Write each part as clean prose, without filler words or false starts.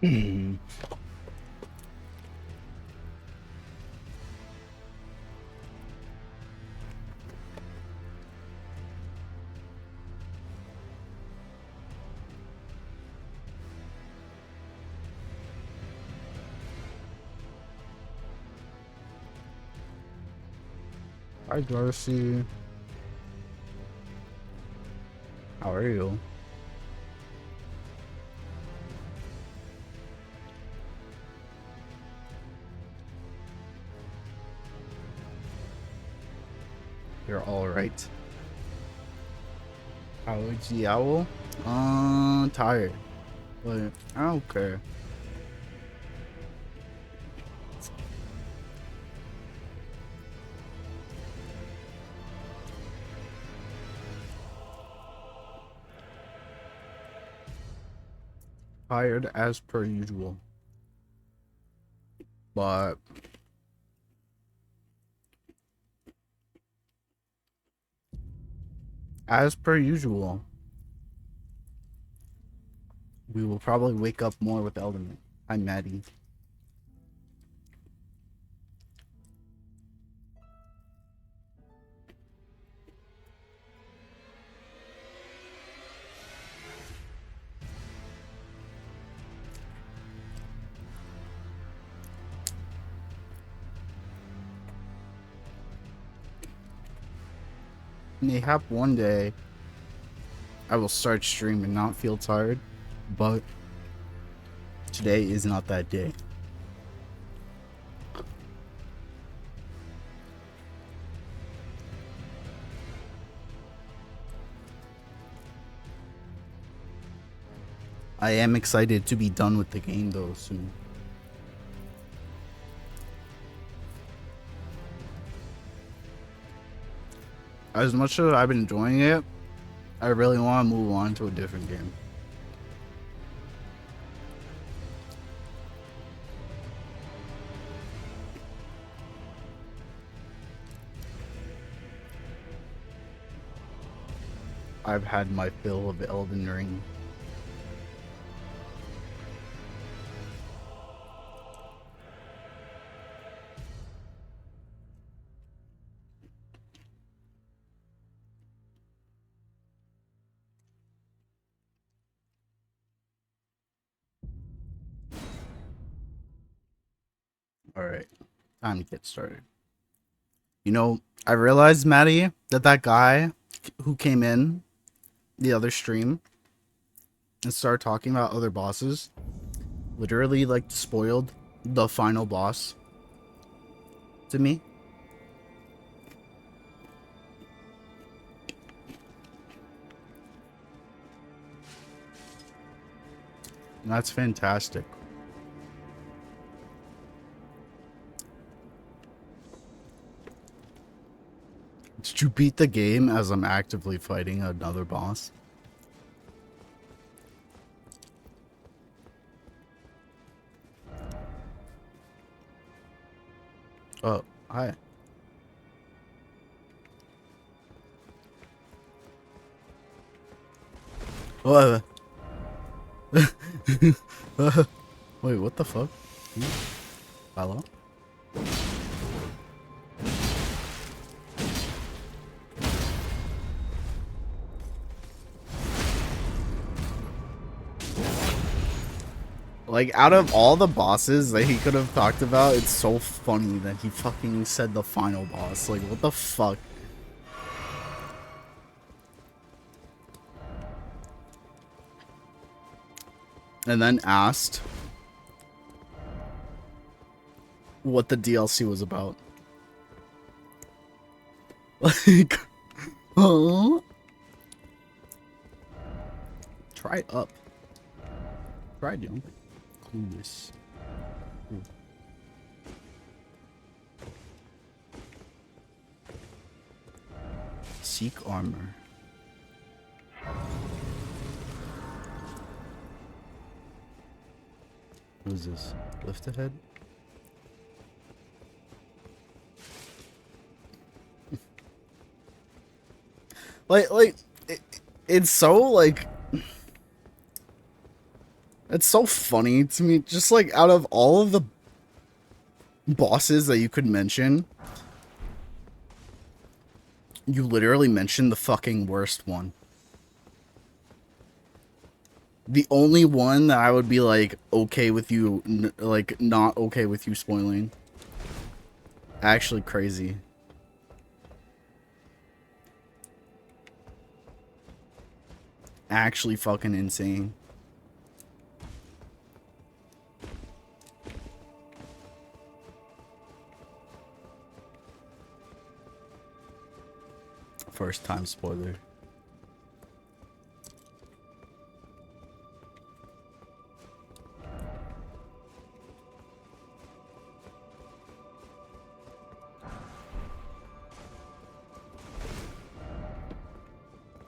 Hi, Darcy. How are you? You're all right. How's the owl? Tired, but I don't care. Tired as per usual, but as per usual, we will probably wake up more with Elden. Hi, Maddie. Mayhap one day I will start stream and not feel tired, but today is not that day. I am excited to be done with the game though soon. As much as I've been enjoying it, I really want to move on to a different game. I've had my fill of Elden Ring. Alright, time to get started. You know, I realized, Maddie, that guy who came in the other stream and started talking about other bosses literally, like, spoiled the final boss to me. And that's fantastic. Did you beat the game as I'm actively fighting another boss? Oh, hi. What? Wait, what the fuck? Hello? Like, out of all the bosses that he could have talked about, it's so funny that he fucking said the final boss. Like, what the fuck? And then asked what the DLC was about. Like, huh? Try up. Try jump. Clueless. Ooh. Seek armor. What is this? Lift ahead? It's so, like... It's so funny to me. Just like out of all of the bosses that you could mention, you literally mentioned the fucking worst one. The only one that I would be like okay with you, like not okay with you spoiling. Actually crazy. Actually fucking insane. First time spoiler.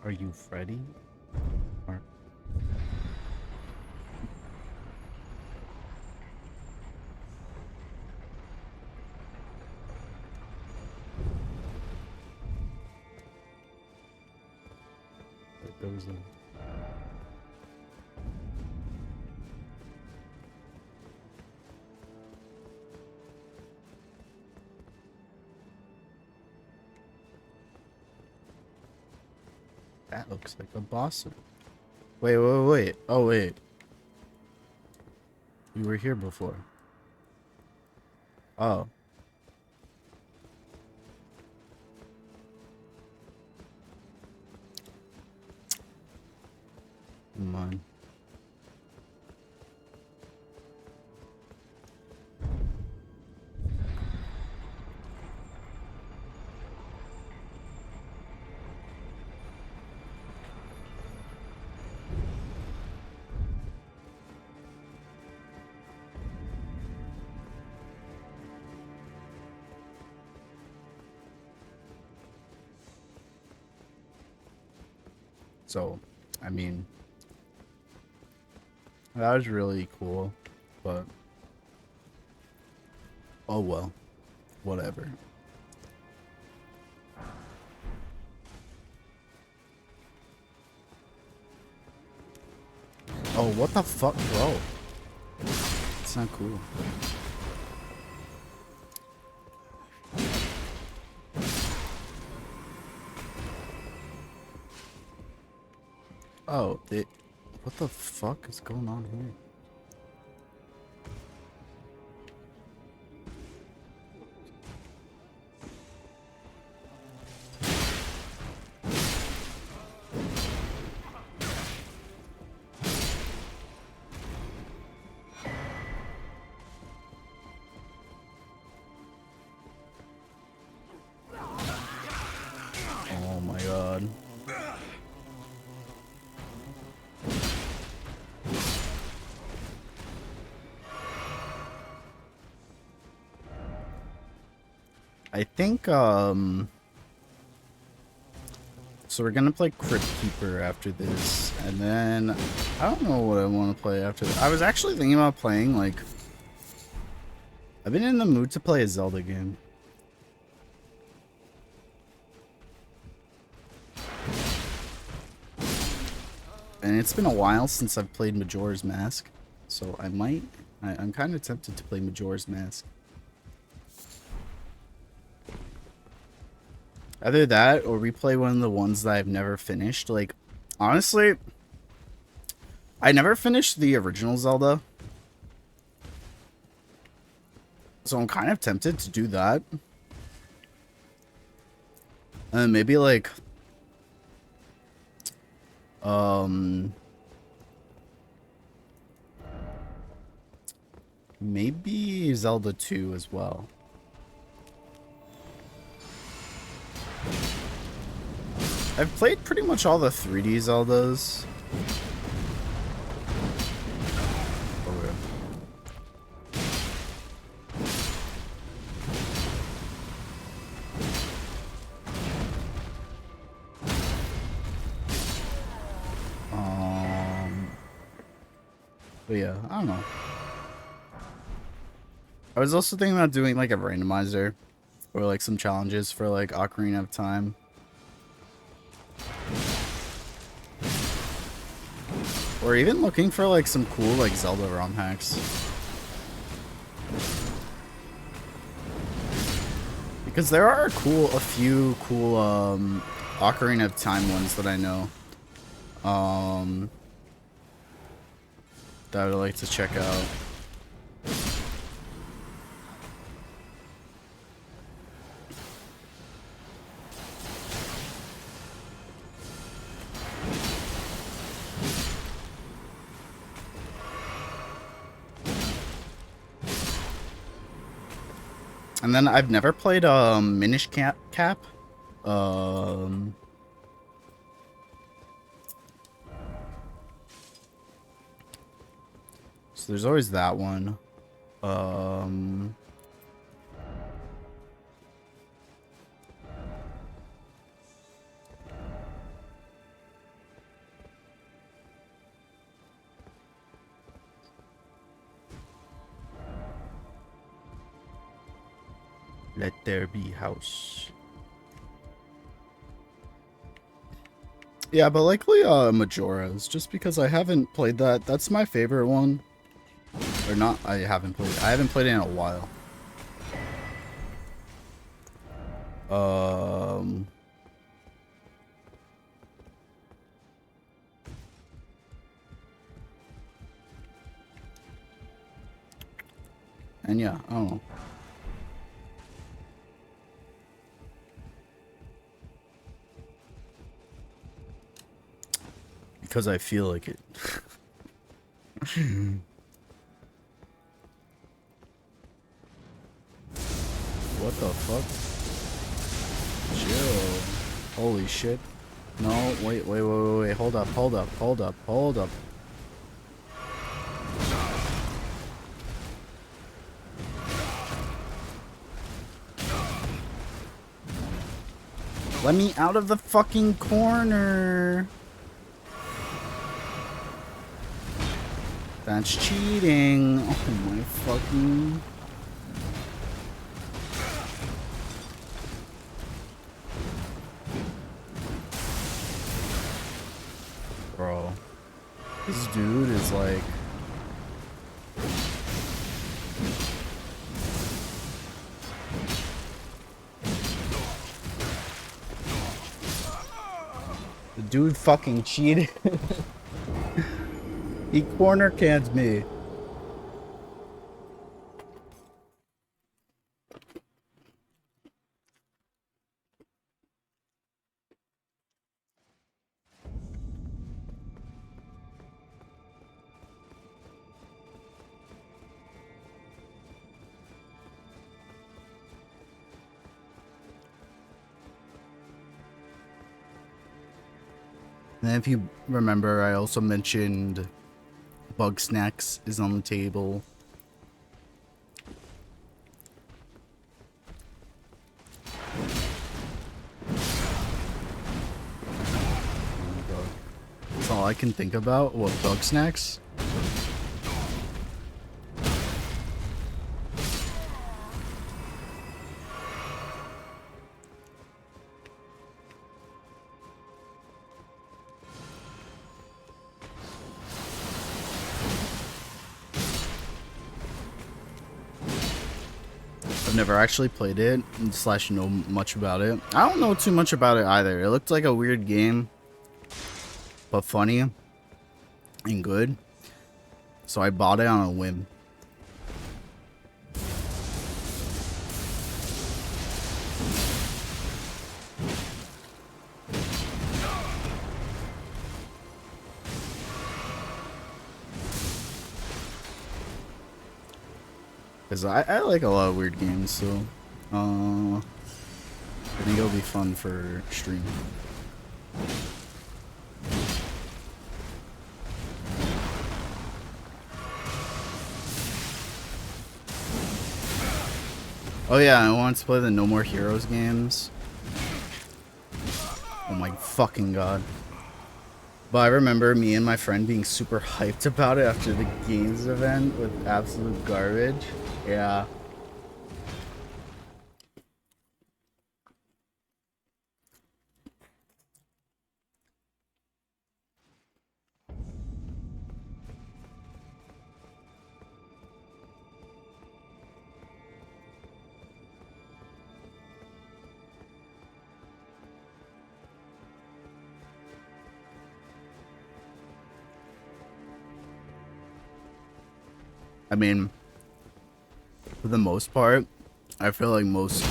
Are you Freddy? Or there was a... That looks like a boss. Wait. Oh, wait. You were here before. Oh. Come on. So, I mean, that was really cool, but oh well, whatever. Oh, what the fuck, bro? It's not cool. Oh, what the fuck is going on here? Oh my god. I think, so we're gonna play Crypt Keeper after this, and then I don't know what I want to play after that. I was actually thinking about playing, like, I've been in the mood to play a Zelda game. And it's been a while since I've played Majora's Mask, so I'm kind of tempted to play Majora's Mask. Either that or replay one of the ones that I've never finished. Like, honestly, I never finished the original Zelda. So I'm kind of tempted to do that. And maybe like maybe Zelda 2 as well. I've played pretty much all the 3D Zeldas. But yeah, I don't know. I was also thinking about doing like a randomizer or like some challenges for like Ocarina of Time. Or even looking for like some cool like Zelda ROM hacks. Because there are a few cool Ocarina of Time ones that I know. That I would like to check out. And then I've never played Minish Cap. So there's always that one. Let there be house. Yeah, but likely Majora's, just because I haven't played that. That's my favorite one. Or not, I haven't played it in a while. And yeah, I don't know. Because I feel like it. What the fuck? Chill. Holy shit. No, wait. Hold up. Let me out of the fucking corner. That's cheating. Oh my fucking... Bro. This dude is like... The dude fucking cheated. He corner cans me. And if you remember, I also mentioned Bug Snacks is on the table. That's all I can think about. What, Bug Snacks? I've never actually played it, / know much about it. I don't know too much about it either. It looked like a weird game, but funny and good. So I bought it on a whim. Because I like a lot of weird games, so I think it'll be fun for stream. Oh yeah, I wanted to play the No More Heroes games. Oh my fucking god. But I remember me and my friend being super hyped about it after the games event with absolute garbage. Yeah. I mean, for the most part, I feel like most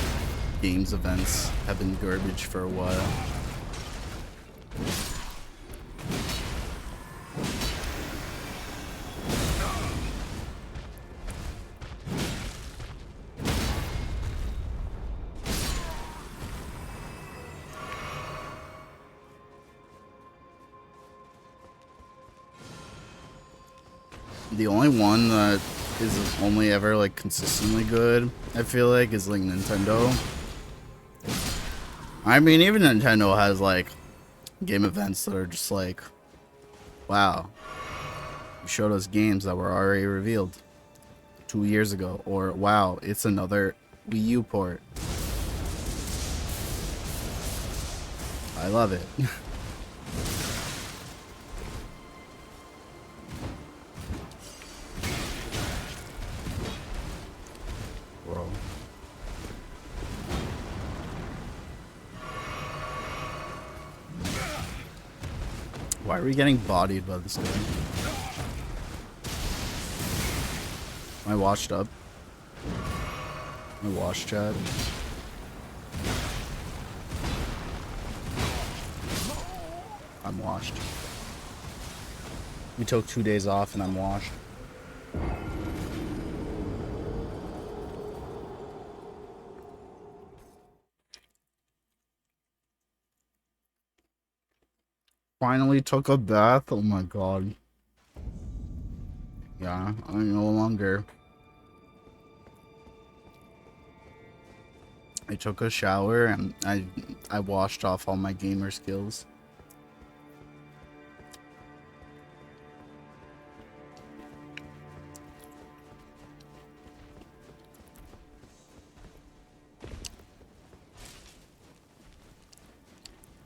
games events have been garbage for a while. The only one that is only ever like consistently good, I feel like, is like Nintendo. I mean, even Nintendo has like game events that are just like, wow, you showed us games that were already revealed 2 years ago, or wow, it's another Wii U port. I love it. Bro. Why are we getting bodied by this guy? Am I washed up? Am I washed, Chad? I'm washed. We took 2 days off and I'm washed. Finally took a bath. Oh my god. Yeah, I'm no longer. I took a shower and I washed off all my gamer skills.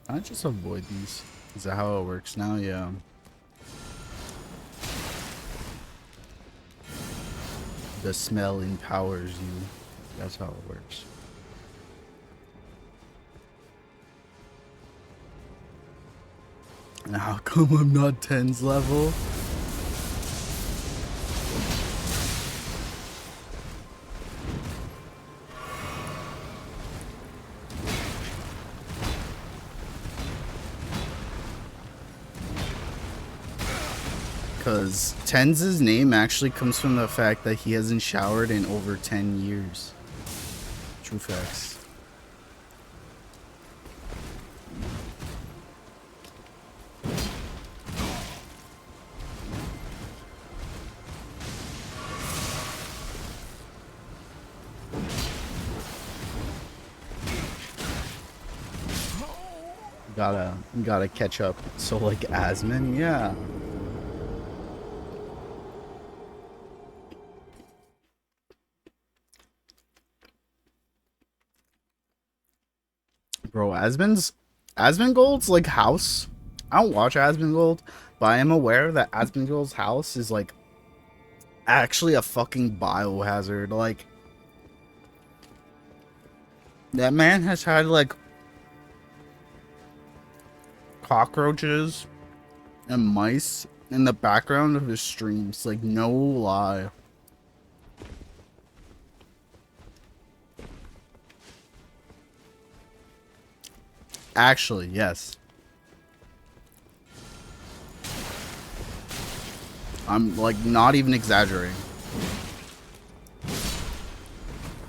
I just avoid these. Is that how it works now? Yeah. The smell empowers you. That's how it works. And how come I'm not 10's level? Because Tenz's name actually comes from the fact that he hasn't showered in over 10 years. True facts. Gotta catch up. So like Asmon, yeah. Bro, Asmongold's like house. I don't watch Asmongold, but I am aware that Asmongold's house is like actually a fucking biohazard. Like that man has had like cockroaches and mice in the background of his streams. Like no lie. Actually, yes. I'm like not even exaggerating.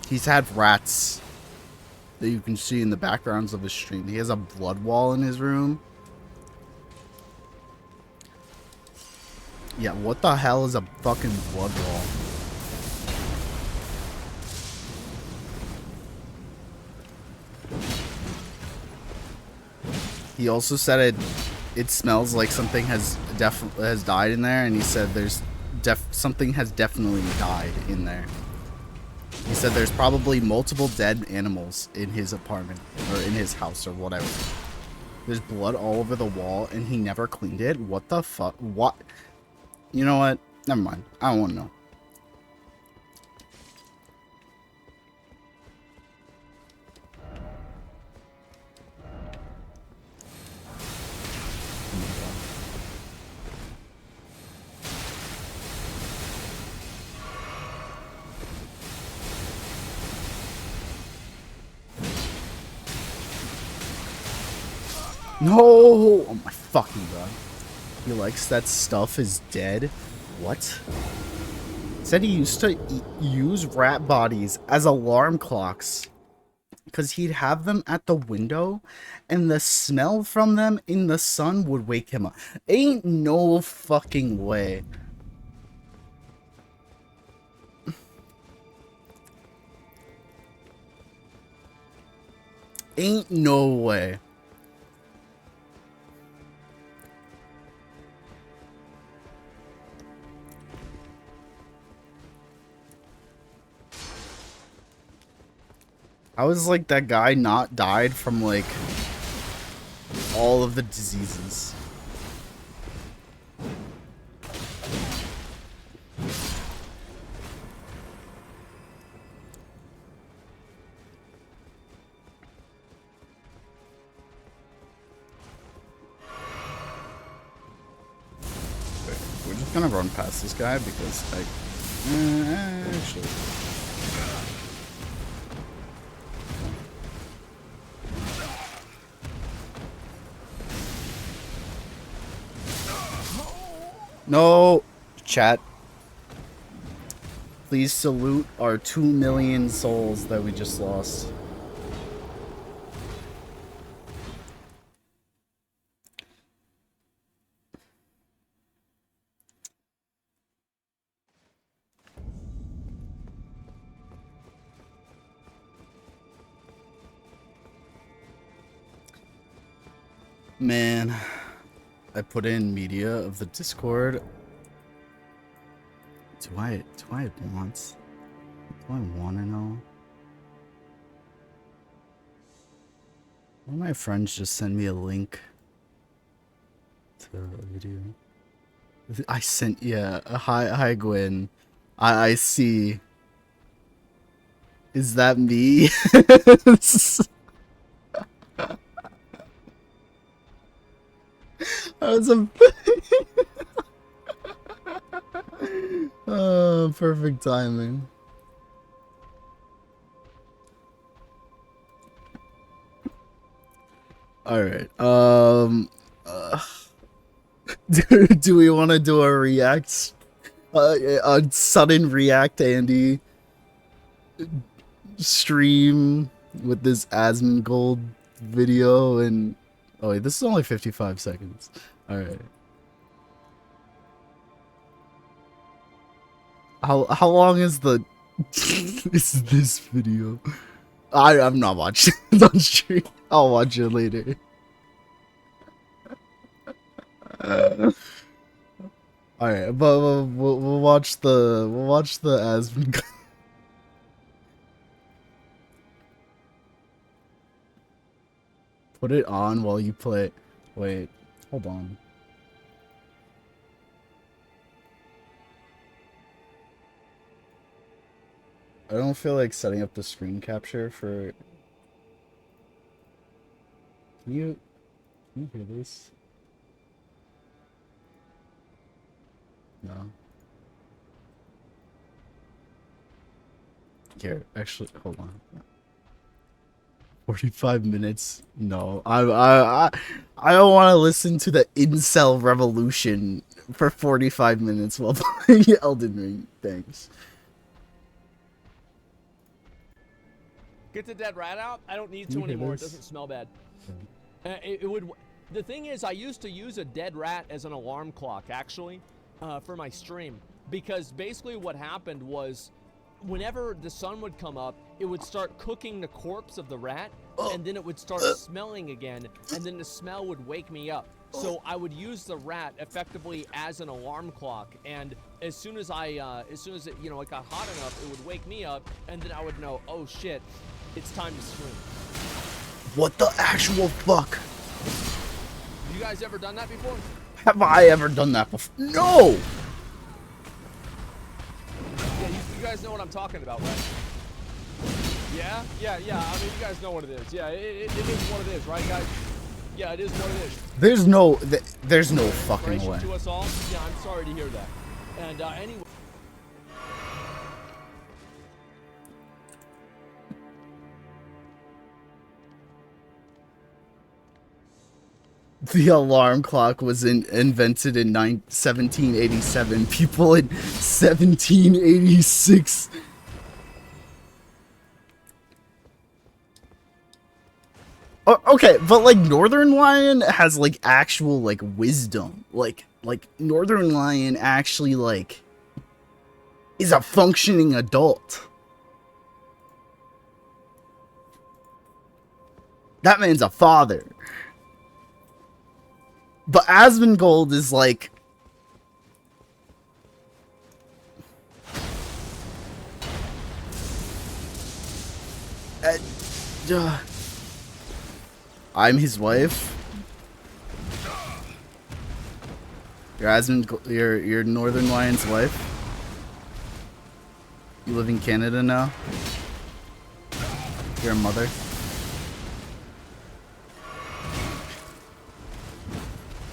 He's had rats that you can see in the backgrounds of his stream. He has a blood wall in his room. Yeah, what the hell is a fucking blood wall? He also said it smells like something has died in there, and he said there's something has definitely died in there. He said there's probably multiple dead animals in his apartment or in his house or whatever. There's blood all over the wall and he never cleaned it. What the fuck? What? You know what? Never mind. I don't want to know. No! Oh my fucking god. He likes that stuff is dead. What? Said he used to use rat bodies as alarm clocks. Because he'd have them at the window, and the smell from them in the sun would wake him up. Ain't no fucking way. Ain't no way. How is like that guy not died from like all of the diseases? Wait, we're just gonna run past this guy because like actually. No, chat. Please salute our 2 million souls that we just lost. Man, I put in media of the Discord. Do I want to know? One of my friends just sent me a link to a video. I sent, yeah, hi Gwen. I see. Is that me? That was a oh, perfect timing. All right. Do we want to do a react? A sudden react Andy stream with this Asmongold video and oh wait, this is only 55 seconds. All right. How long is the is this video? I'm not watching it on stream. I'll watch it later. All right, but we'll watch the Asmon. Put it on while you play. Wait, hold on. I don't feel like setting up the screen capture for. Can you hear this? No. Here, actually, hold on. 45 minutes? No, I don't want to listen to the incel revolution for 45 minutes while playing Elden Ring. Thanks. Get the dead rat out. I don't need to anymore. It doesn't smell bad. It would. The thing is, I used to use a dead rat as an alarm clock, actually, for my stream, because basically what happened was, whenever the sun would come up, it would start cooking the corpse of the rat, and then it would start smelling again, and then the smell would wake me up. So I would use the rat effectively as an alarm clock, and as soon as it, you know, it got hot enough, it would wake me up, and then I would know, oh shit, it's time to stream. What the actual fuck? You guys ever done that before? Have I ever done that before? No! Yeah, you guys know what I'm talking about, right? Yeah? Yeah, I mean, you guys know what it is. Yeah, it is what it is, right, guys? Yeah, it is what it is. There's no fucking way. To us all? Yeah, I'm sorry to hear that. And anyway. The alarm clock was invented in 1787. People in 1786. Oh, okay, but like Northern Lion has like actual like wisdom. Like Northern Lion actually like is a functioning adult. That man's a father. But Asmongold is like uh, I'm his wife. You're Northern Lion's wife. You live in Canada now. You're a mother.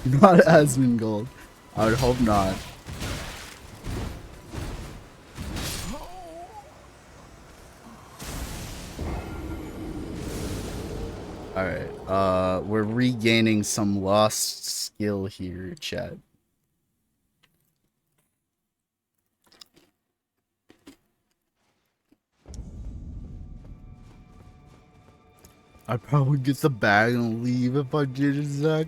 Not Asmongold. I would hope not. Alright, we're regaining some lost skill here, chat. I'd probably get the bag and leave if I did it, Zach.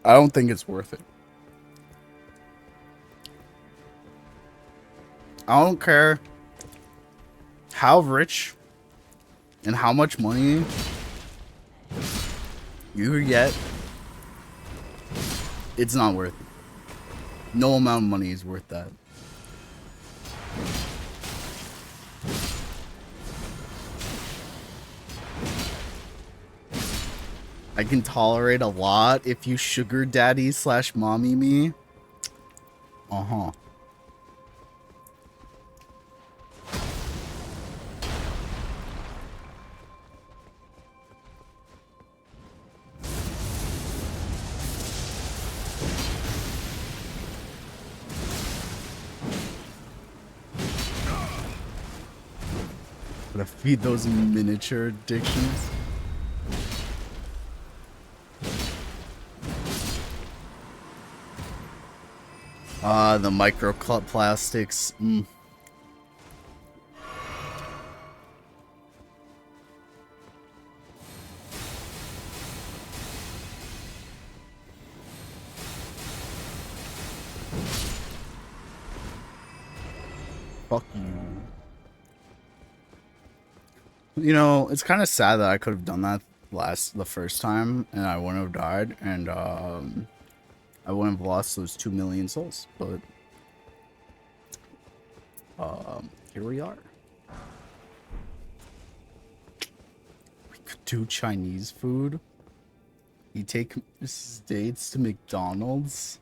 I don't think it's worth it. I don't care how rich and how much money you get. It's not worth it. No amount of money is worth that. I can tolerate a lot if you sugar daddy / mommy me. Uh-huh. Gotta feed those miniature addictions. The microplastics. Fuck you. You know, it's kind of sad that I could have done that the first time and I wouldn't have died and I wouldn't have lost those 2 million souls, but here we are. We could do Chinese food. You take Mrs. Dates to McDonald's.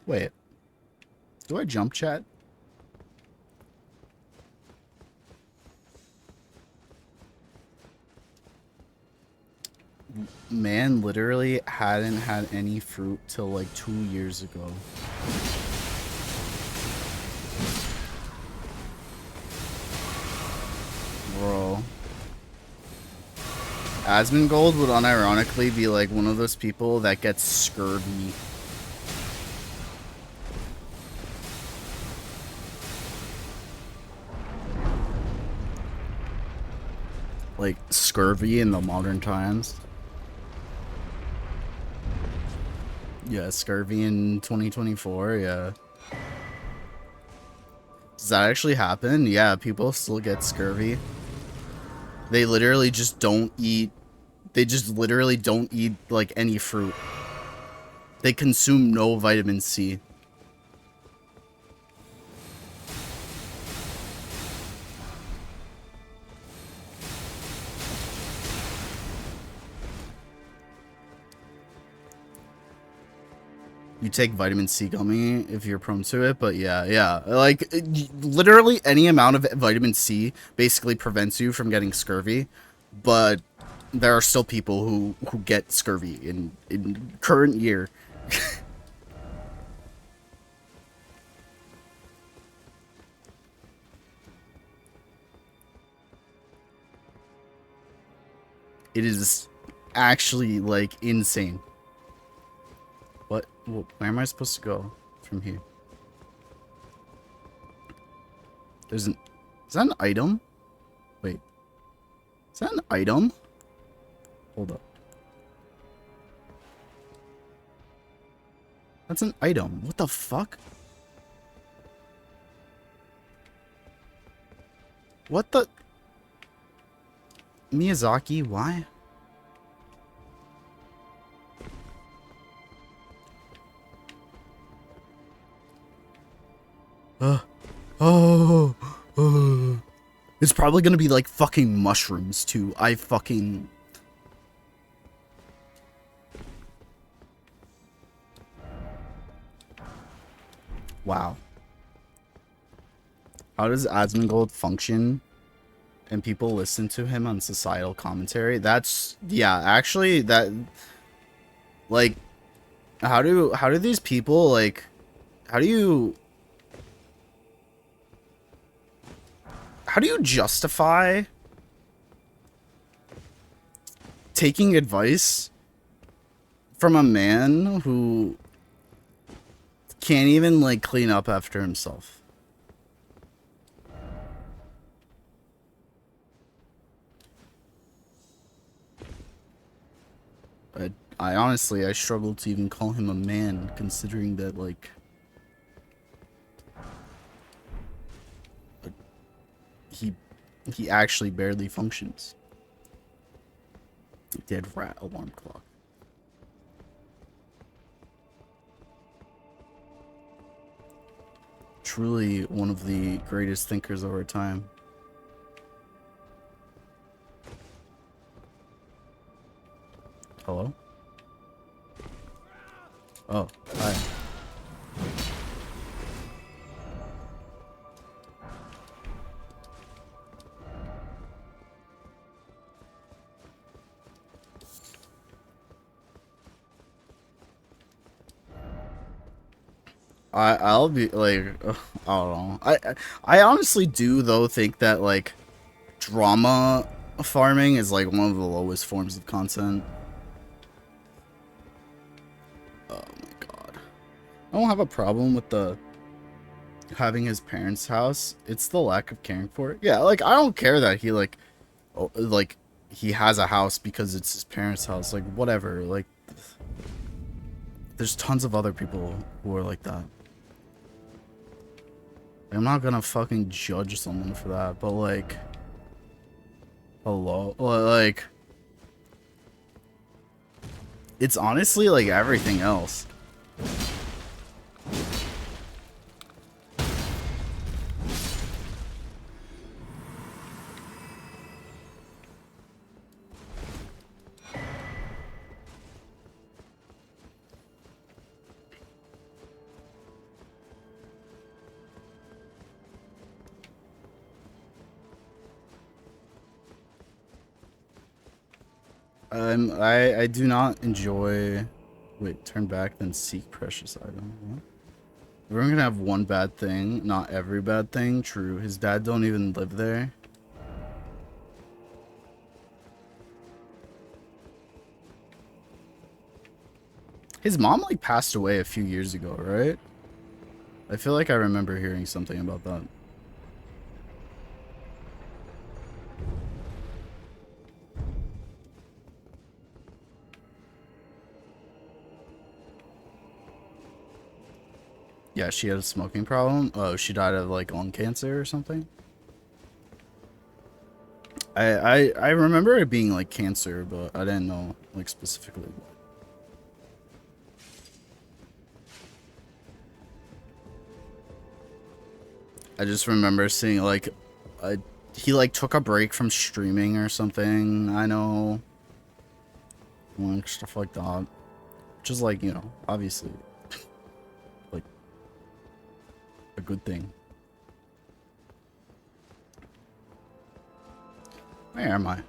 Wait. Do I jump chat? Man literally hadn't had any fruit till like 2 years ago. Bro. Asmongold would unironically be like one of those people that gets scurvy. Like scurvy in the modern times. Yeah, scurvy in 2024, yeah. Does that actually happen? Yeah, people still get scurvy. They literally just don't eat. They just literally don't eat, like, any fruit. They consume no vitamin C. You take vitamin C gummy if you're prone to it, but yeah. Like, literally any amount of vitamin C basically prevents you from getting scurvy, but there are still people who get scurvy in current year. It is actually like insane. What? Where am I supposed to go from here? There's an... Is that an item? Wait. Is that an item? Hold up. That's an item. What the fuck? What the... Miyazaki, why? Oh, oh. It's probably gonna be like fucking mushrooms too. I fucking... Wow. How does Asmongold function and people listen to him on societal commentary? That's... Yeah, actually, that... Like... How do these people, like... How do you justify taking advice from a man who can't even, like, clean up after himself? I honestly, I struggle to even call him a man, considering that, like... He actually barely functions. Dead rat alarm clock. Truly one of the greatest thinkers of our time. Hello? Oh, hi. I'll be like, I don't know. I honestly do though think that like drama farming is like one of the lowest forms of content. Oh my god. I don't have a problem with the having his parents' house. It's the lack of caring for it. Yeah, like I don't care that he like he has a house because it's his parents' house. Like whatever. Like there's tons of other people who are like that. I'm not gonna fucking judge someone for that, but like, hello, like, it's honestly like everything else. I do not enjoy... Wait, turn back, then seek precious item. What? We're gonna have one bad thing, not every bad thing. True, his dad don't even live there. His mom, like, passed away a few years ago, right? I feel like I remember hearing something about that. Yeah, she had a smoking problem. Oh, she died of like lung cancer or something. I remember it being like cancer, but I didn't know like specifically what. I just remember seeing like he like took a break from streaming or something. I know, like stuff like that. Which is like, you know, obviously like a good thing. Where am I?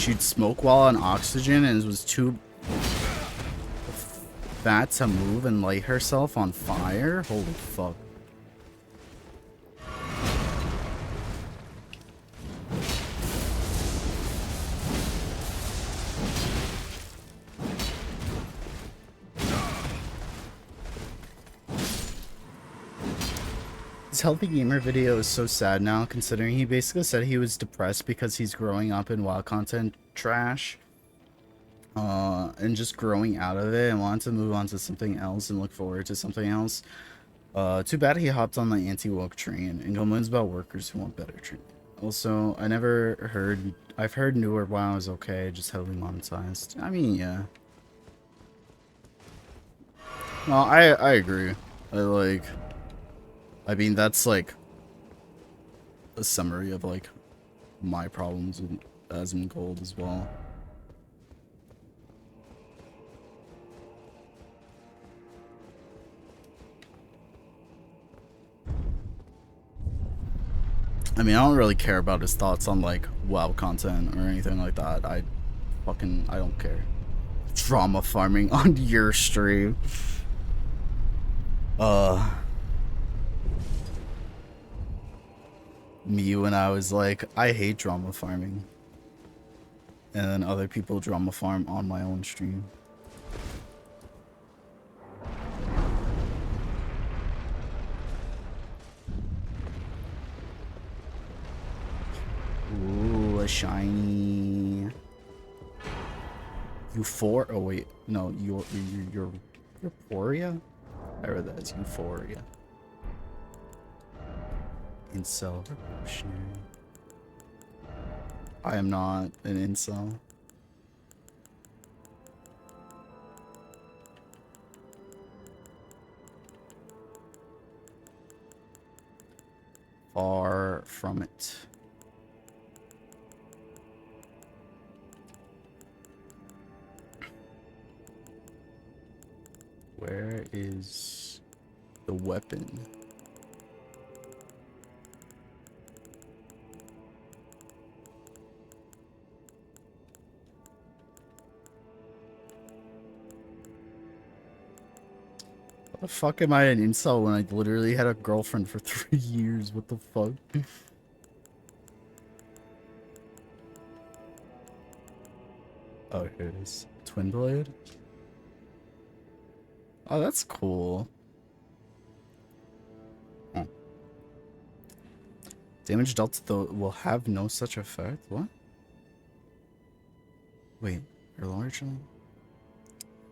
she'd smoke while on oxygen and was too fat to move and light herself on fire? Holy fuck. His Healthy Gamer video is so sad now, considering he basically said he was depressed because he's growing up in WoW content trash. And just growing out of it and wanted to move on to something else and look forward to something else. Too bad he hopped on the anti-woke train and complains about workers who want better treatment. Also, I've heard newer WoW is okay, just heavily monetized. I mean, yeah. Well, I agree. I mean, that's like a summary of like my problems with Asmon Gold as well. I mean, I don't really care about his thoughts on like WoW content or anything like that. I don't care. Drama farming on your stream. Me when I was like, I hate drama farming. And then other people drama farm on my own stream. Ooh, a shiny Euphoria. Oh wait, no, Euphoria? I read that as Euphoria. Incel revolutionary. I am not an incel. Far from it. Where is the weapon? What the fuck am I an incel when I literally had a girlfriend for 3 years? What the fuck? Oh, here it is. Twin blade? Oh, that's cool. Oh. Damage dealt though will have no such effect? What? Wait, your large one?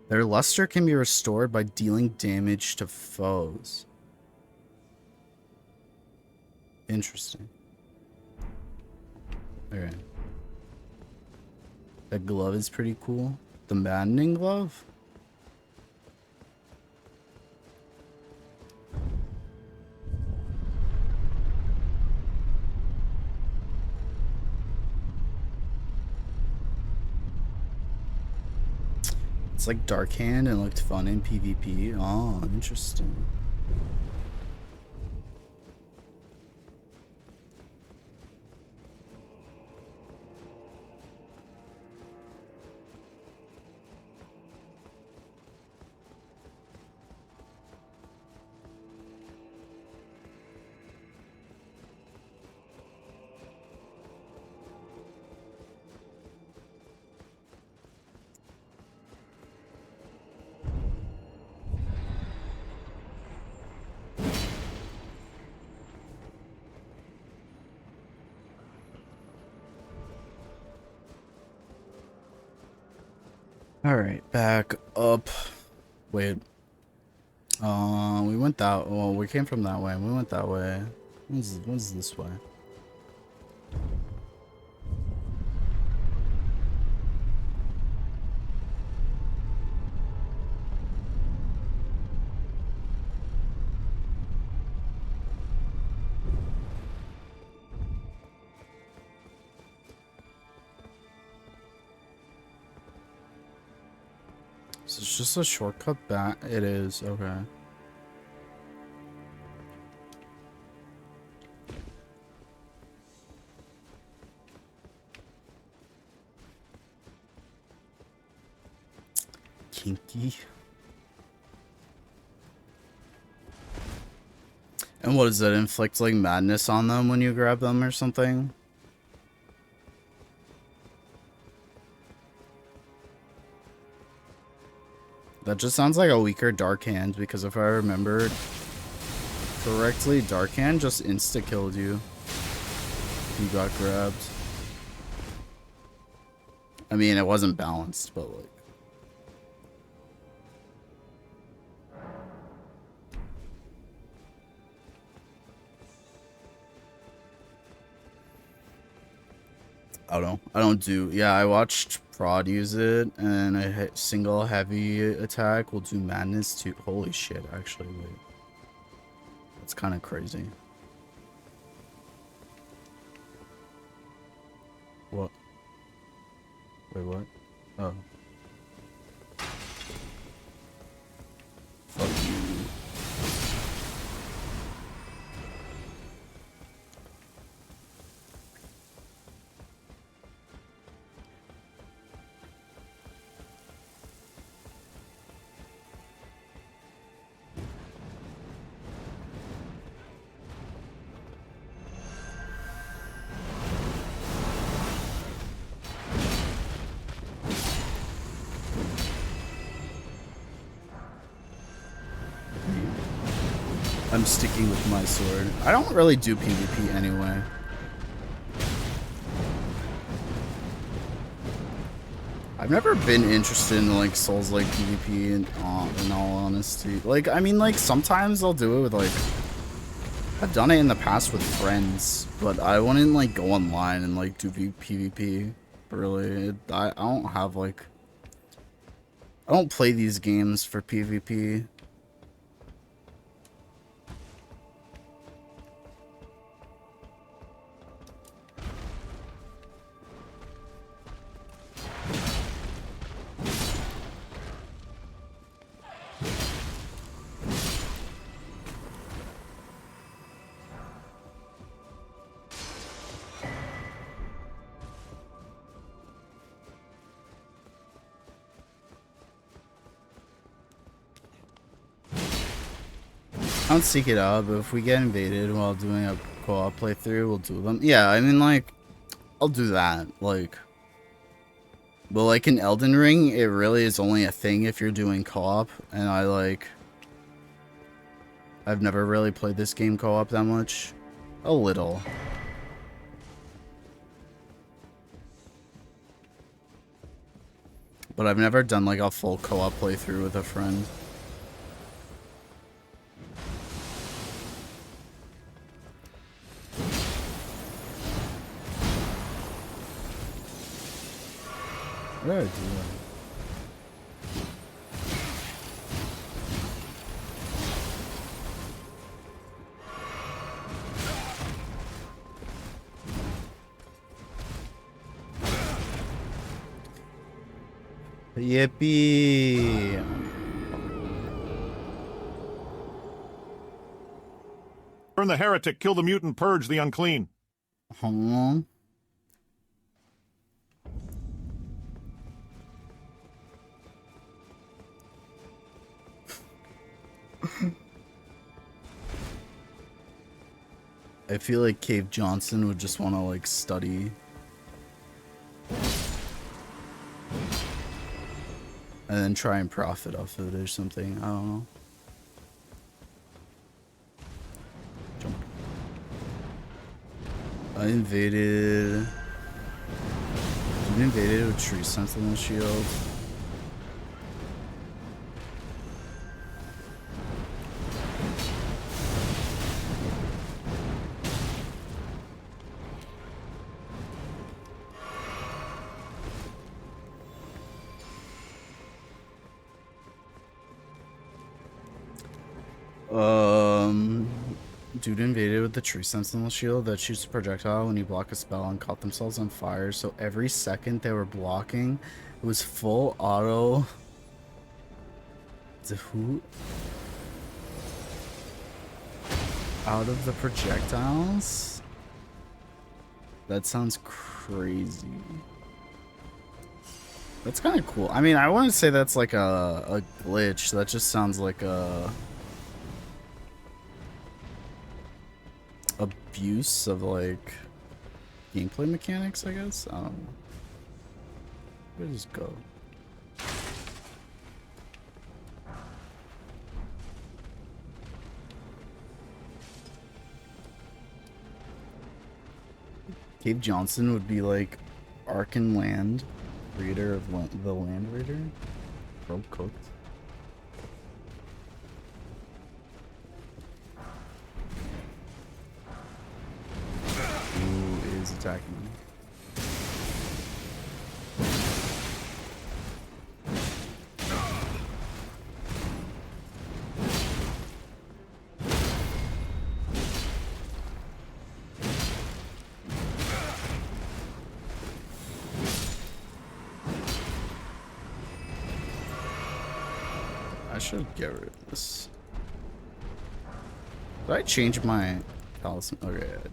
Their luster can be restored by dealing damage to foes. Interesting. Alright. That glove is pretty cool. The maddening glove? It's like Dark Hand and looked fun in PvP. Oh, interesting. Alright, back up. Wait. We went that well, we came from that way. We went that way. What's this way? So it's just a shortcut back. It is, okay. kinky. And what does that inflict, like, madness on them when you grab them or something? That just sounds like a weaker Dark Hand, because if I remember correctly, Dark Hand just insta-killed you if you got grabbed. I mean, it wasn't balanced, but like... I don't know. I don't do... Yeah, I watched Prod use it, and a single heavy attack will do madness too. Holy shit, actually, wait. That's kind of crazy. What? Wait, what? Oh. Fuck you. I'm sticking with my sword. I don't really do PvP anyway. I've never been interested in like Souls-like PvP in all honesty. Like, I mean, like sometimes I'll do it with like, I've done it in the past with friends, but I wouldn't like go online and like do PvP. Really, I don't have like, I don't play these games for PvP. I don't seek it out, but if we get invaded while doing a co-op playthrough, we'll do them. Yeah, I mean, like, I'll do that. Like, but like in Elden Ring, it really is only a thing if you're doing co-op, and I've never really played this game co-op that much. A little. But I've never done like a full co-op playthrough with a friend. What did I do? Yippee! Burn the heretic, kill the mutant, purge the unclean. Huh? I feel like Cave Johnson would just want to like study. And then try and profit off of it or something. I don't know. Jump. I invaded. You invaded with Tree Sentinel Shield. Dude invaded with the Tree Sentinel Shield that shoots a projectile when you block a spell and caught themselves on fire. So every second they were blocking, it was full auto. Who? Out of the projectiles? That sounds crazy. That's kind of cool. I mean, I wouldn't say that's like a glitch. That just sounds like a abuse of like gameplay mechanics, I guess. I don't know. Where does it go? Cave Johnson would be like Arkan Land, creator of the Land Raider. Bro cooked. Who is attacking me? I should get rid of this. Did I change my talisman? Okay, I did.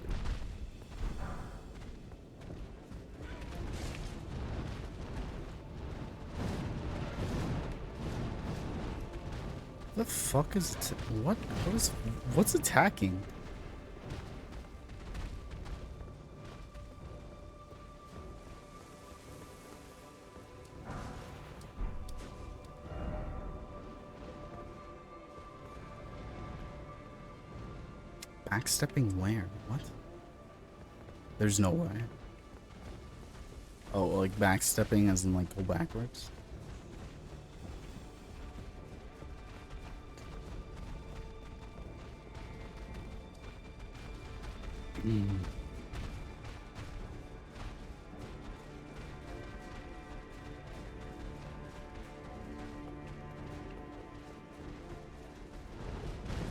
The fuck is what's attacking? Backstepping where? What? There's no way. Oh, like backstepping as in like go backwards? Mm.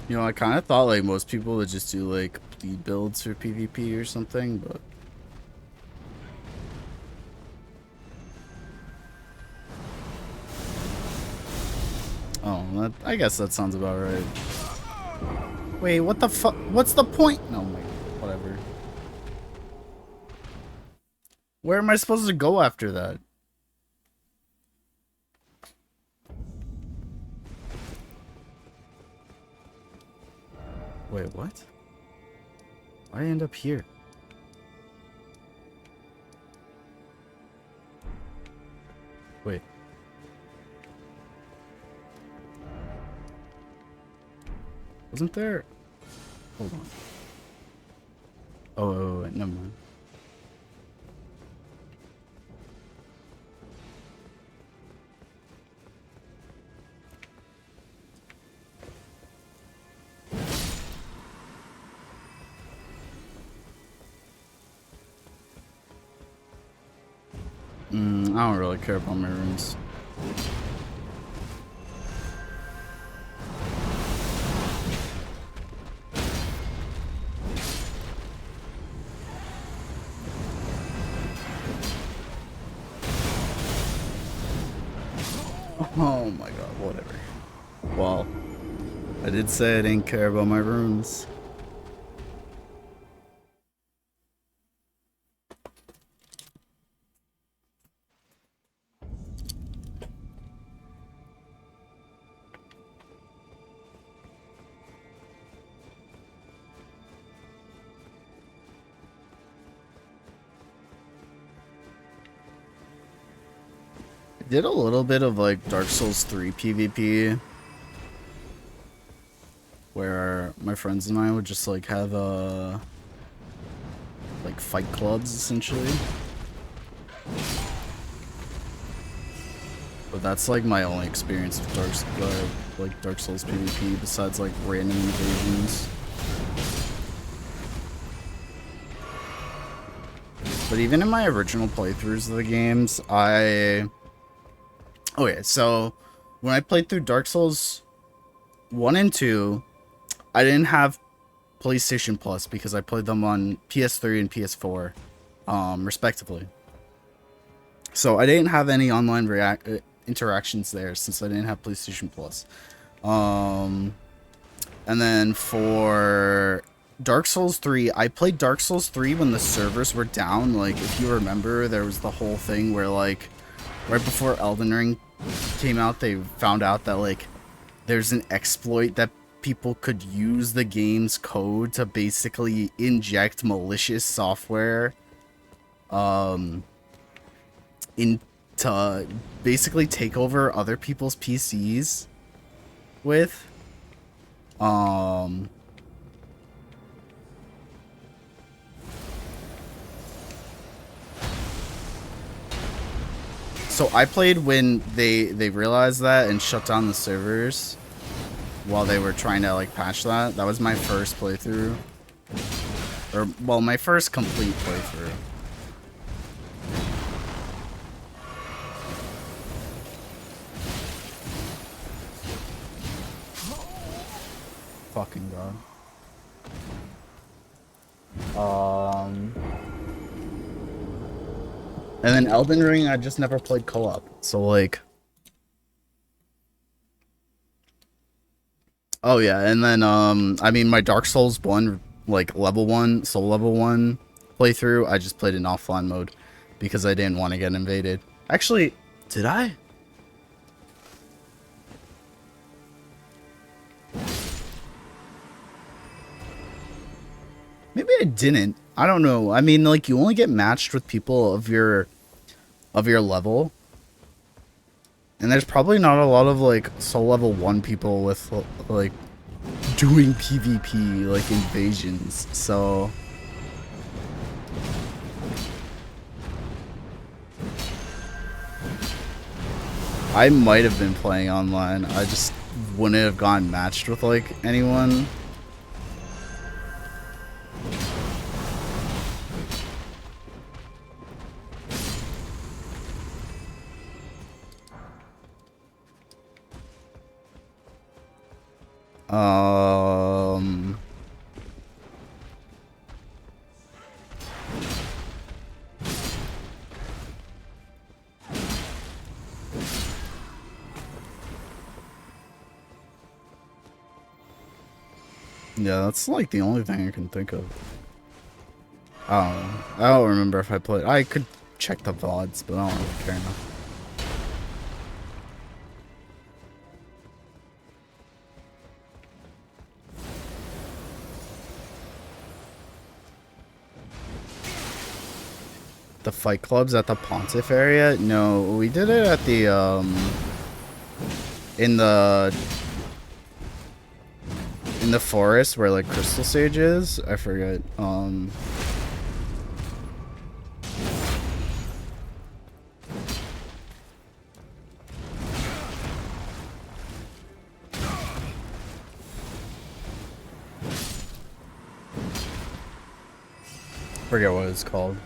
You know, I kind of thought like most people would just do like bleed builds for PvP or something, but oh, I guess that sounds about right. Wait, what the fuck? What's the point? No, my whatever. Where am I supposed to go after that? Wait, what? Why did I end up here? Wait. Wasn't there? Hold on. Oh, wait, never mind. I don't really care about my rooms. Oh my god, whatever. Well, I did say I didn't care about my runes. Did a little bit of like Dark Souls 3 PvP where my friends and I would just like have like fight clubs essentially. But that's like my only experience with Dark Souls PvP besides like random invasions. But even in my original playthroughs of the games, okay, so when I played through Dark Souls 1 and 2, I didn't have PlayStation Plus because I played them on PS3 and PS4, respectively. So I didn't have any online interactions there since I didn't have PlayStation Plus. And then for Dark Souls 3, I played Dark Souls 3 when the servers were down. Like, if you remember, there was the whole thing where, like, right before Elden Ring came out, they found out that like there's an exploit that people could use the game's code to basically inject malicious software in to basically take over other people's PCs with. So I played when they realized that and shut down the servers while they were trying to like patch that. That was my first playthrough. Or well, my first complete playthrough. Fucking god. And then Elden Ring, I just never played co-op. So like, oh yeah, and then I mean my Dark Souls 1 like level 1, soul level 1 playthrough, I just played in offline mode because I didn't want to get invaded. Actually, did I? Maybe I didn't. I don't know. I mean, like you only get matched with people of your level. And there's probably not a lot of like soul level 1 people with like doing PvP like invasions. So I might have been playing online. I just wouldn't have gotten matched with like anyone. Yeah, that's like the only thing I can think of. I don't remember if I played. I could check the VODs, but I don't really care now. The fight clubs at the Pontiff area? No, we did it at the in the forest where like Crystal Sage is. I forget. Forget what it's called.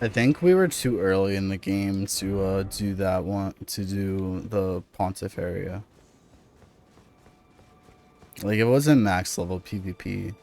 I think we were too early in the game to do that one, to do the Pontiff area. Like it wasn't max level PvP.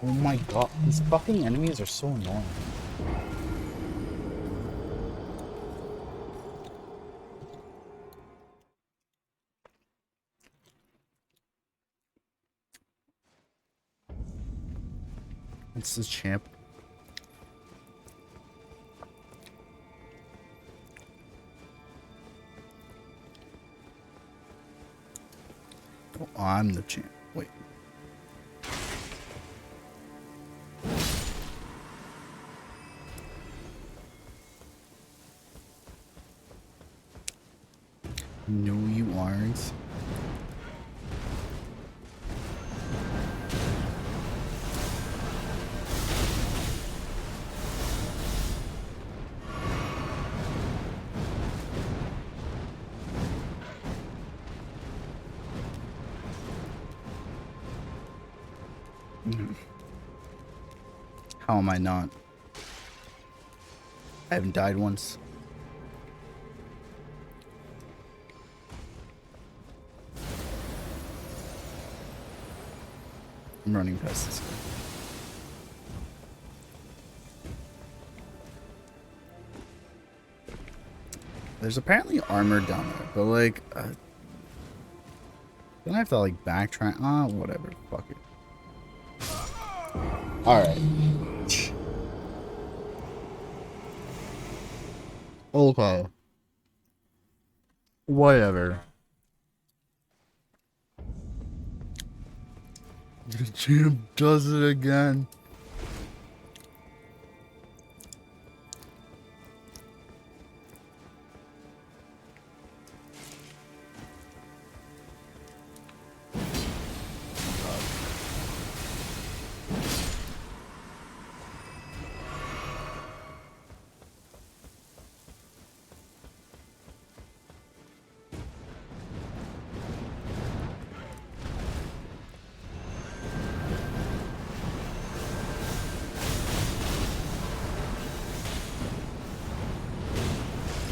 Oh my god, these fucking enemies are so annoying. It's the champ. Oh, I'm the champ. Wait. No, you aren't. How am I not? I haven't died once. I'm running past this guy. There's apparently armor down there, but like, then I have to like backtrack. Ah, whatever. Fuck it. All right. Okay. Whatever. The champ does it again.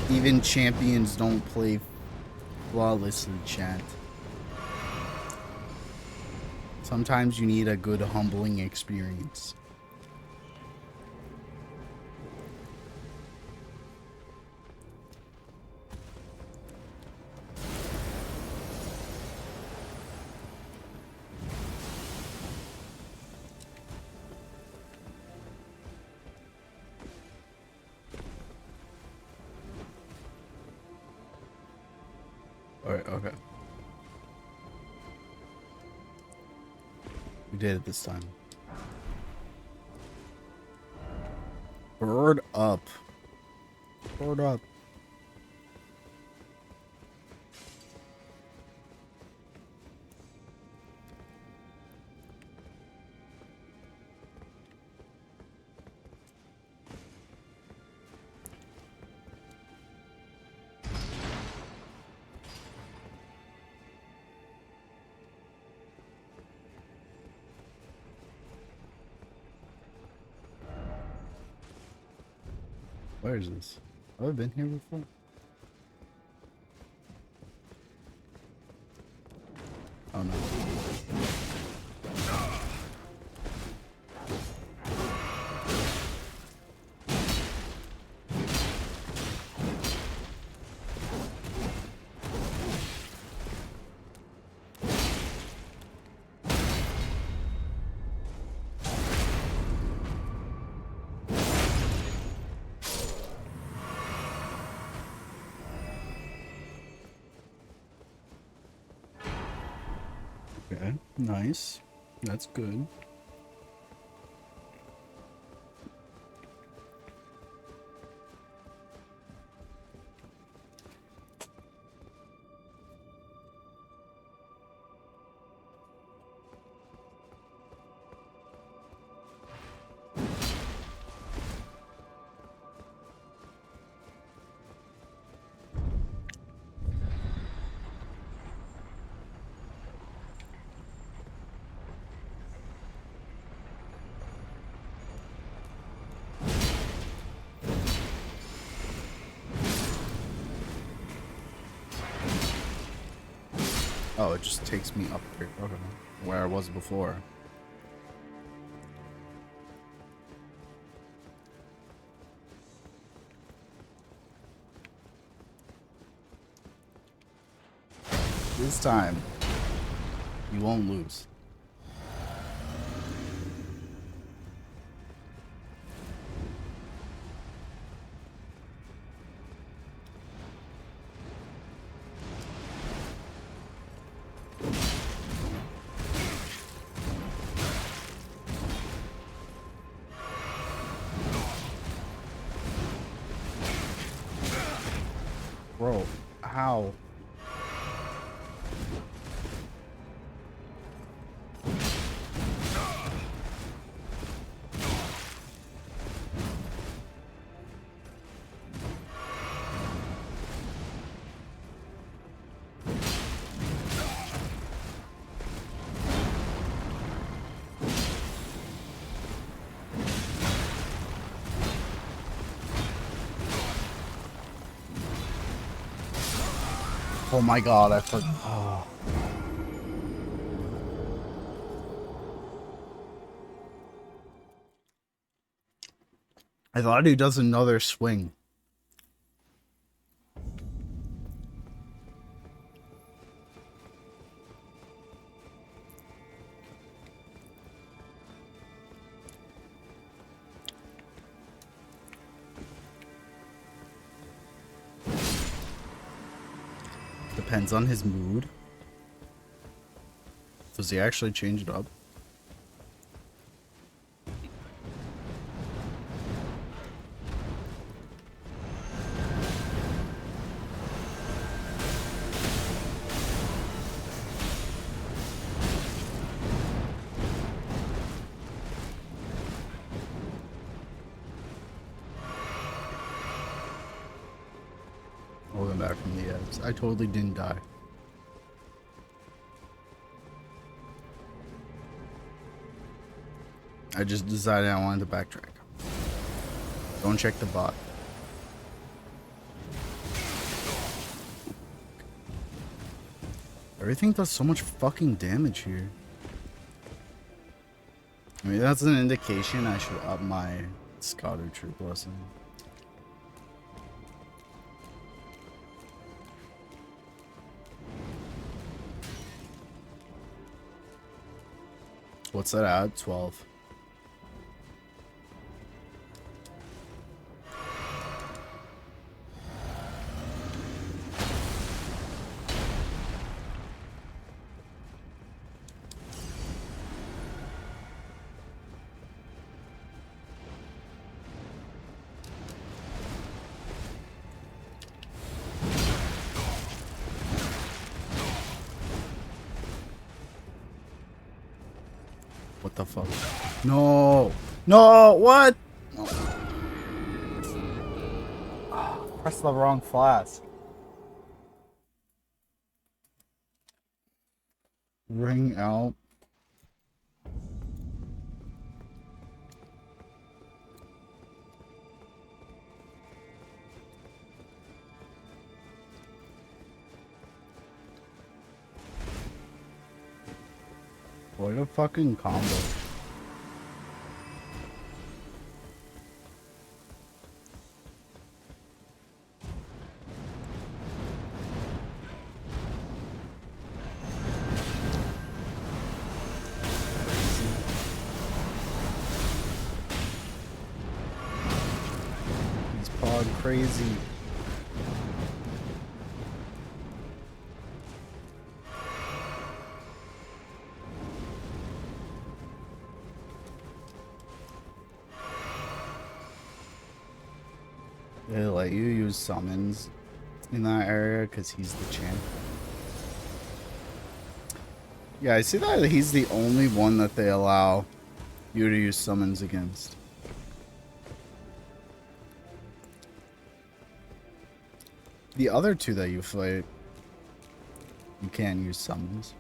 Even champions don't play flawlessly, chat. Sometimes you need a good humbling experience. Alright, okay. We did it this time. Bird up. Bird up. Where is this? Have I been here before? Oh no. Okay, nice. That's good. Oh, it just takes me up here. Okay. Where I was before. This time, you won't lose. Bro, how? Oh my god, I forgot. Oh. I thought he does another swing. Depends on his mood. Does he actually change it up? Holding back from the edge. I totally didn't die. I just decided I wanted to backtrack. Don't check the bot. Everything does so much fucking damage here. I mean, that's an indication I should up my Scouter Troop lesson. What's that at? 12. What the fuck? No! No! What? No. Press the wrong flask. Ring out. What a fucking combo. He's pod crazy. They let you use summons in that area because he's the champ. Yeah, I see that he's the only one that they allow you to use summons against. The other two that you fight, you can't use summons.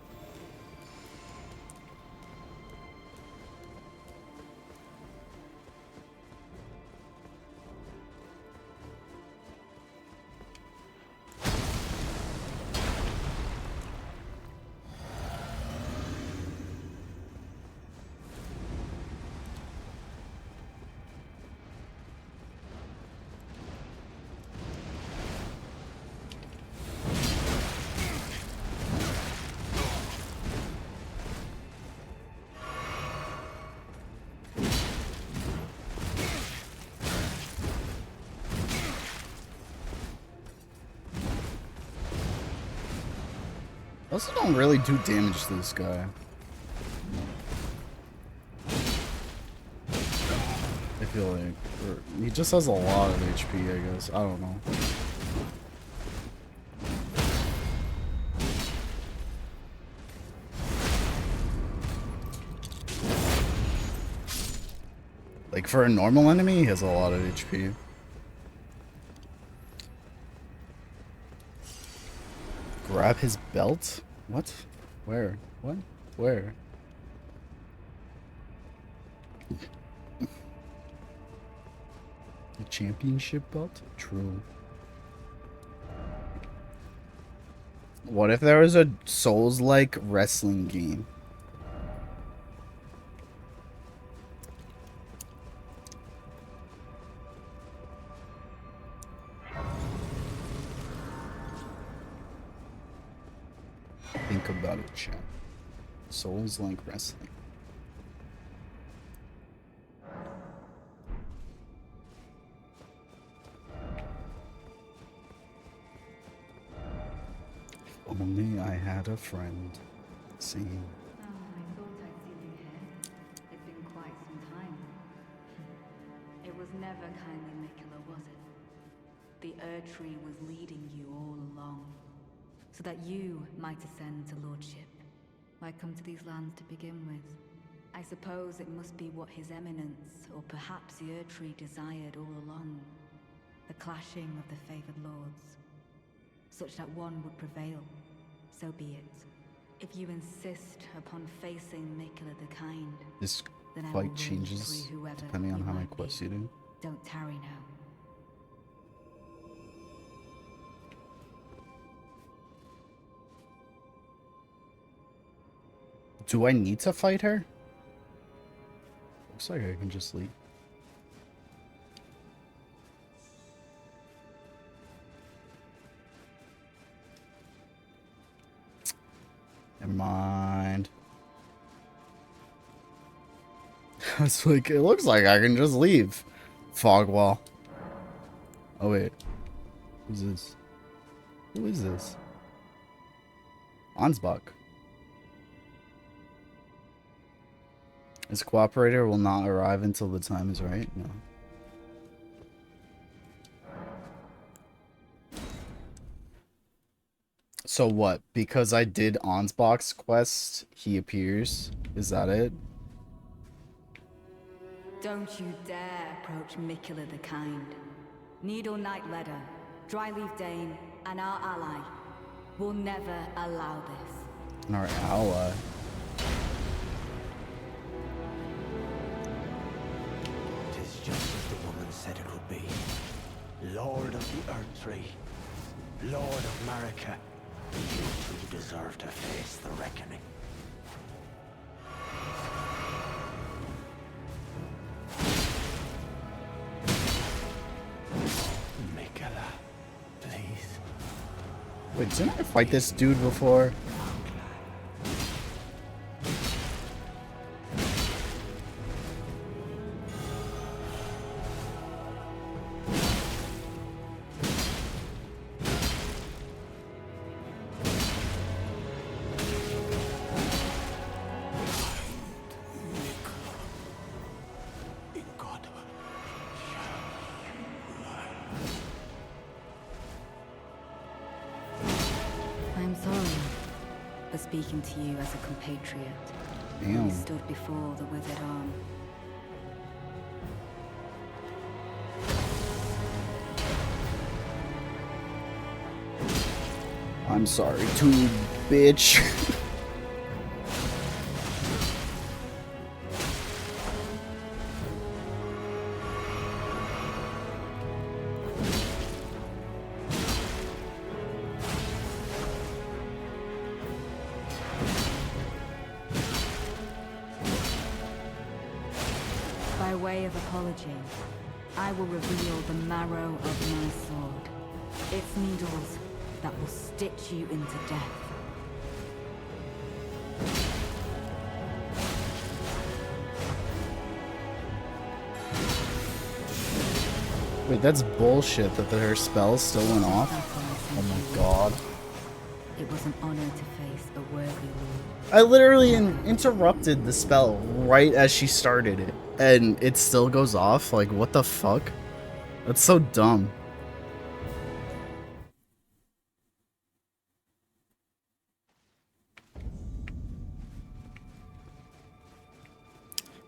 Also don't really do damage to this guy. I feel like he just has a lot of HP, I guess. I don't know. Like, for a normal enemy, he has a lot of HP. Grab his belt? What? Where? What? Where? The championship belt? True. What if there was a Souls-like wrestling game? Think about it, chat. Souls-like wrestling. If only I had a friend. Same. Oh, I thought I'd see you here. It's been quite some time. It was never kindly Miquella, was it? The Erdtree was leading you all along, so that you might ascend to lordship. Why come to these lands to begin with? I suppose it must be what His Eminence, or perhaps the Erdtree desired all along. The clashing of the favored lords. Such that one would prevail. So be it. If you insist upon facing Miquella the Kind, This then I will fight rule changes through whoever depending on you how many might quests be. you do. Don't tarry now. Do I need to fight her? Looks like I can just leave. Never mind. It's like, it looks like I can just leave. Fog wall. Oh wait. Who's this? Who is this? Ansbach. His cooperator will not arrive until the time is right? No. So what? Because I did Ansbach's quest, he appears? Is that it? Don't you dare approach Miquella the Kind. Needle Knight Ledder, Dryleaf Dane, and our ally will never allow this. Our ally. Tis just as the woman said it would be. Lord of the Erdtree, Lord of Marika, you two deserve to face the reckoning. Miquella, please. Wait, didn't I fight this dude before? In God. I'm sorry for speaking to you as a compatriot. Damn. You stood before the withered arm. I'm sorry too, bitch. By way of apology, I will reveal the marrow of my sword. Its needles that will stitch you into death. Wait, that's bullshit that her spell still went off. Oh my god. It was an honor to face a worthy lord. I literally interrupted the spell right as she started it. And it still goes off? Like, what the fuck? That's so dumb.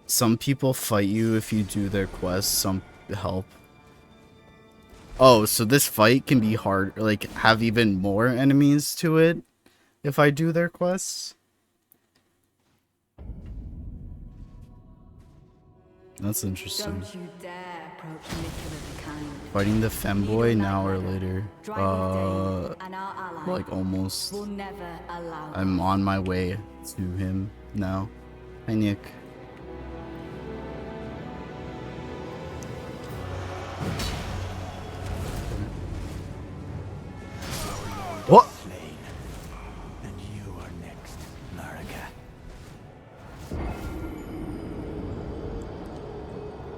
Some people fight you if you do their quests. Some help. Oh, so this fight can be hard, like, have even more enemies to it if I do their quests? That's interesting. Don't you dare approach Miquella the Kind. Fighting the femboy now or later? And our ally Like almost. will never allow I'm on my way to him now. Hi, Nick. What? Slain. And you are next, Marika.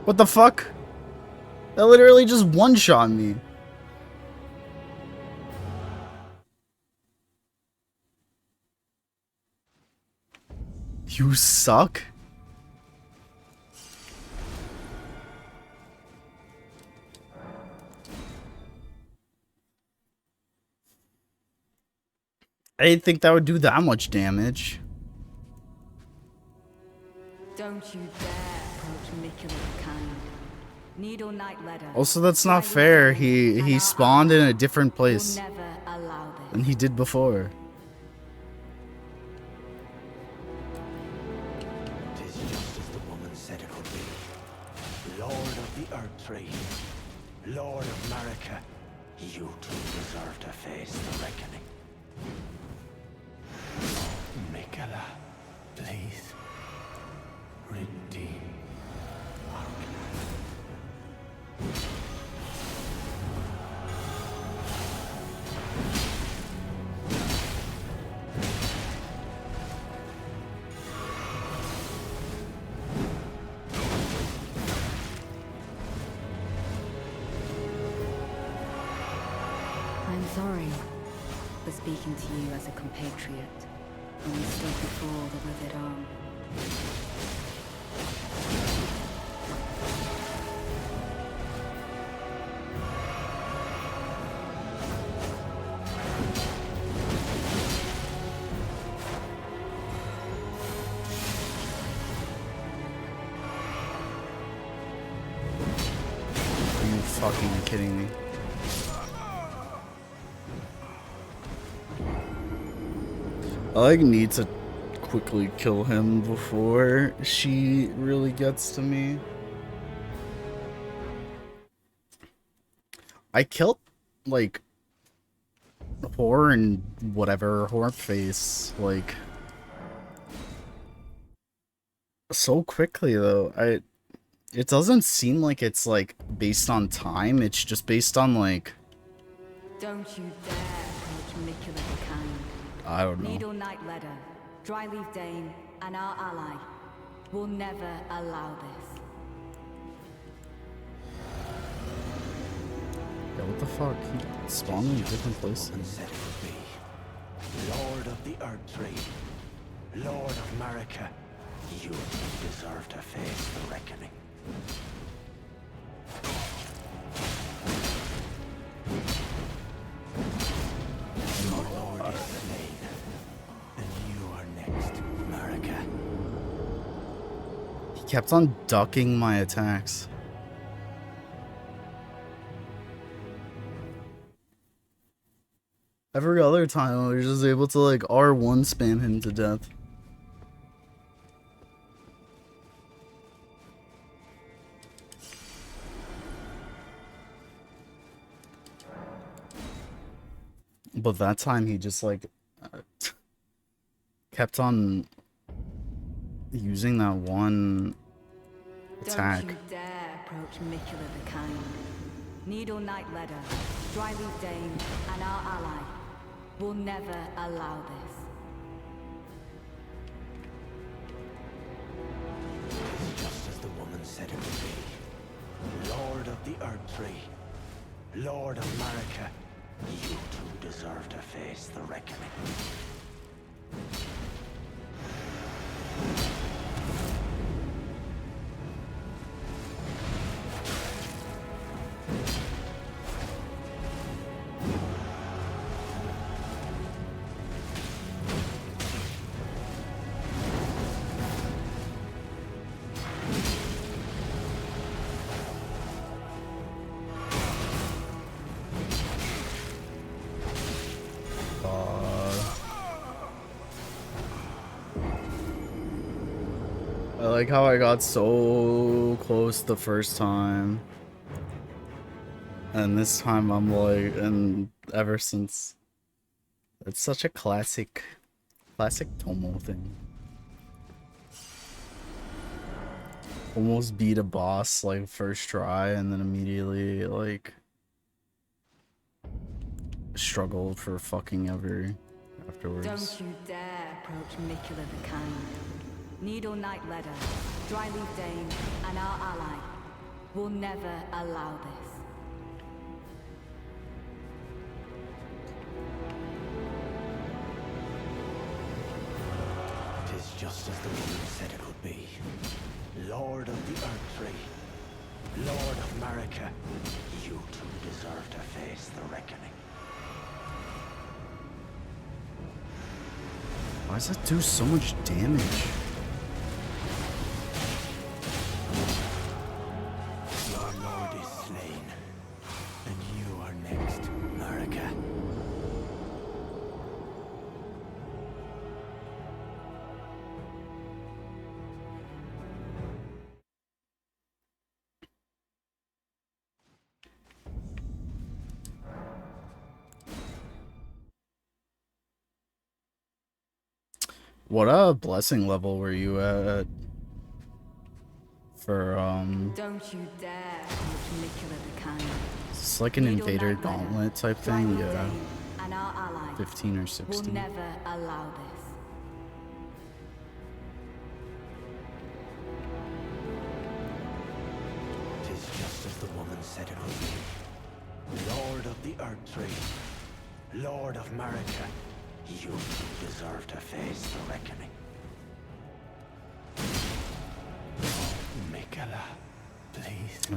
What the fuck? That literally just one-shot me. You suck? I didn't think that would do that much damage. Don't you dare approach Miquella the Kind. Needle Knight Ledder. Also, that's not fair. He spawned in a different place Will never allow this. than he did before. Tis just as the woman said it would be. Lord of the Earth Tree. Lord of Marika. You two deserve to face the reckoning. Miquella, please. Redeem. I'm sorry for speaking to you as a compatriot when we stood before the withered arm. Are you fucking kidding me? I like need to quickly kill him before she really gets to me. I killed like Horror and whatever Horror Face like so quickly though. It doesn't seem like it's like based on time. It's just based on like Don't you dare approach Miquella the Kind. I don't know. Needle Knight Ledder, Dryleaf Dane, and our ally will never allow this. Yeah, what the fuck? He spawned in a different place. Woman said it would be. Lord of the Earth Tree. Lord of Marika. You two deserve to face the reckoning. Your lord is slain. And you are next, Marika. He kept on ducking my attacks. Every other time I was just able to like R1 spam him to death. But that time he just like kept on using that one attack. Don't you dare approach Miquella the Kind. Needle Knight Ledder, Dryleaf Dane, and our ally will never allow this. It's just as the woman said it would be. Lord of the Earth Tree. Lord of Marika. You two deserve to face the reckoning. I like how I got so close the first time. And this time I'm like, and ever since. It's such a classic Tomo thing. Almost beat a boss like first try and then immediately like struggled for fucking ever afterwards. Don't you dare approach Miquella the Kind. Needle Knight Ledder, Dryleaf Dane, and our ally will never allow this. It is just as the woman said it would be. Lord of the Earth Tree, Lord of Marika, you two deserve to face the reckoning. Why does that do so much damage? Your lord is slain, and you are next, Marika. What blessing level were you at for Don't you dare approach Miquella the Kind. it's like an Needle invader Knight Ledder, gauntlet type thing, Dryleaf yeah. Dane, and our ally 15 or will 16. never allow this. It is just as the woman said it would be. Lord of the Earth Tree, Lord of Marika, you deserve to face the reckoning. Miquella, please.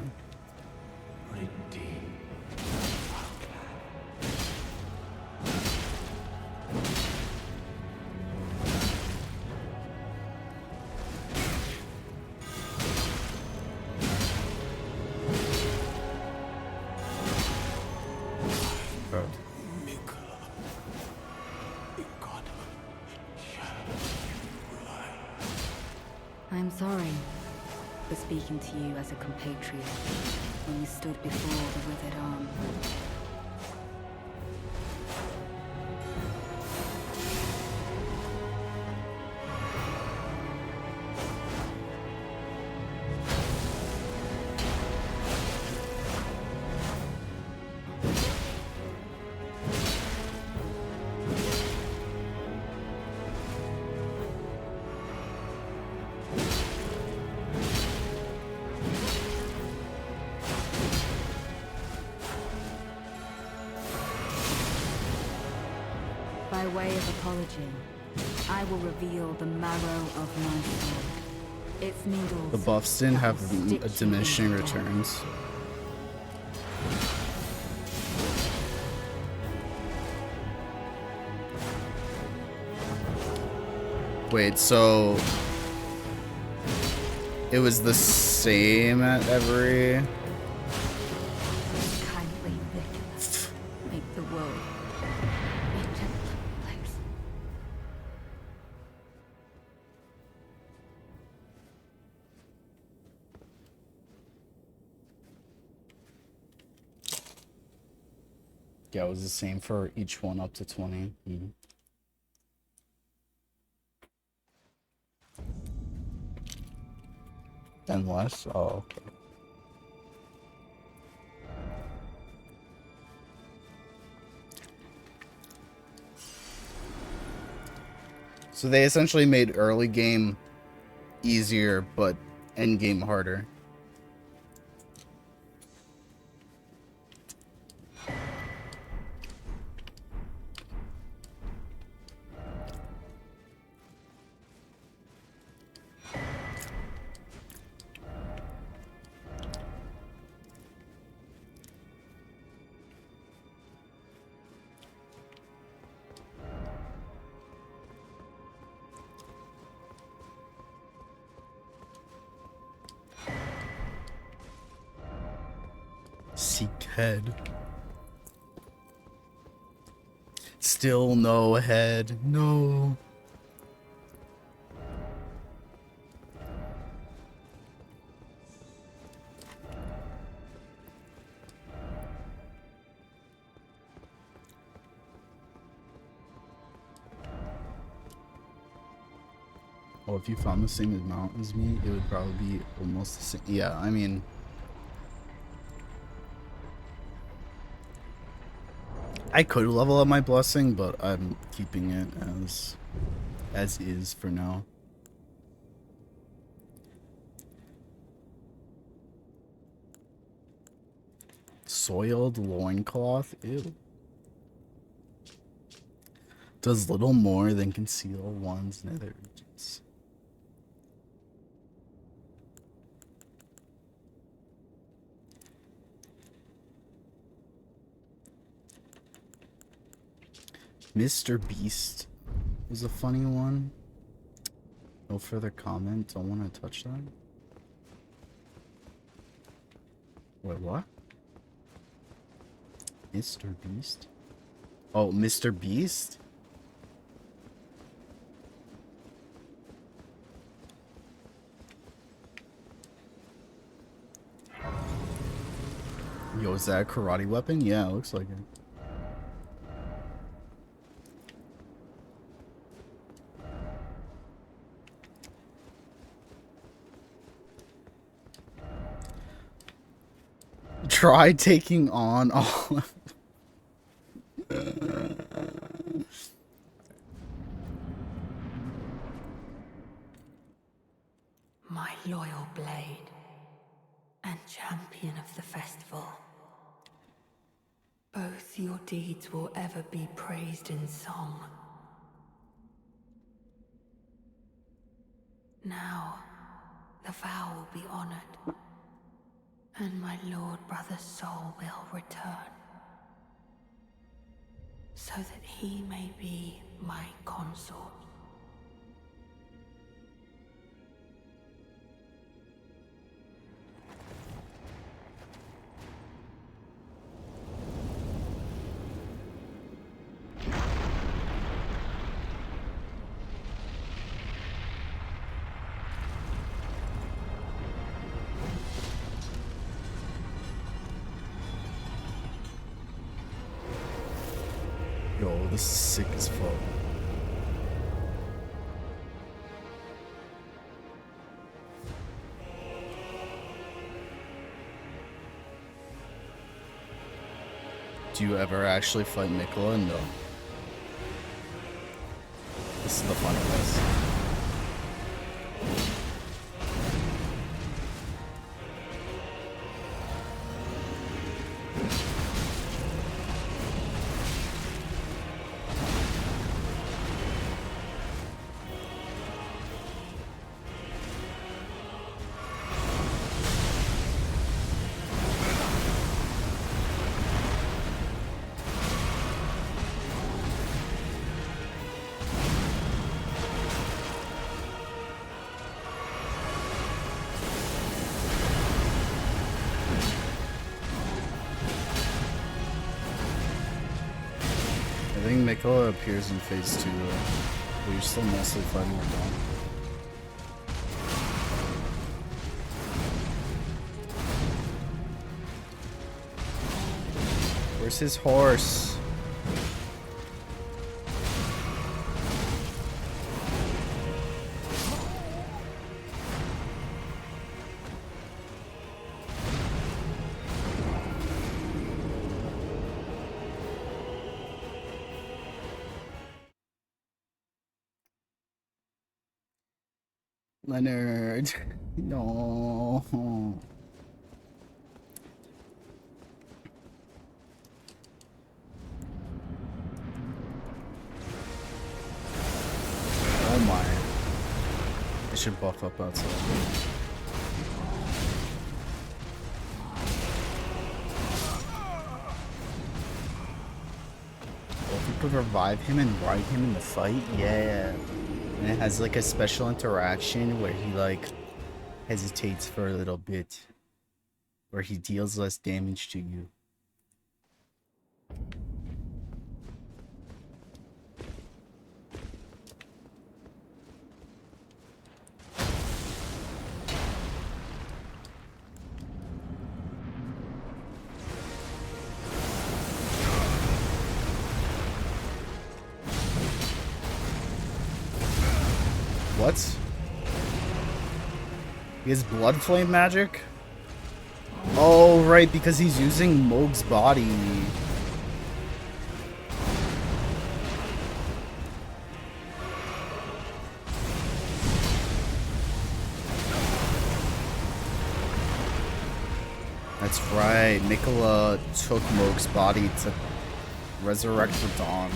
Redeem our clan. Bro. I'm sorry for speaking to you as a compatriot when you stood before the withered arm. By way of apology, I will reveal the marrow of my sword. Its needles. The buffs didn't have that will stitch you diminishing into death. returns. Wait, so it was the same at every. Kindly, Nicholas, make the world a gentler place. Yeah, it was the same for each one up to 20. Mhm. And less? Oh, okay. So they essentially made early game easier, but end game harder. Seek head. Still no head. No. Oh, if you found the same amount as me, it would probably be almost the same. Yeah, I mean, I could level up my blessing, but I'm keeping it as is for now. Soiled loincloth? Ew. Does little more than conceal one's nether regions. Mr. Beast was a funny one. No further comment. Don't want to touch that. Wait, what? Mr. Beast? Oh, Mr. Beast? Yo, is that a karate weapon? Yeah, it looks like it. Try taking on all. My loyal blade and champion of the festival. Both your deeds will ever be praised in song. Now, the vow will be honored, and my lord brother's soul will return, so that he may be my consort. Yo, this is sick as fuck. Do you ever actually fight Miquella? No. This is the fun of this. I think Miquella appears in phase 2, but you're still mostly fighting with Dawn. Where's his horse? Leonard. No. Oh my. I should buff up outside. Well, if you could revive him and ride him in the fight, yeah. And it has like a special interaction where he like hesitates for a little bit, where he deals less damage to you. What? He has blood flame magic? Oh, right, because he's using Moog's body. That's right. Miquella took Moog's body to resurrect the Dawn.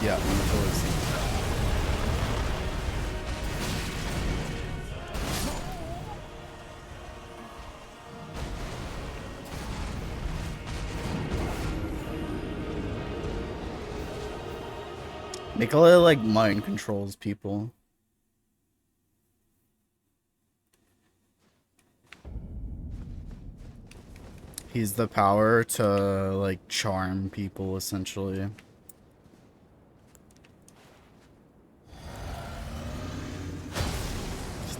Yeah, I'm totally seeing that. Miquella like mind controls people. He's the power to like charm people essentially.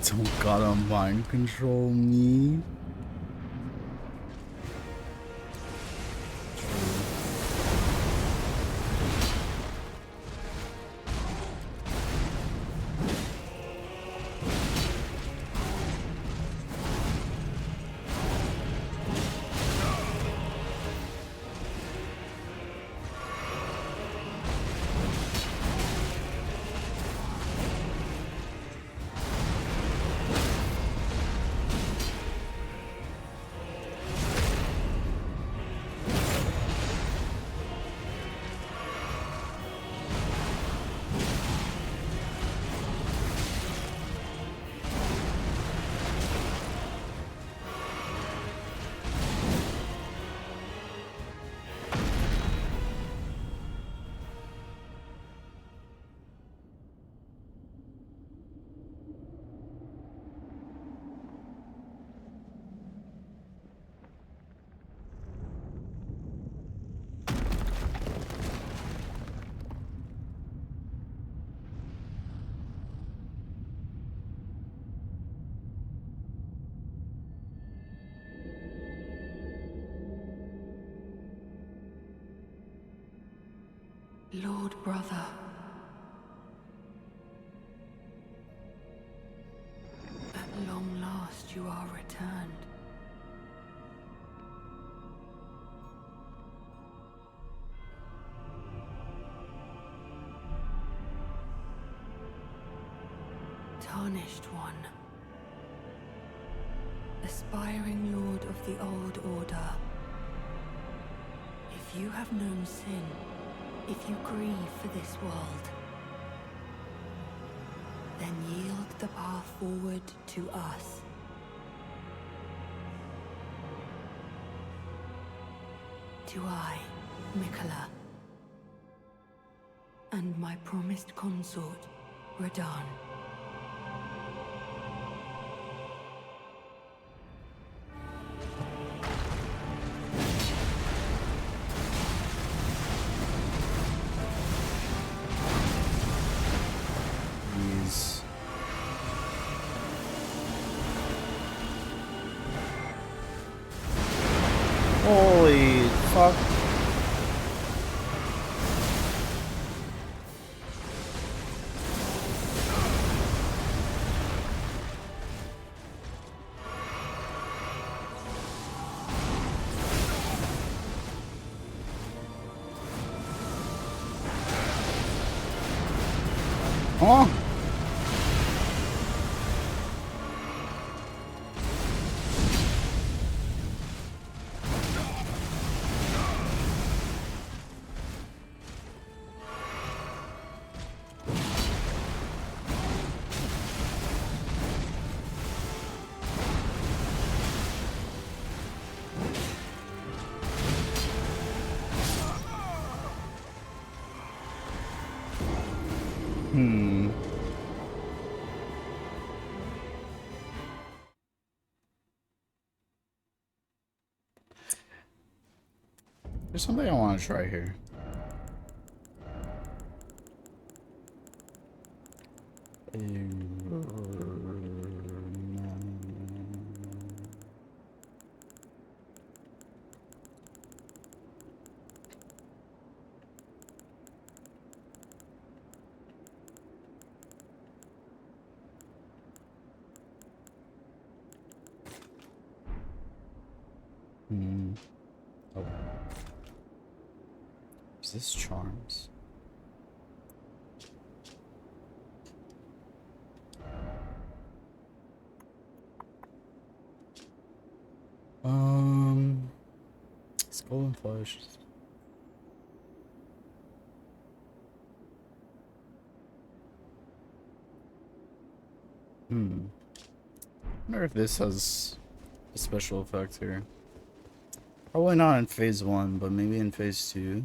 Don't gotta mind control me. Lord brother. At long last you are returned. Tarnished one. Aspiring lord of the old order. If you have known sin, if you grieve for this world, then yield the path forward to us. To I, Miquella, and my promised consort, Radahn. Holy fuck. Oh. There's something I want to try here. Oh. Is this charms? Skull and flesh. I wonder if this has a special effect here. Probably not in phase 1, but maybe in phase 2.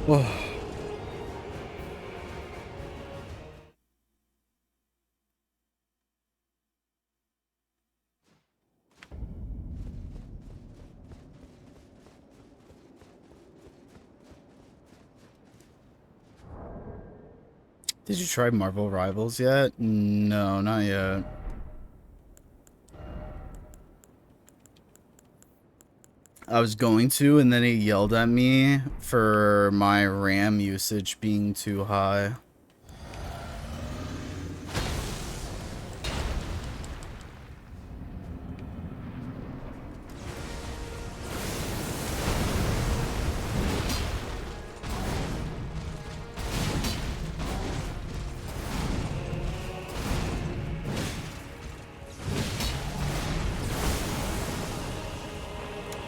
Whoa. Did you try Marvel Rivals yet? No, not yet. I was going to, and then he yelled at me for my RAM usage being too high.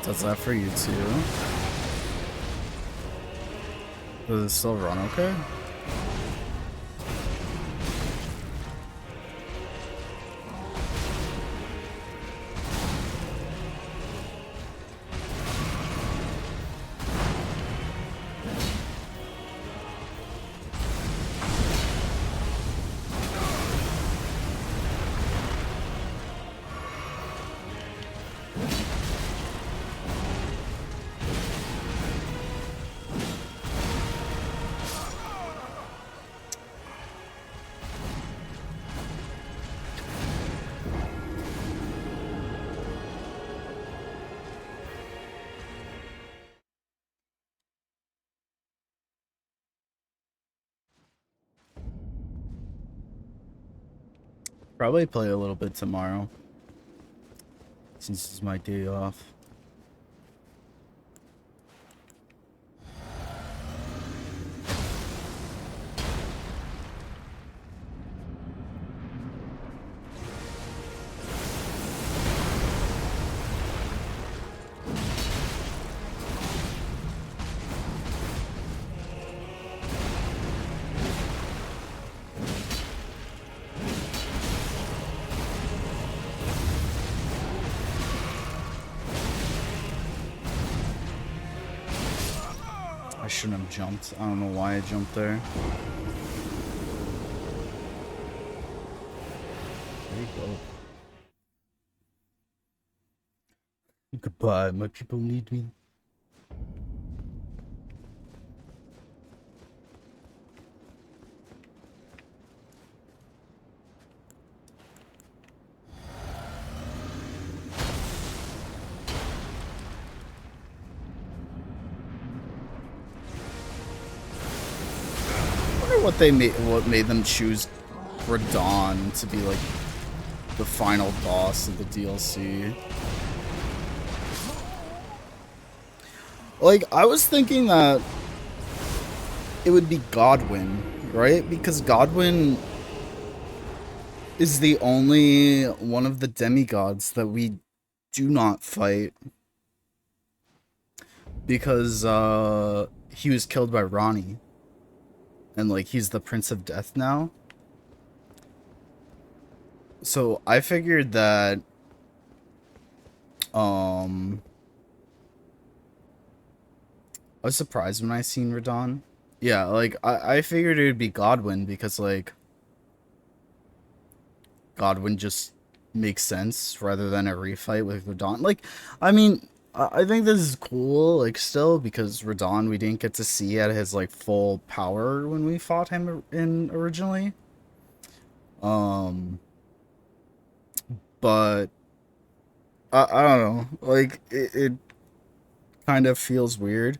Does that for you too? Does it still run okay? Probably play a little bit tomorrow, since it's my day off. I shouldn't have jumped. I don't know why I jumped there. There you go. Goodbye, my people need me. What made them choose Radon to be like the final boss of the DLC. Like, I was thinking that it would be Godwyn, right? Because Godwyn is the only one of the demigods that we do not fight. Because he was killed by Ronnie. And like he's the Prince of Death now. So I figured that I was surprised when I seen Radon. Yeah, like I figured it would be Godwyn because like Godwyn just makes sense rather than a refight with Radon. Like, I mean, I think this is cool, like, still, because Radon we didn't get to see at his, like, full power when we fought him in originally. But, I don't know, like, it kind of feels weird.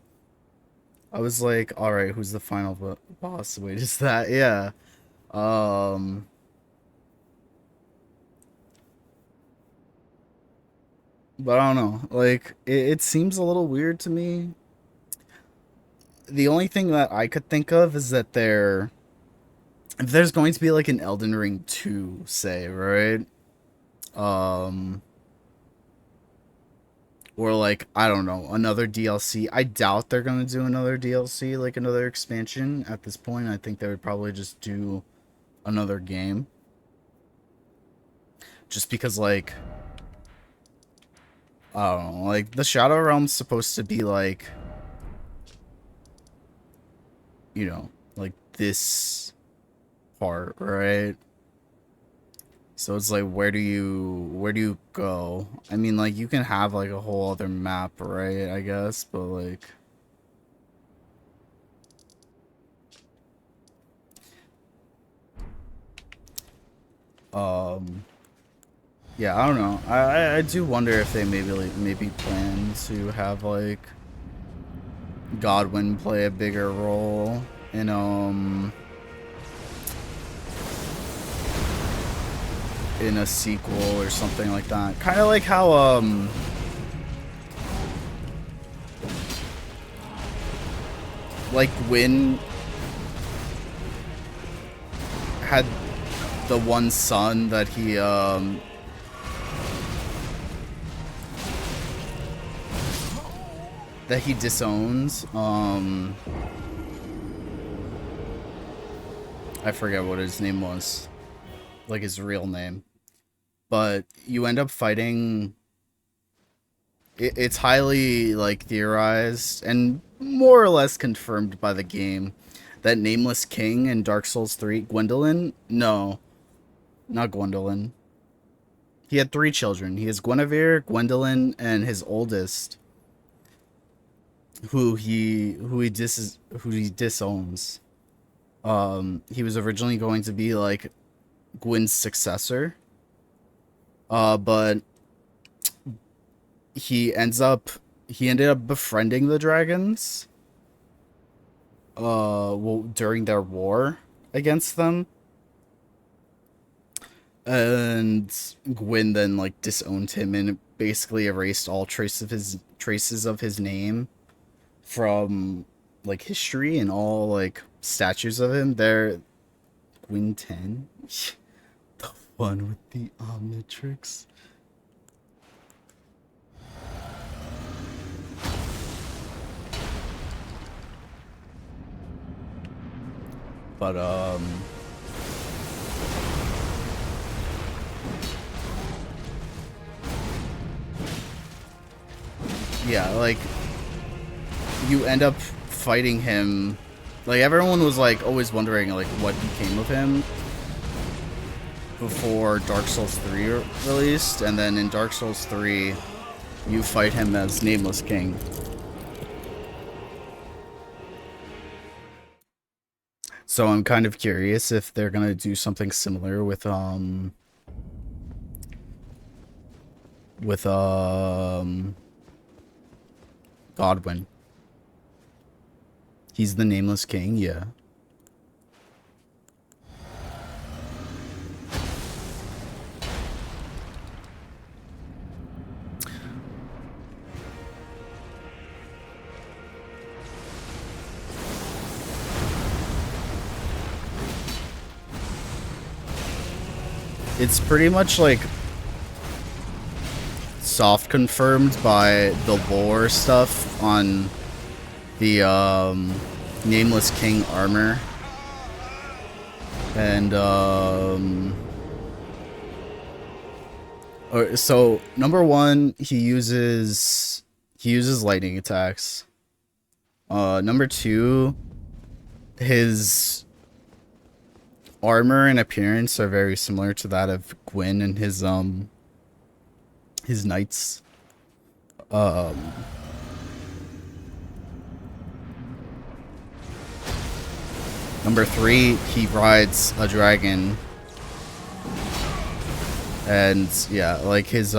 I was like, alright, who's the final boss? Wait, is that? Yeah. But I don't know, like, it seems a little weird to me. The only thing that I could think of is that if there's going to be like an Elden Ring 2, say, right? Or like, I don't know, another DLC. I doubt they're gonna do another DLC, like another expansion at this point. I think they would probably just do another game. Just because, like, I don't know, like, the Shadow Realm's supposed to be like, you know, like this part, right? So it's like, where do you go? I mean, like, you can have like a whole other map, right? I guess, but like, yeah, I don't know. I do wonder if they maybe plan to have like Godwyn play a bigger role in a sequel or something like that. Kind of like how like Gwyn had the one son that he disowns. I forget what his name was, like his real name, but you end up fighting. It's highly like theorized and more or less confirmed by the game that Nameless King in Dark Souls 3, Gwendolyn? No, not Gwendolyn. He had 3 children. He has Guinevere, Gwendolyn, and his oldest, who he disowns. He was originally going to be like Gwyn's successor, but he ended up befriending the dragons. Well, during their war against them. And Gwyn then like disowned him and basically erased all traces of his name from like history, and all like statues of him. They're Gwyn 10, the one with the Omnitrix. But yeah, like you end up fighting him. Like everyone was like always wondering like what became of him before Dark Souls 3 released, and then in Dark Souls 3 you fight him as Nameless King. So I'm kind of curious if they're gonna do something similar with Godwin. He's the Nameless King, yeah. It's pretty much like soft confirmed by the lore stuff on the Nameless King armor. And so number one, he uses lightning attacks. Number two, his armor and appearance are very similar to that of Gwyn and his knights. Number three, he rides a dragon. And yeah, like his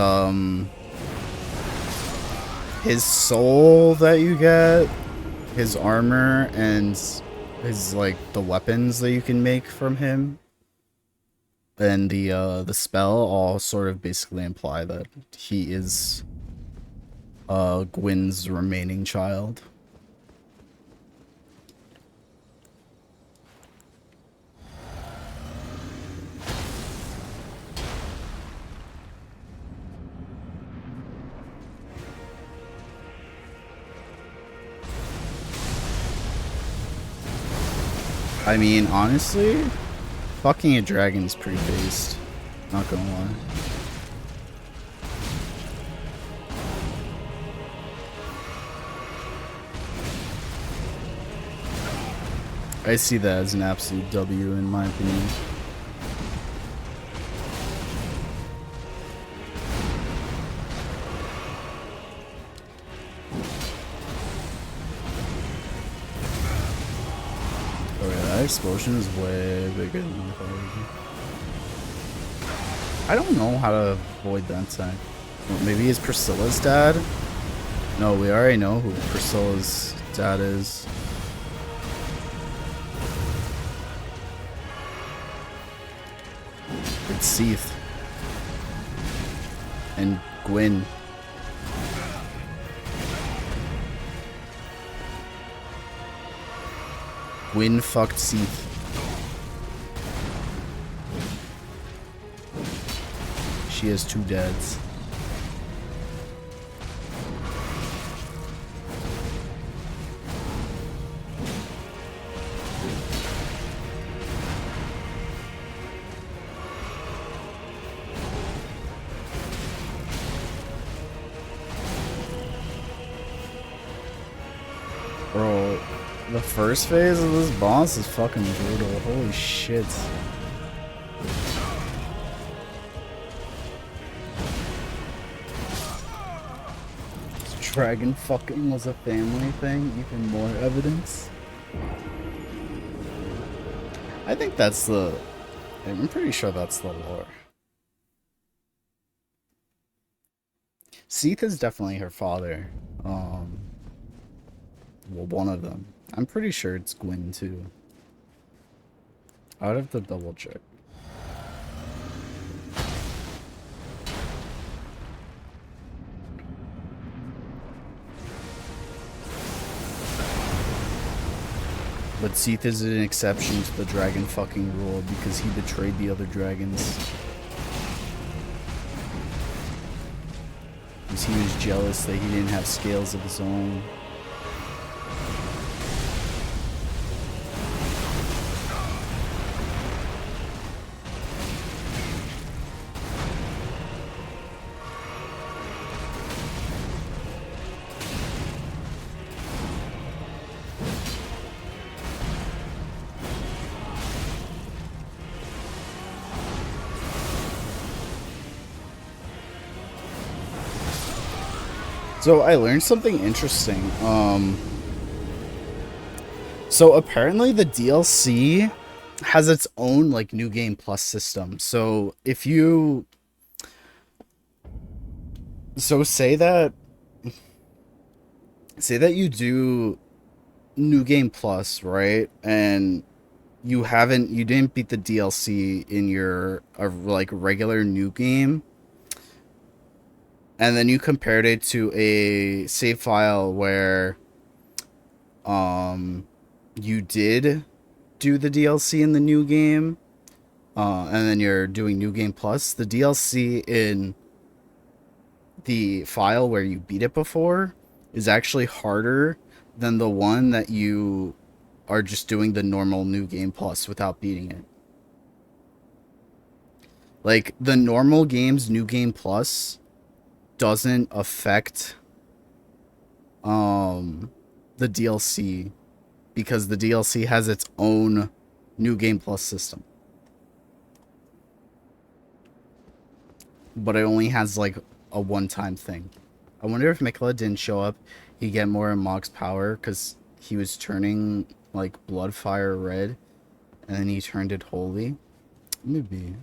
soul that you get, his armor, and his like the weapons that you can make from him, and the spell all sort of basically imply that he is Gwyn's remaining child. I mean, honestly, fucking a dragon is pretty based. Not gonna lie. I see that as an absolute W in my opinion. Explosion is way bigger than I thought. I don't know how to avoid that attack. Well, maybe it's Priscilla's dad? No, we already know who Priscilla's dad is. It's Seath. And Gwyn. Gwyn fucked Seath. She has two dads. Bro, the first phase of this boss is fucking brutal. Holy shit. Dragon fucking was a family thing. Even more evidence. I think that's the... I'm pretty sure that's the lore. Seath is definitely her father. Well, one of them. I'm pretty sure it's Gwyn too. I'd have to double check. But Seath is an exception to the dragon fucking rule because he betrayed the other dragons. Because he was jealous that he didn't have scales of his own. So I learned something interesting. So apparently the DLC has its own like new game plus system. So if you say that you do new game plus, right? And you didn't beat the DLC in your like regular new game. And then you compared it to a save file where you did do the DLC in the new game, and then you're doing new game plus. The DLC in the file where you beat it before is actually harder than the one that you are just doing the normal new game plus without beating it. Like, the normal game's new game plus doesn't affect the DLC because the DLC has its own new game plus system. But it only has like a one-time thing. I wonder if Miquella didn't show up, he'd get more in Mog's power because he was turning like blood fire red and then he turned it holy. Maybe.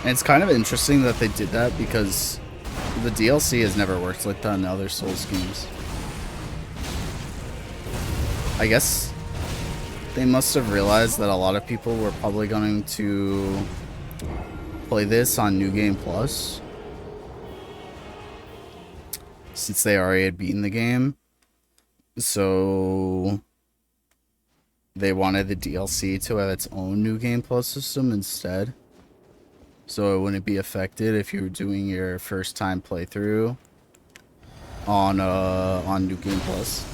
And it's kind of interesting that they did that because the DLC has never worked like that in other Souls games. I guess they must have realized that a lot of people were probably going to play this on New Game Plus since they already had beaten the game. So they wanted the DLC to have its own New Game Plus system instead. So it wouldn't be affected if you were doing your first time playthrough on New Game Plus.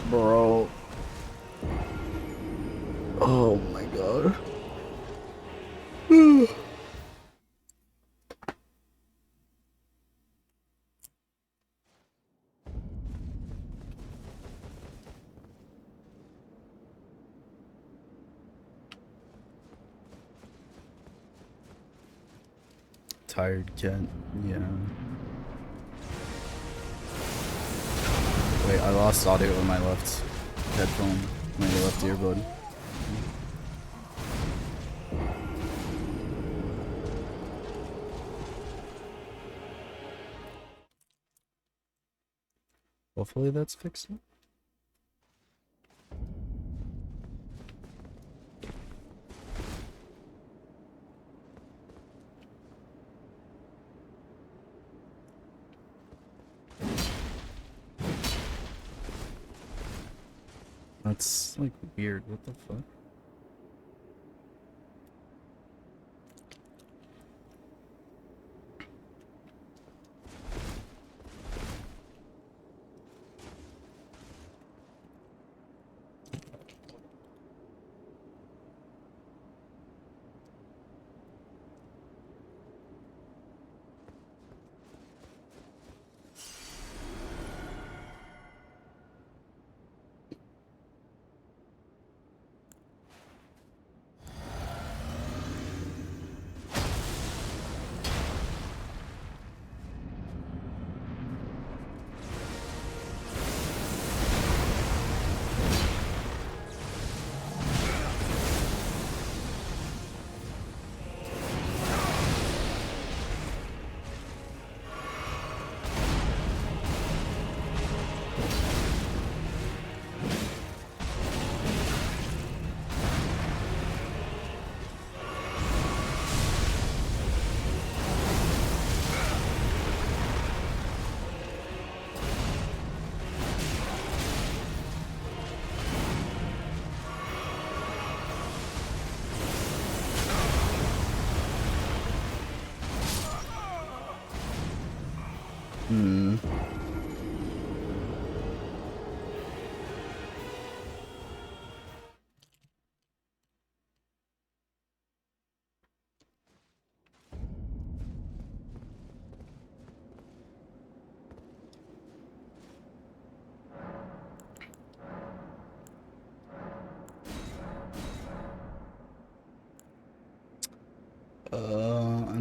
Bro. Oh my god. Tired Kent. Yeah. Wait, I lost audio on my left headphone, my left earbud. Hopefully that's fixed. That's like weird. What the fuck?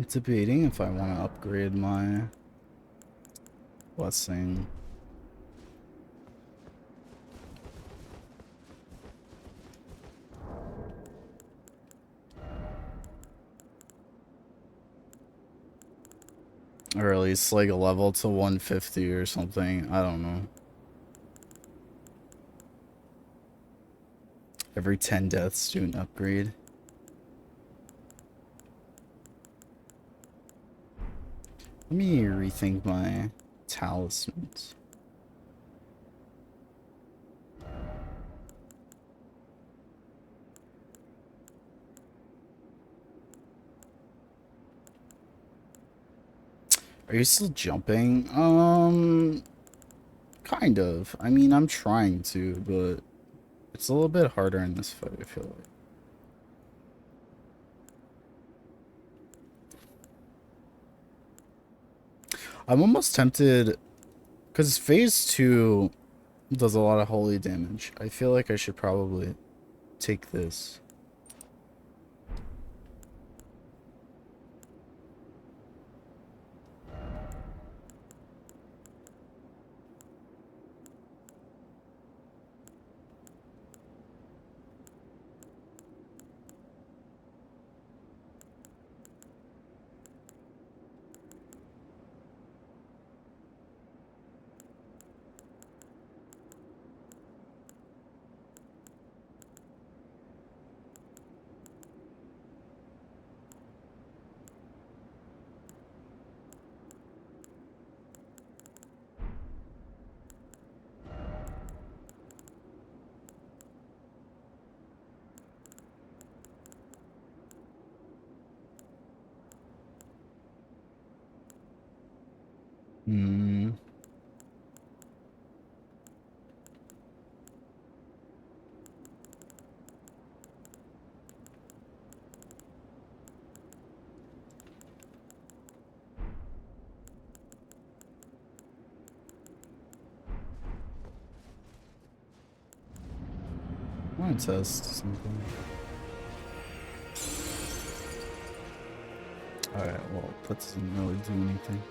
debating if I want to upgrade my blessing. Or at least like a level to 150 or something. I don't know. Every 10 deaths do an upgrade. Let me rethink my talismans. Are you still jumping? Kind of. I mean, I'm trying to, but it's a little bit harder in this fight, I feel like. I'm almost tempted, because phase 2 does a lot of holy damage. I feel like I should probably take this. Hmm. I want to test something. Alright, well, that doesn't really do anything.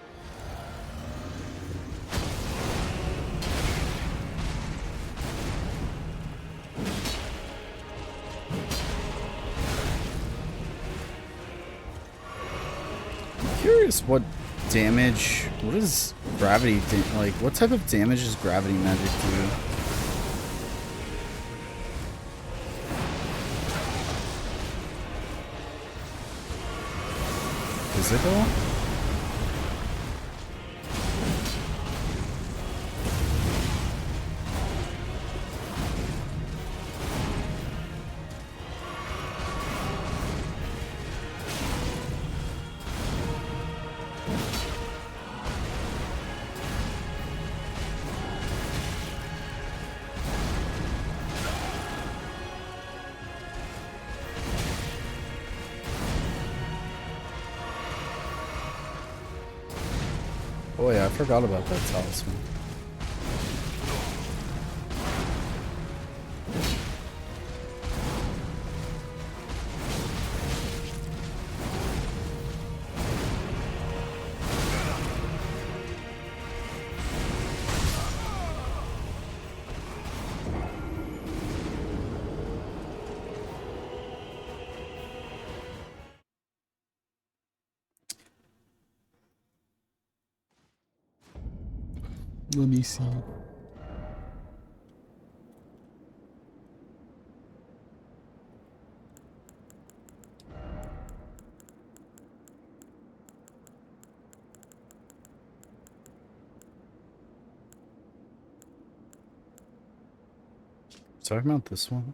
I'm curious what damage, what is gravity, like, what type of damage does gravity magic do? Physical? Oh yeah, I forgot about that talisman. Let me see. Talking about this one.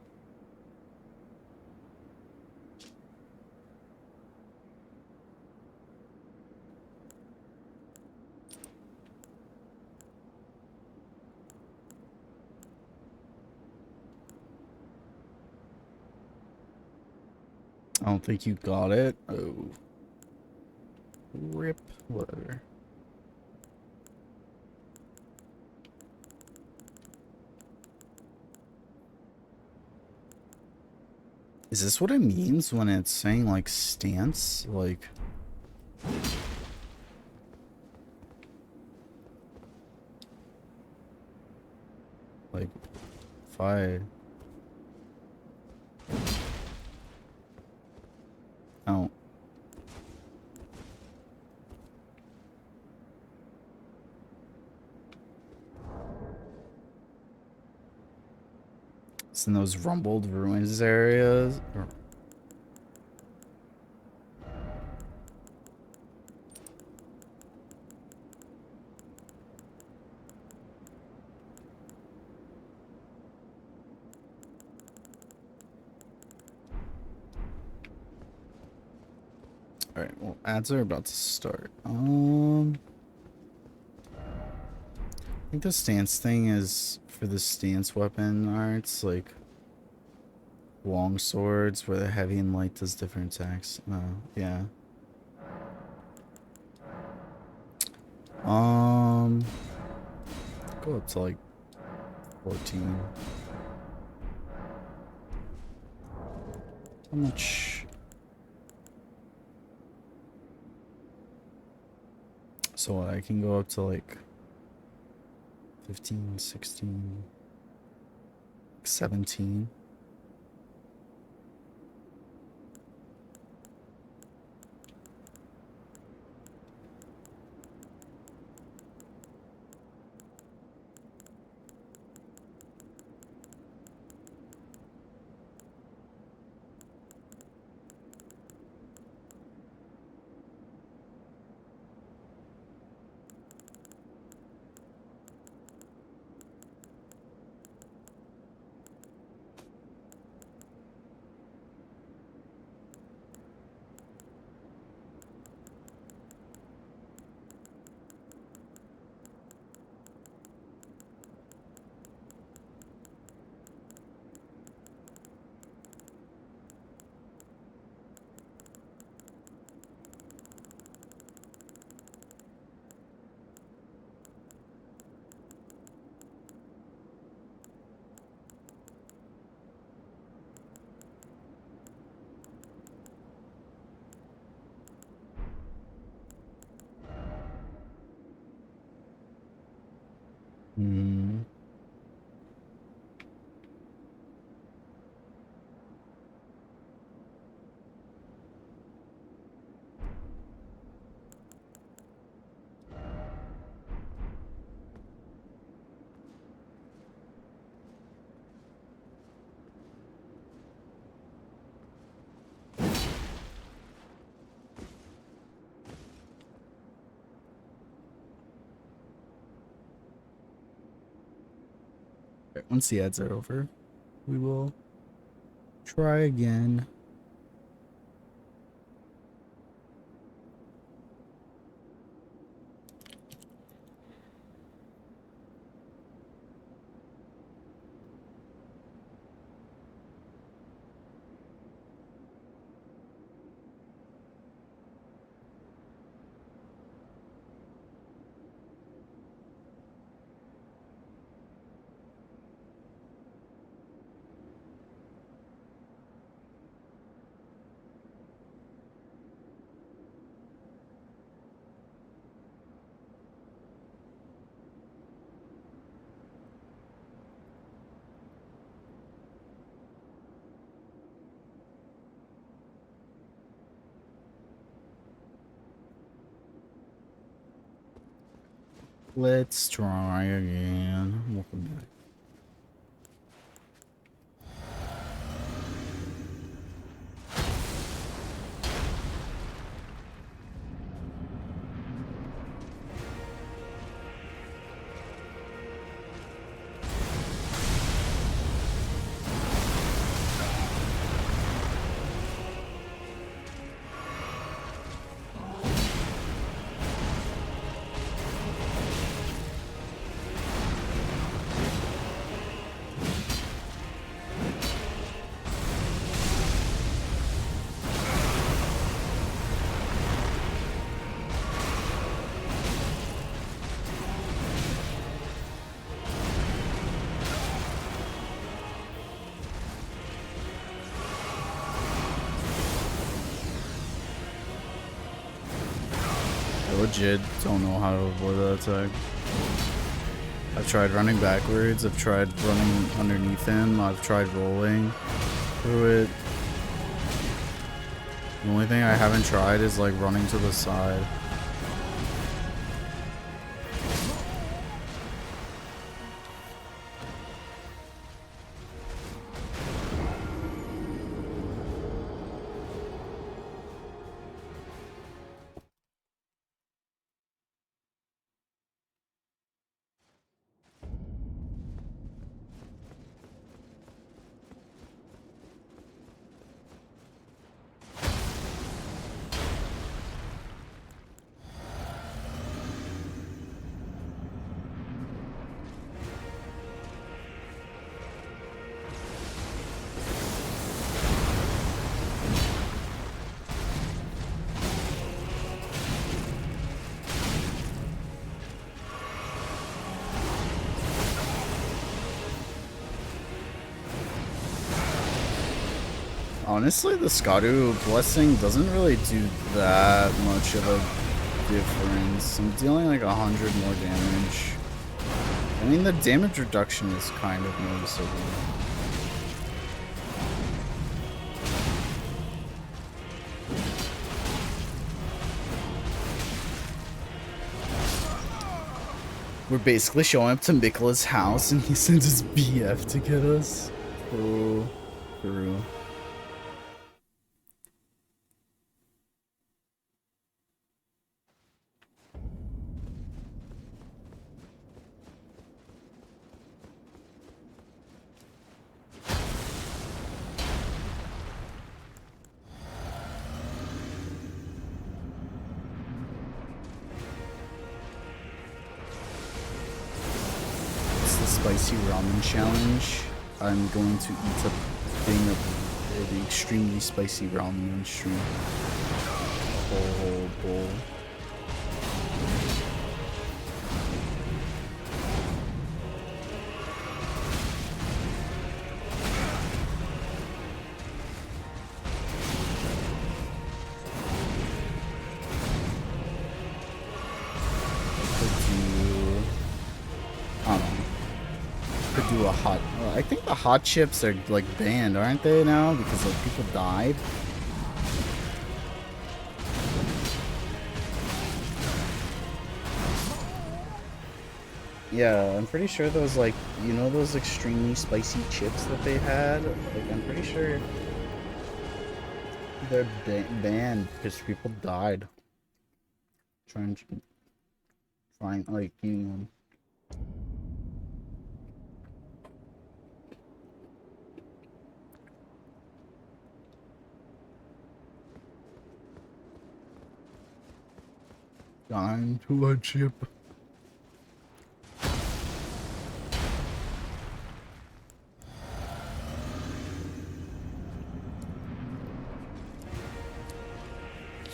I don't think you got it. Oh. Rip. Whatever. Is this what it means when it's saying, like, stance? Like... Like, if I... Oh. It's in those rumbled ruins areas. Alright, well, ads are about to start. I think the stance thing is for the stance weapon arts, like long swords where the heavy and light does different attacks. Yeah. Go up to like 14. How much? So I can go up to like 15, 16, 17. Hmm. Once the ads are over, we will try again. Let's try again. Welcome back. legit don't know how to avoid that attack. I've tried running backwards, I've tried running underneath him, I've tried rolling through it. The only thing I haven't tried is like running to the side. Honestly, the Skadu Blessing doesn't really do that much of a difference. I'm dealing like 100 more damage. I mean, the damage reduction is kind of noticeable. We're basically showing up to Miquella's house and he sends his BF to get us. Oh, Peru. Spicy ramen challenge. I'm going to eat a thing of the extremely spicy ramen stream. Whole bowl. A hot. I think the hot chips are like banned, aren't they now? Because like people died. Yeah, I'm pretty sure those like those extremely spicy chips that they had. Like I'm pretty sure they're banned because people died trying like eating them. Dying to a chip.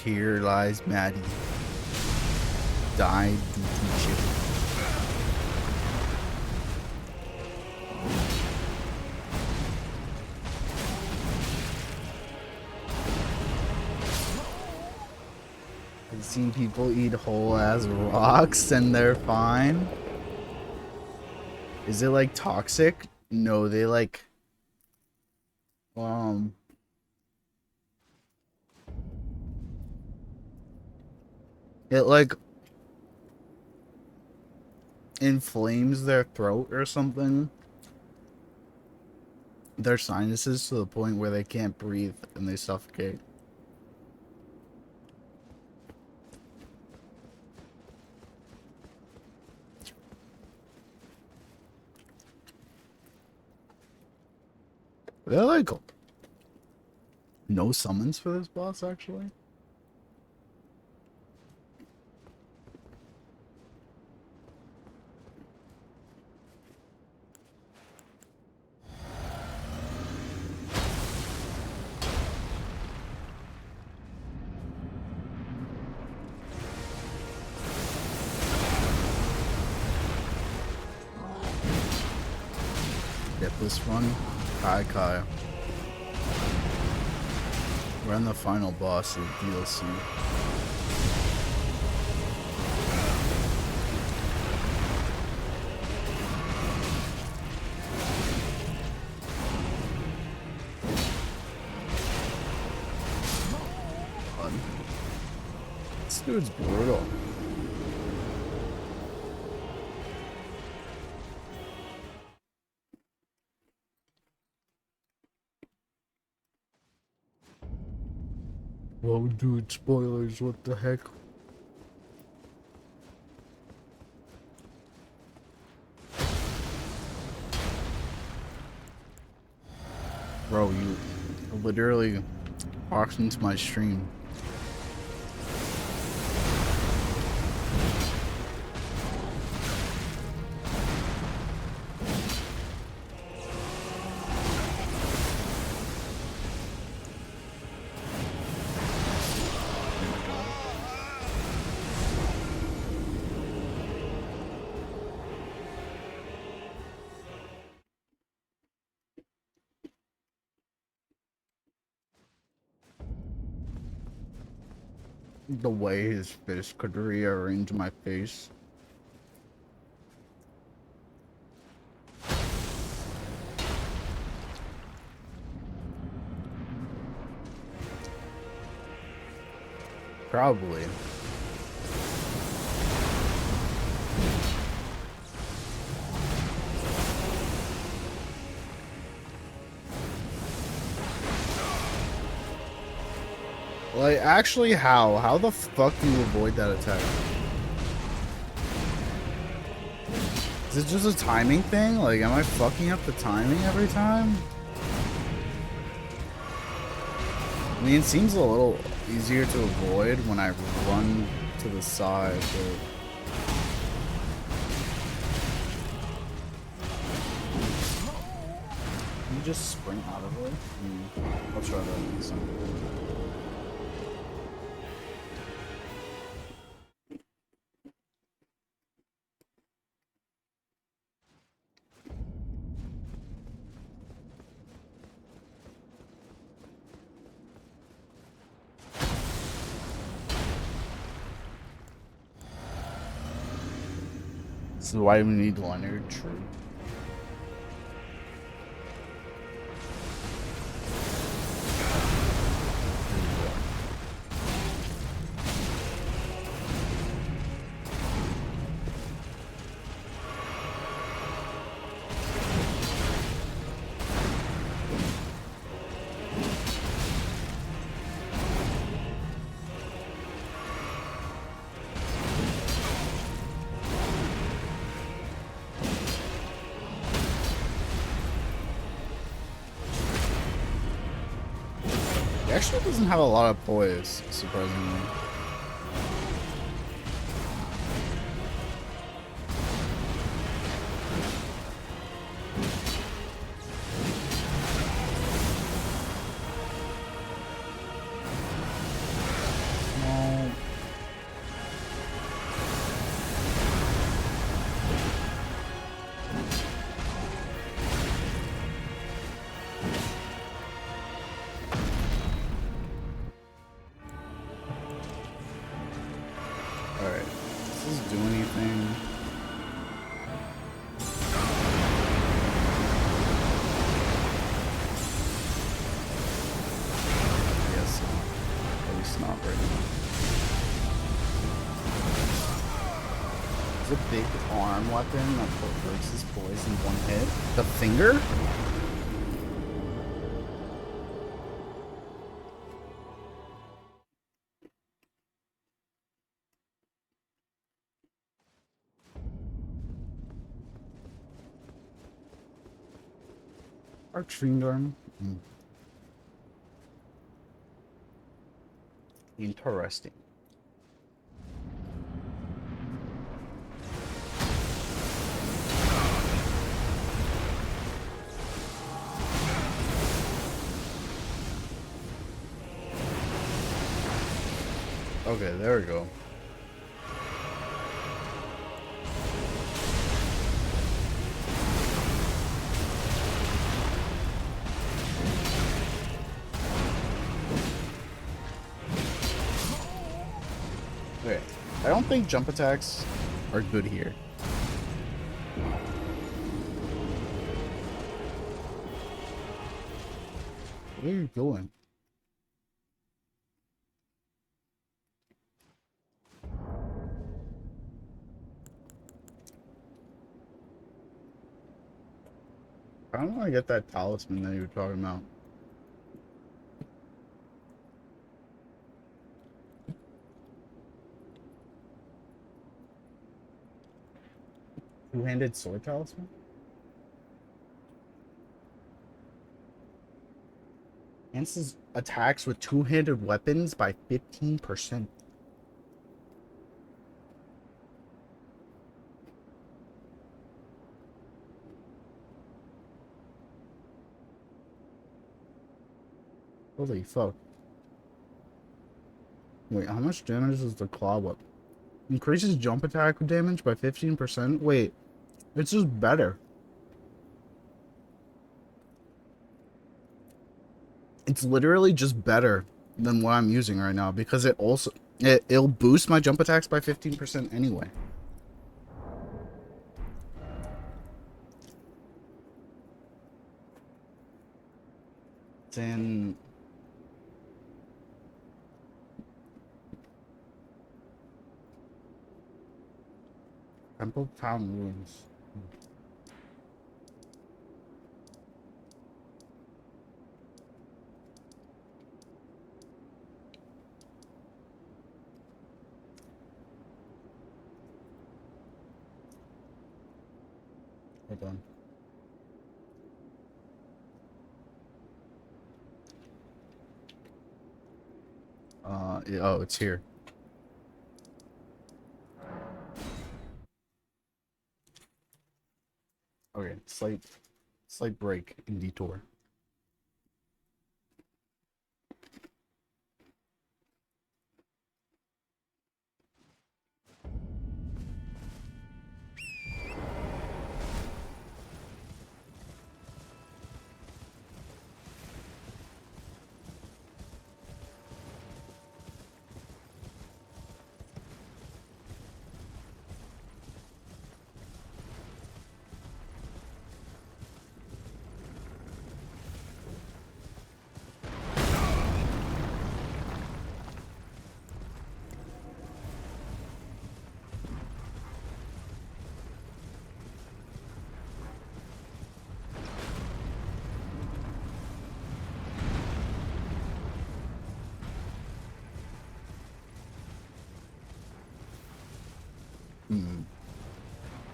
Here lies Maddie. Died due to chip. I've seen people eat whole ass rocks and they're fine. Is it like toxic? No, they like it like inflames their throat or something. Their sinuses to the point where they can't breathe and they suffocate. They're like no summons for this boss actually. Get this one. Kai. We're on the final boss of DLC. Dude's brutal. Whoa, dude, spoilers, what the heck? Bro, you literally walked into my stream. The way his fist could rearrange my face. Probably. Like, actually, how? How the fuck do you avoid that attack? Is it just a timing thing? Like, am I fucking up the timing every time? I mean, it seems a little easier to avoid when I run to the side, but... Can you just sprint out of it? I'll try that next time. This is why we need Leonard True. He actually doesn't have a lot of poise, surprisingly. No. Alright, does this do anything? Yes, at least not right now. It's a big arm weapon that breaks his poise in one hit. The finger? Arching arm. Interesting. Okay, there we go. Okay, I don't think jump attacks are good here. Where are you going? I don't want to get that talisman that you were talking about. Two-handed sword talisman? Enhances attacks with two-handed weapons by 15%. Holy fuck. Wait, how much damage is the claw weapon? Increases jump attack damage by 15%? Wait, it's just better. It's literally just better than what I'm using right now because it also it'll boost my jump attacks by 15% anyway. It's in Temple Town Ruins. Hold on. Yeah, oh, it's here. Okay, slight break in detour.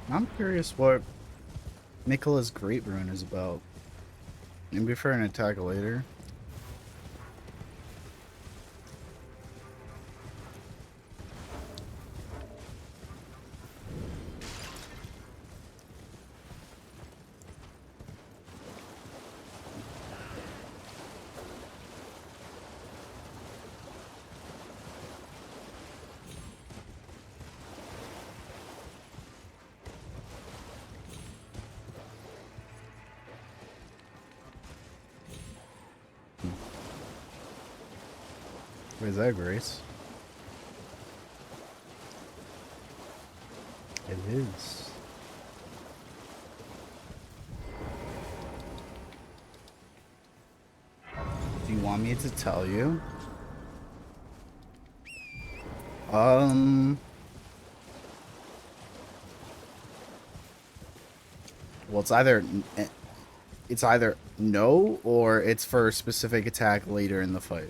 I'm curious what Miquella's Great Rune is about. Maybe for an attack later. Wait, is that Grace? It is. Do you want me to tell you? Well, it's either no or it's for a specific attack later in the fight.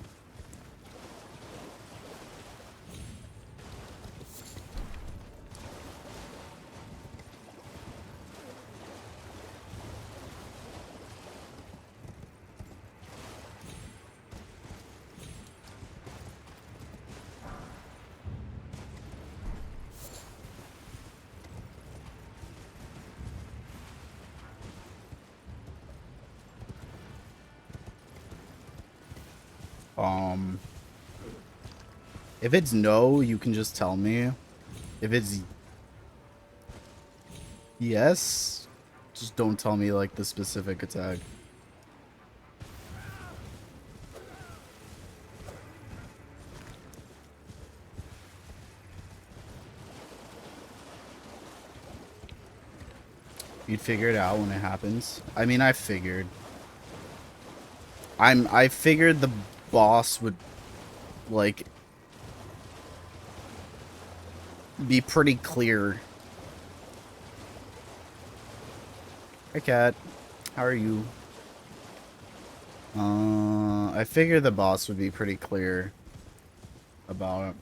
If it's no, you can just tell me. If it's yes, just don't tell me like the specific attack. You'd figure it out when it happens. I mean, I figured. I figured the boss would like be pretty clear. Hi, cat. How are you? I figured the boss would be pretty clear about it.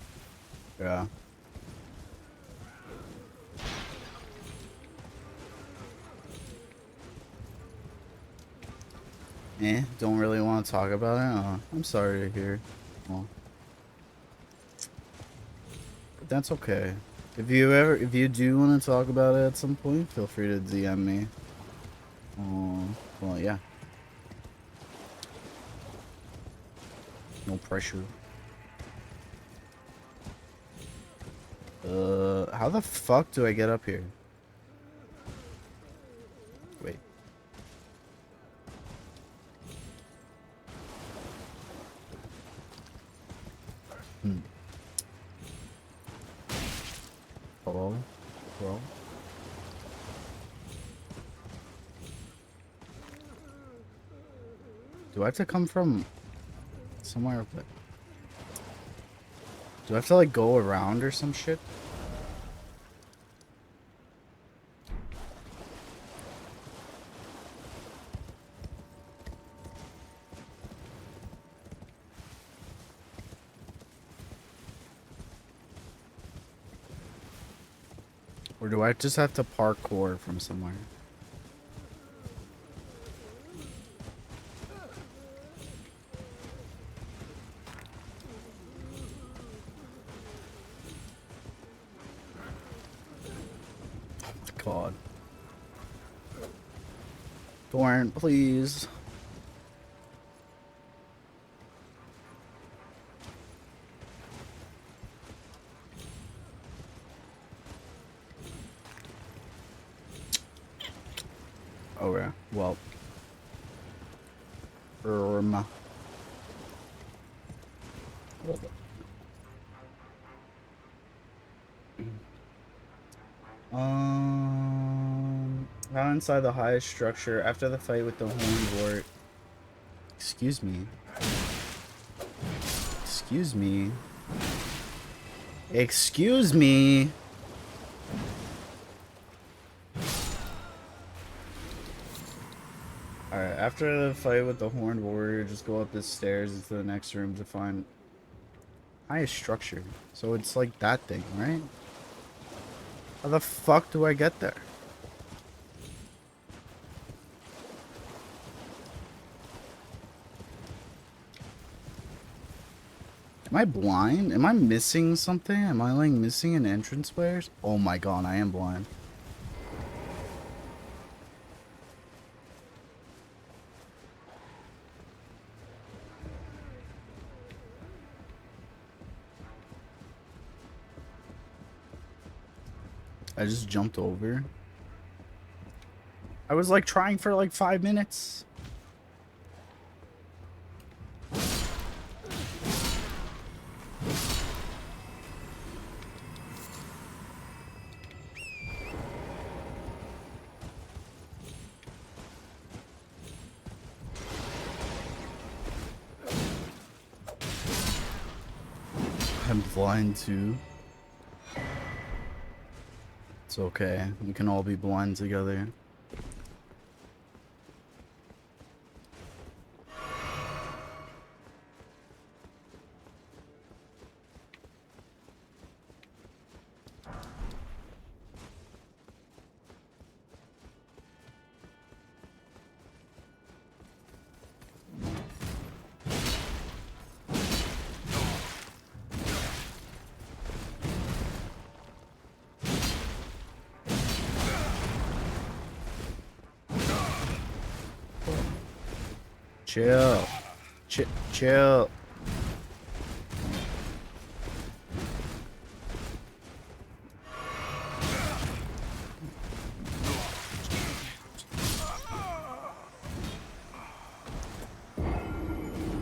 Yeah. Don't really want to talk about it? I'm sorry to hear. Well, but that's okay. If you do want to talk about it at some point, feel free to DM me. Well, yeah. No pressure. How the fuck do I get up here? Wait. Hello? Bro? Do I have to come from somewhere? Do I have to like go around or some shit? Or do I just have to parkour from somewhere? God. Thorn, please. Okay, well. Now inside the highest structure after the fight with the horned wart. Excuse me. Excuse me. Excuse me. Alright, after the fight with the horned warrior, just go up the stairs into the next room to find highest structure. So it's like that thing, right? How the fuck do I get there? Am I blind? Am I missing something? Am I like missing an entranceway? Oh my god, I am blind. I just jumped over. I was like trying for like 5 minutes. I'm blind too. It's okay. We can all be blind together. Chill. Chill.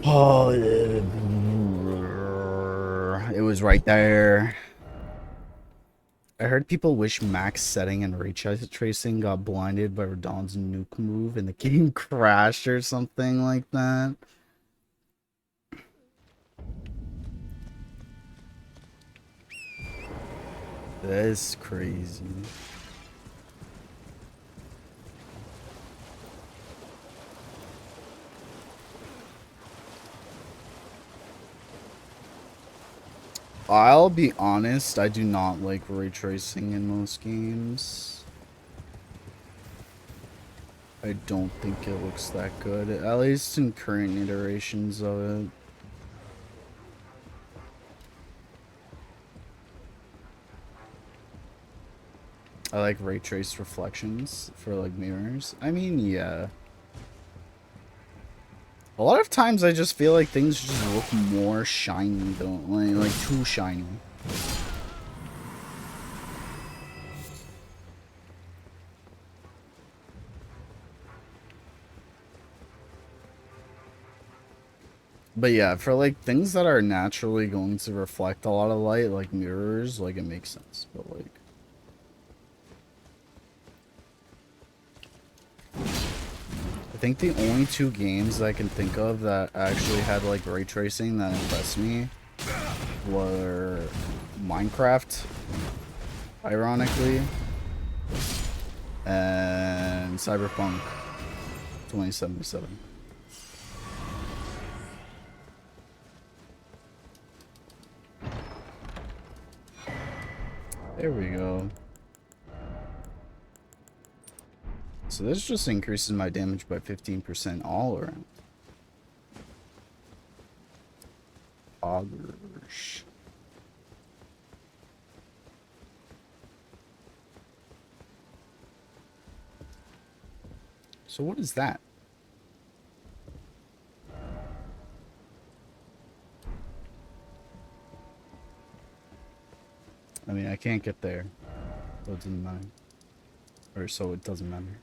Oh, it was right there. I heard people wish max setting and ray tracing got blinded by Radon's nuke move and the game crashed or something like that. That is crazy. I'll be honest, I do not like ray tracing in most games. I don't think it looks that good, at least in current iterations of it. I like ray trace reflections for like mirrors. I mean, yeah. A lot of times I just feel like things just look more shiny, don't like too shiny. But yeah, for like things that are naturally going to reflect a lot of light, like mirrors, like it makes sense. But like, I think the only two games I can think of that actually had like ray tracing that impressed me were Minecraft, ironically, and Cyberpunk 2077. There we go. So this just increases my damage by 15% all around. Poggers. So what is that? I mean, I can't get there, so it doesn't matter. Or so it doesn't matter.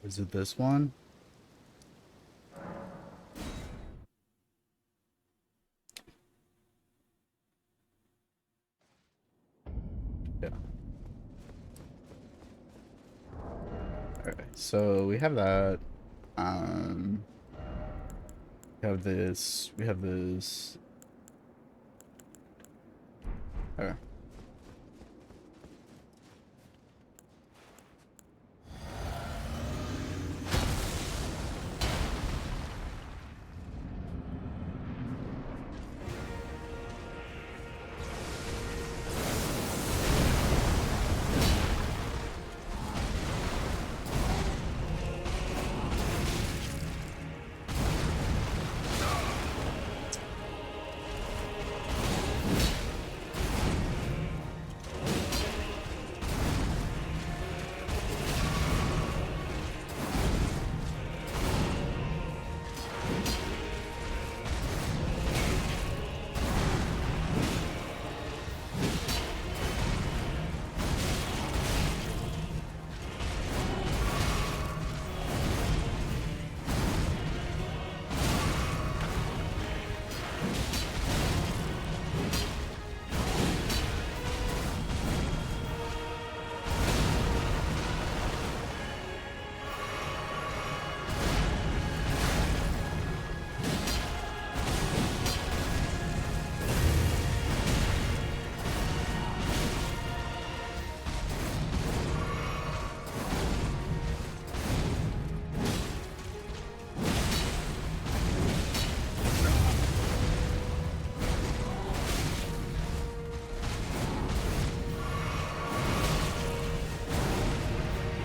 Is it this one? Yeah. Alright, so we have that. We have this. We have this. Okay.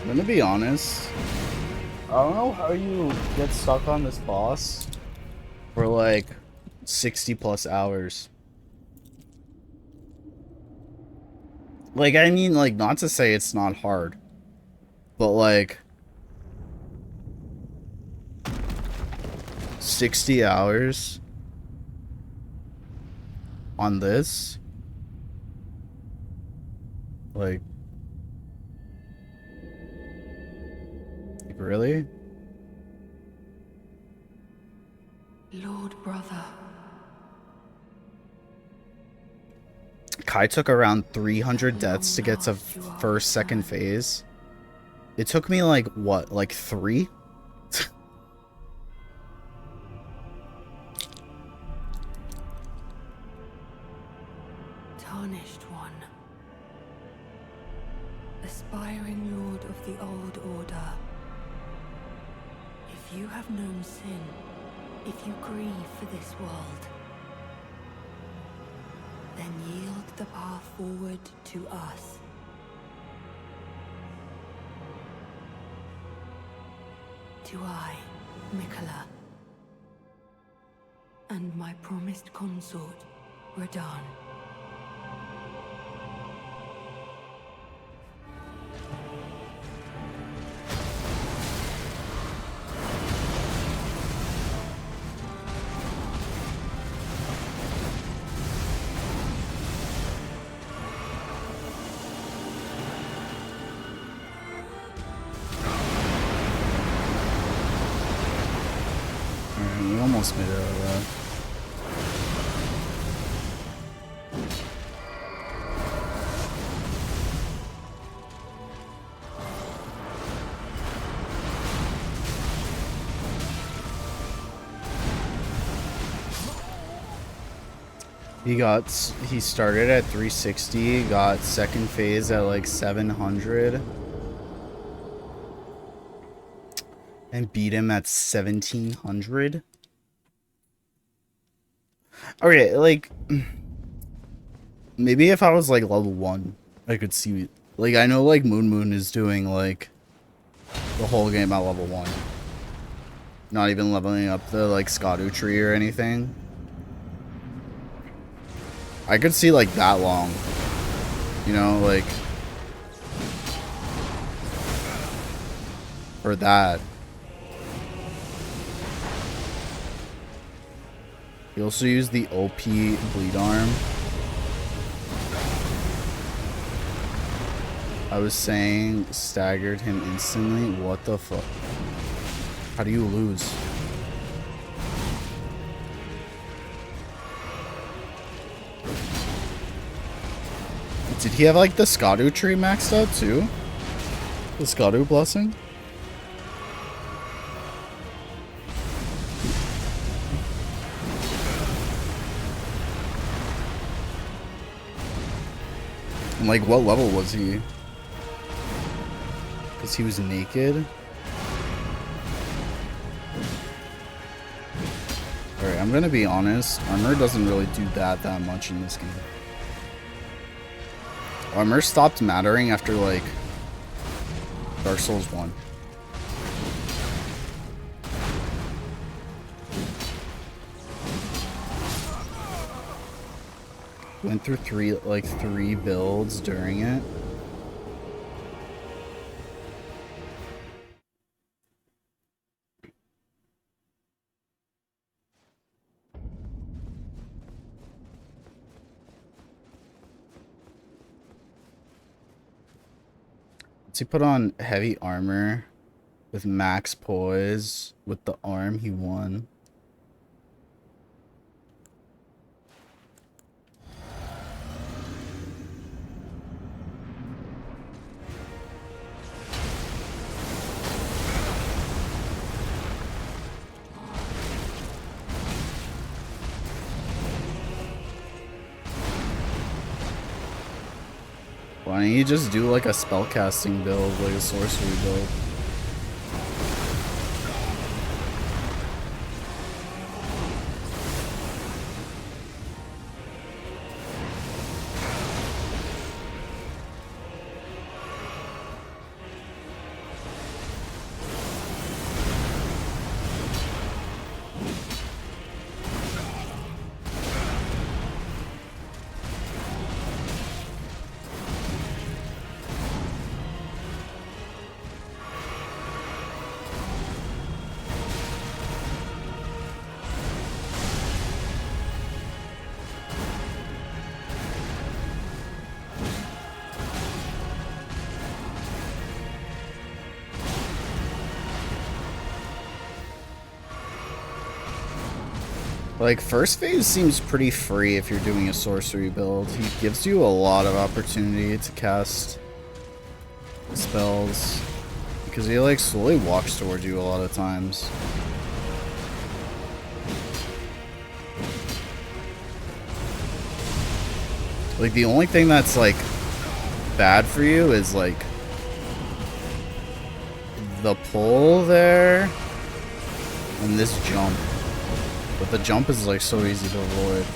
I'm gonna be honest. I don't know how you get stuck on this boss for like 60 plus hours. Like, I mean, like, not to say it's not hard, but like 60 hours on this, like really? Lord brother. Kai took around 300 deaths to get to first, second phase. It took me like, what, like 3? Tarnished one. aspiring lord of the old order. If you have known sin, if you grieve for this world, then yield the path forward to us. To I, Miquella, and my promised consort, Radahn. We almost made it out of that. He started at 360, got second phase at like 700. And beat him at 1700. Okay, like maybe if I was like level 1, I could see, like, I know like Moon is doing like the whole game at level 1. Not even leveling up the like Skadu tree or anything. I could see like that long. You know, like for that. He also used the OP bleed arm. I was saying staggered him instantly. What the fuck? How do you lose? Did he have like the Skadu tree maxed out too? The Skadu blessing? And like what level was he? Because he was naked? Alright, I'm gonna be honest. Armor doesn't really do that much in this game. Armor stopped mattering after like Dark Souls 1. Went through three builds during it. He put on heavy armor with max poise with the arm, he won. Why don't you just do like a spellcasting build, like a sorcery build? Like, first phase seems pretty free if you're doing a sorcery build. He gives you a lot of opportunity to cast spells. Because he, like, slowly walks towards you a lot of times. Like, the only thing that's, like, bad for you is, like, the pull there and this jump. But the jump is like so easy to avoid.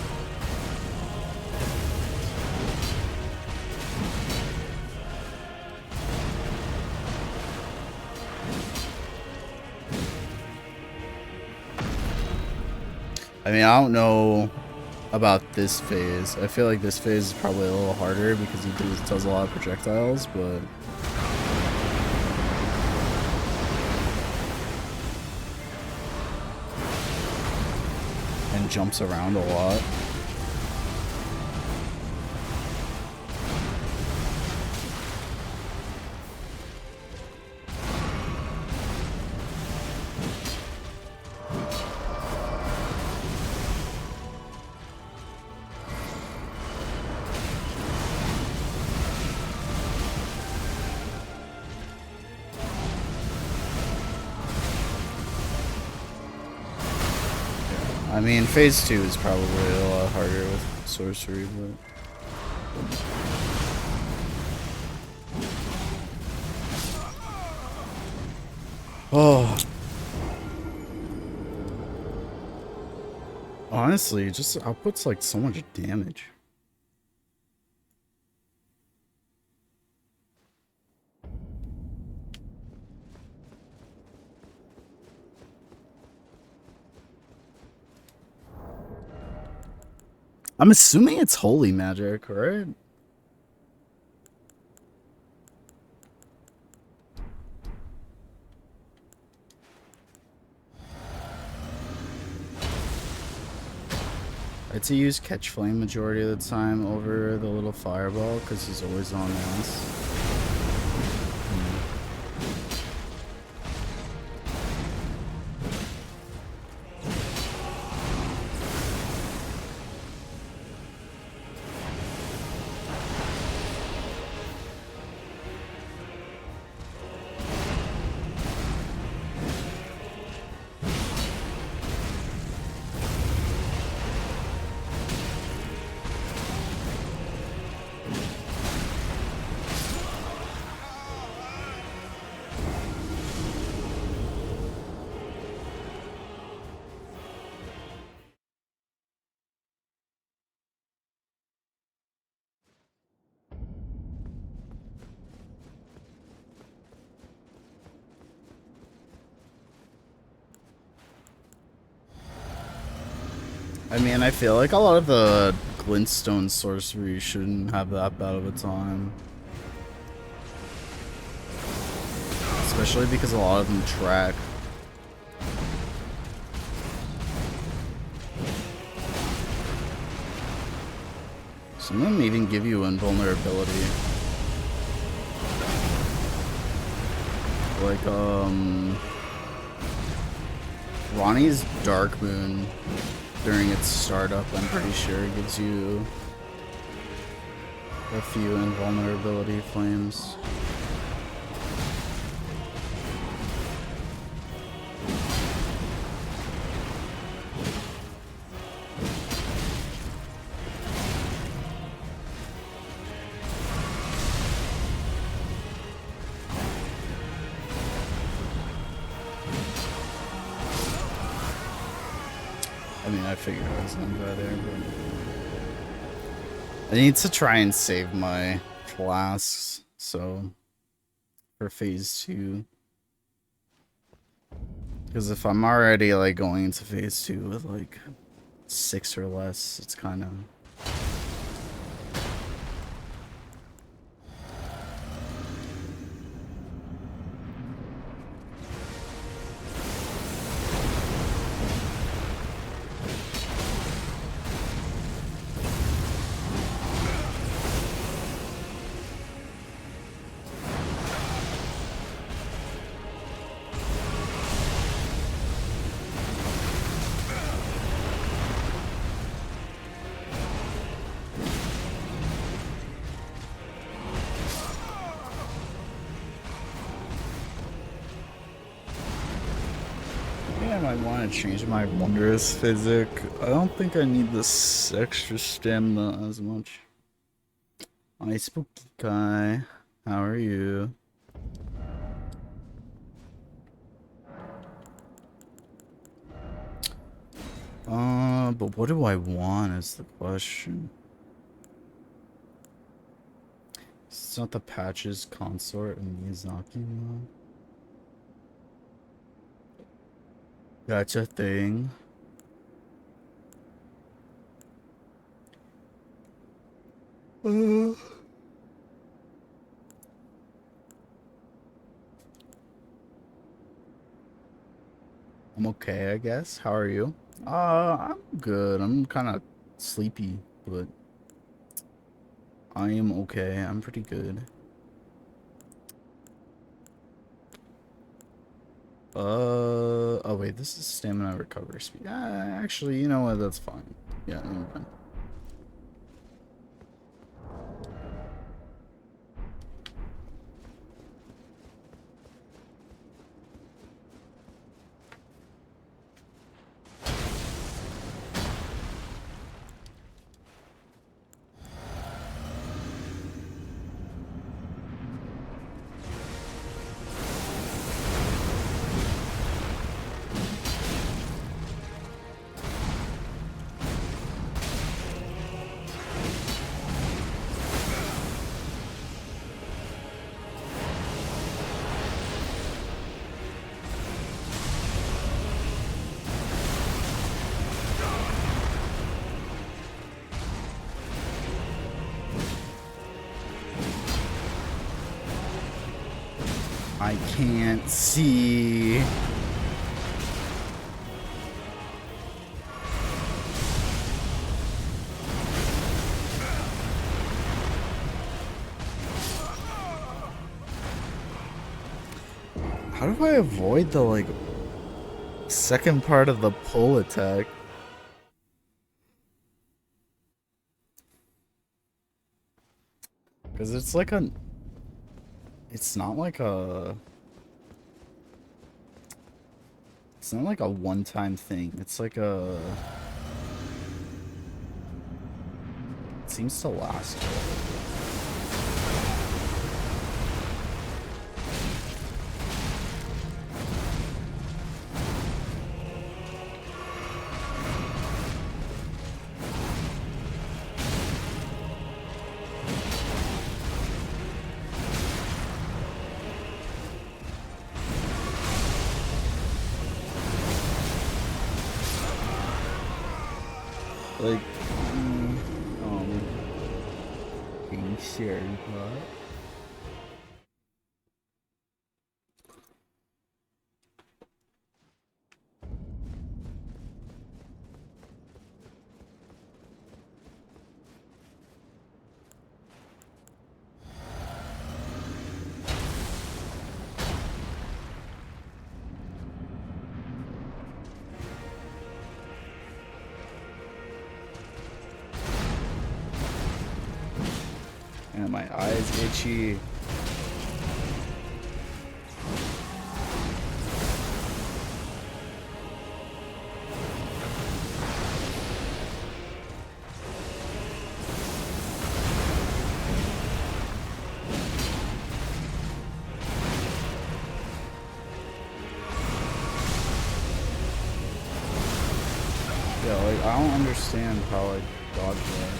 I mean, I don't know about this phase. I feel like this phase is probably a little harder because he does a lot of projectiles, but and jumps around a lot. I mean, phase 2 is probably a lot harder with sorcery, but oh, honestly, it just outputs like so much damage. I'm assuming it's holy magic, right? I had to use catch flame majority of the time over the little fireball because he's always on ass. I mean, I feel like a lot of the glintstone sorcery shouldn't have that bad of a time. Especially because a lot of them track. Some of them even give you invulnerability. Like, Ronnie's Dark Moon during its startup, I'm pretty sure it gives you a few invulnerability flames. I mean, I figured I was gonna die there, but I need to try and save my flasks, so for phase 2. Because if I'm already like going into phase 2 with like 6 or less, it's kind of I want to change my wondrous physic. I don't think I need this extra stamina as much. Hi, spooky guy. How are you? But what do I want is the question. It's not the Patches consort and Miyazaki one. That's a thing. I'm okay, I guess. How are you? I'm good. I'm kind of sleepy, but I am okay. I'm pretty good. Oh wait, this is stamina recovery speed. Actually, you know what? That's fine. Yeah, never mind. I can't see. How do I avoid the, like, second part of the pull attack? Because it's like a... It's not like a... It's not like a one-time thing. It's like a... It seems to last. Like, being shared, but... And my eyes itchy. Yeah, like, I don't understand how I dodged that.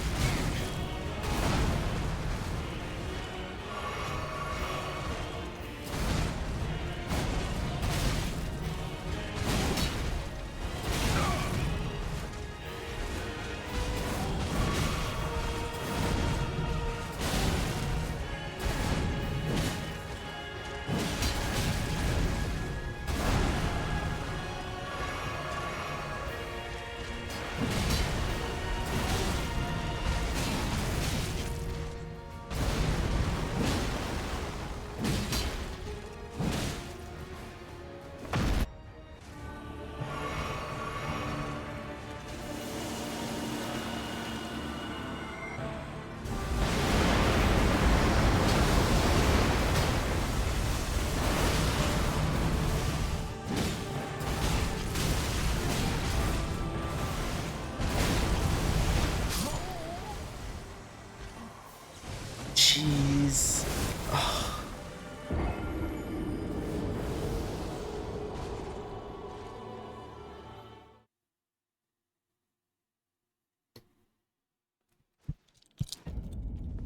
Jeez.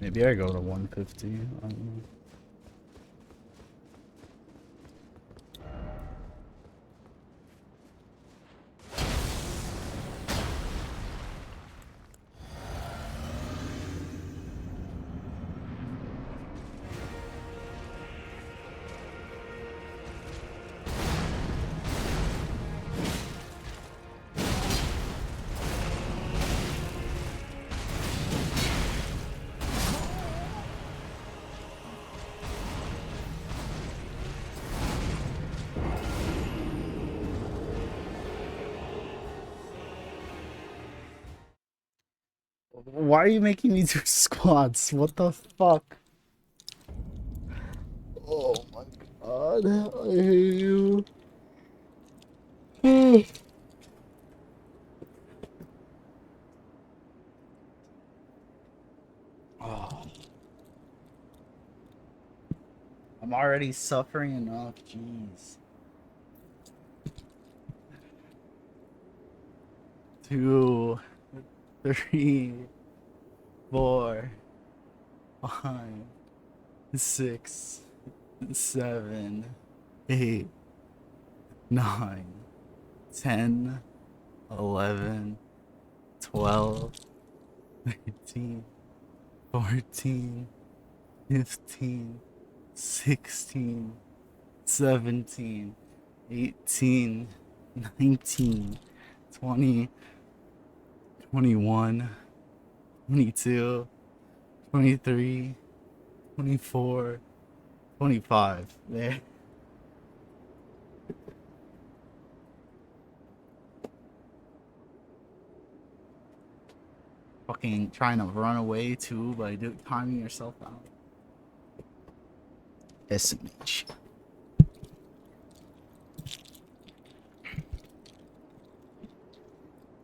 Maybe I go to 150. I don't know. Why are you making me do squats? What the fuck? Oh my god, I hate you. Oh, I'm already suffering enough, jeez. 2, 3, 4, 5, 6, 7, 8, 9, 10, 11, 12, 13, 14, 15, 16, 17, 18, 19, 20, 21, 22, 23, 24, 25. There. Fucking trying to run away too by timing yourself out. SMH.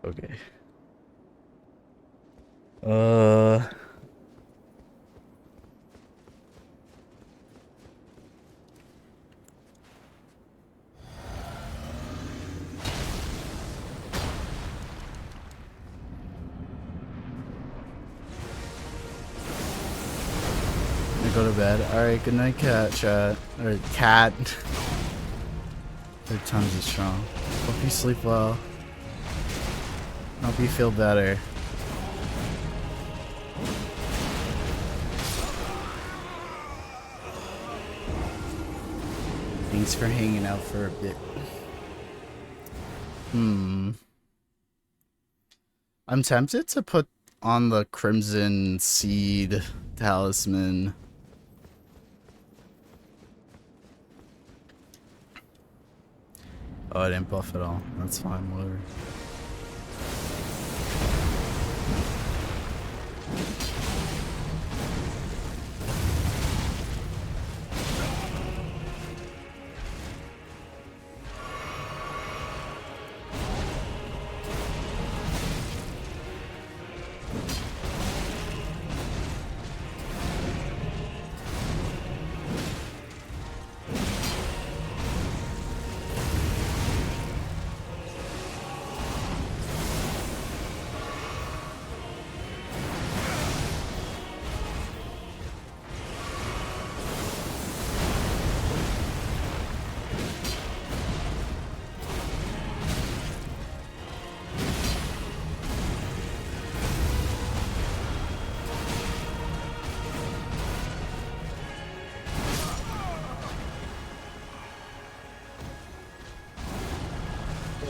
Okay. Go to bed. Alright, good night, cat chat. Or cat. Third time's as strong. Hope you sleep well. Hope you feel better. Thanks for hanging out for a bit. I'm tempted to put on the Crimson Seed Talisman. Oh, I didn't buff at all. That's fine, whatever.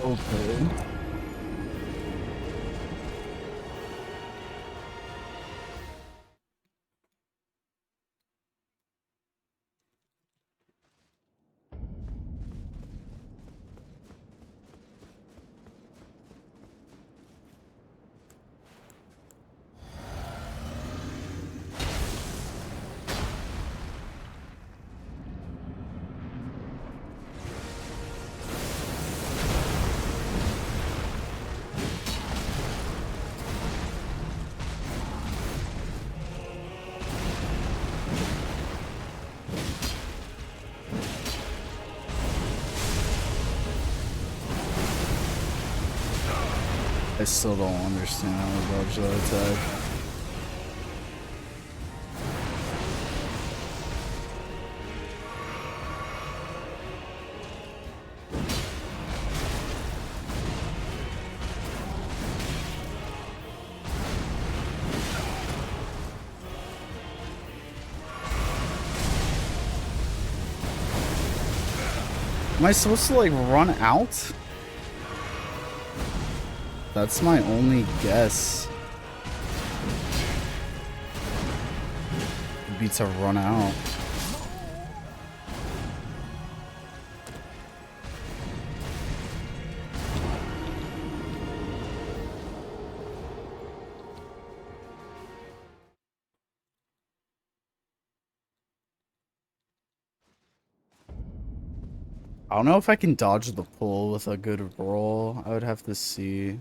Okay. I still don't understand how to dodge that attack. Am I supposed to like run out? That's my only guess. Would be to run out. I don't know if I can dodge the pull with a good roll. I would have to see.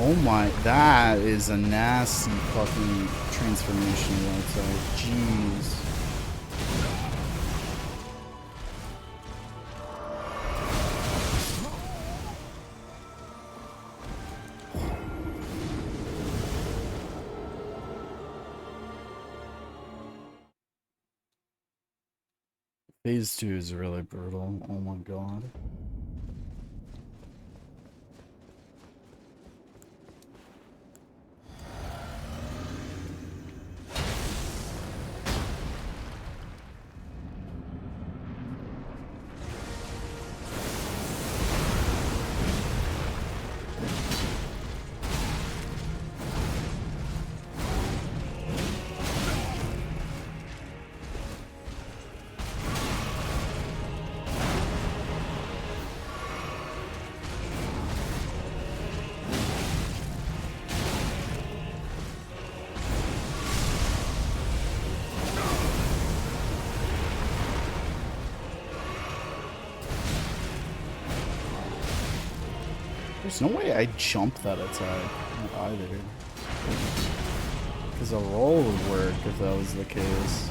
Oh my, that is a nasty fucking transformation outside. Jeez. Phase 2 is really brutal. Oh my god. There's no way I'd jump that attack either. Because a roll would work if that was the case.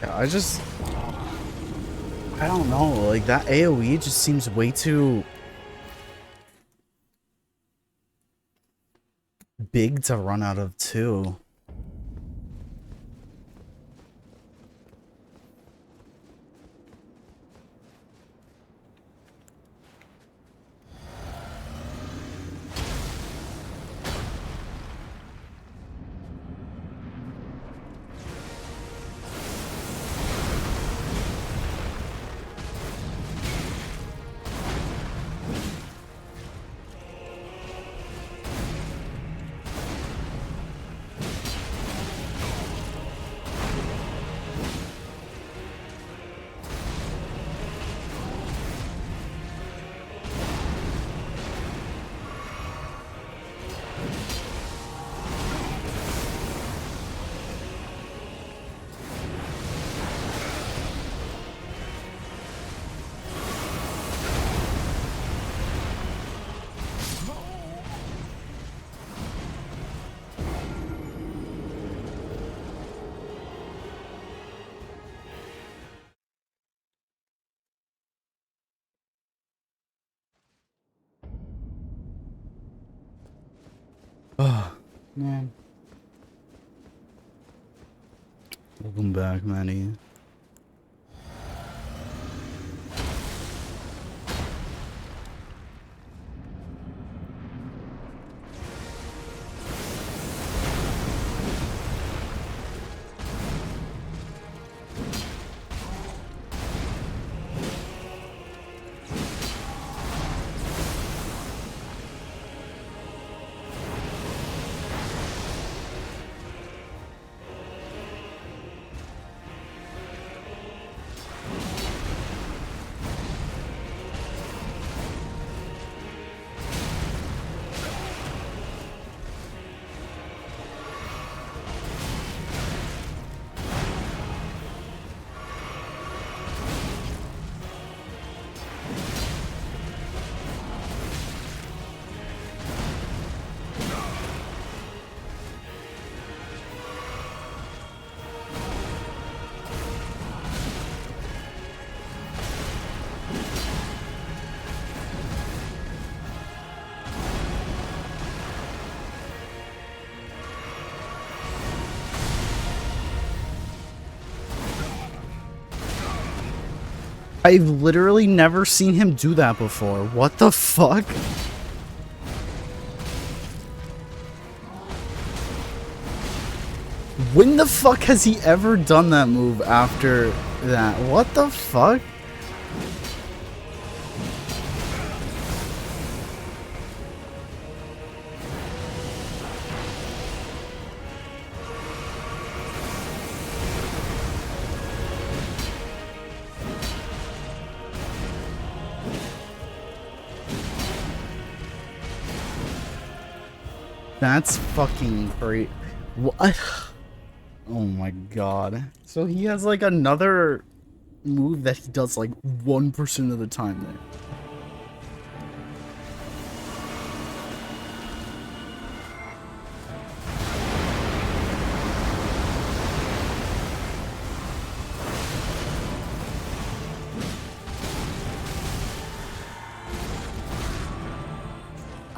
Yeah, I don't know, like that AoE just seems way too big to run out of too. Oh, man. Welcome back, Manny. I've literally never seen him do that before. What the fuck? When the fuck has he ever done that move after that? What the fuck? That's fucking great. What? Oh my god. So he has like another move that he does like 1% of the time there.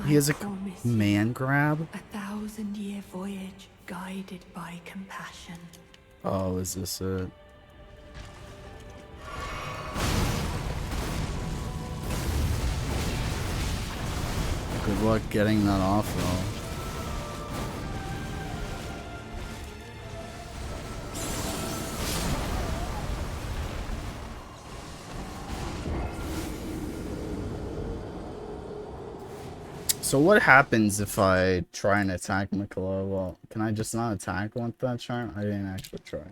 He has a man grab. 1,000-year voyage guided by compassion. Oh, is this it? Good luck getting that off, though. So what happens if I try and attack Miquella? Well, can I just not attack with that charm? I didn't actually try.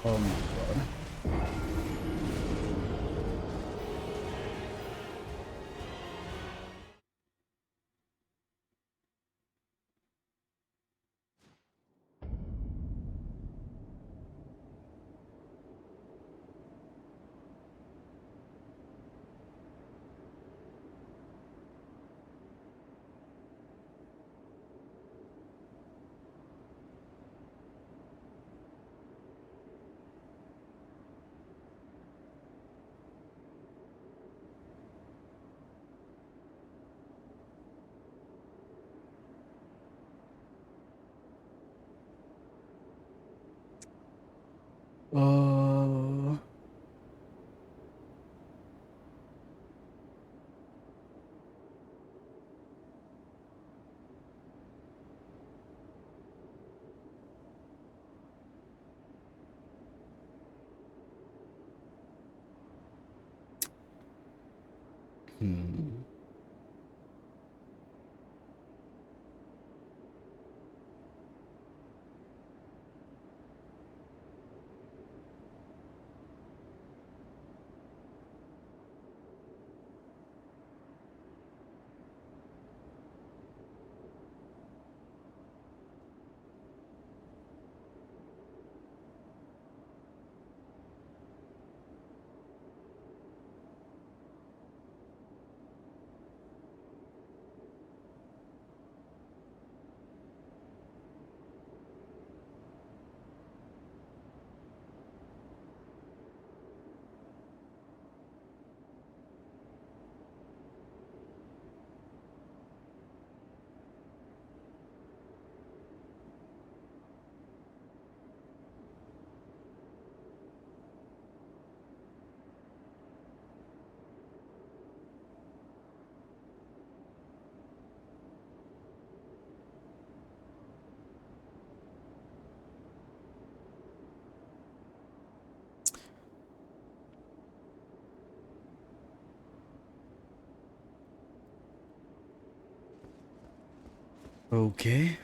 Oh my god. Uh. Hmm. Okay.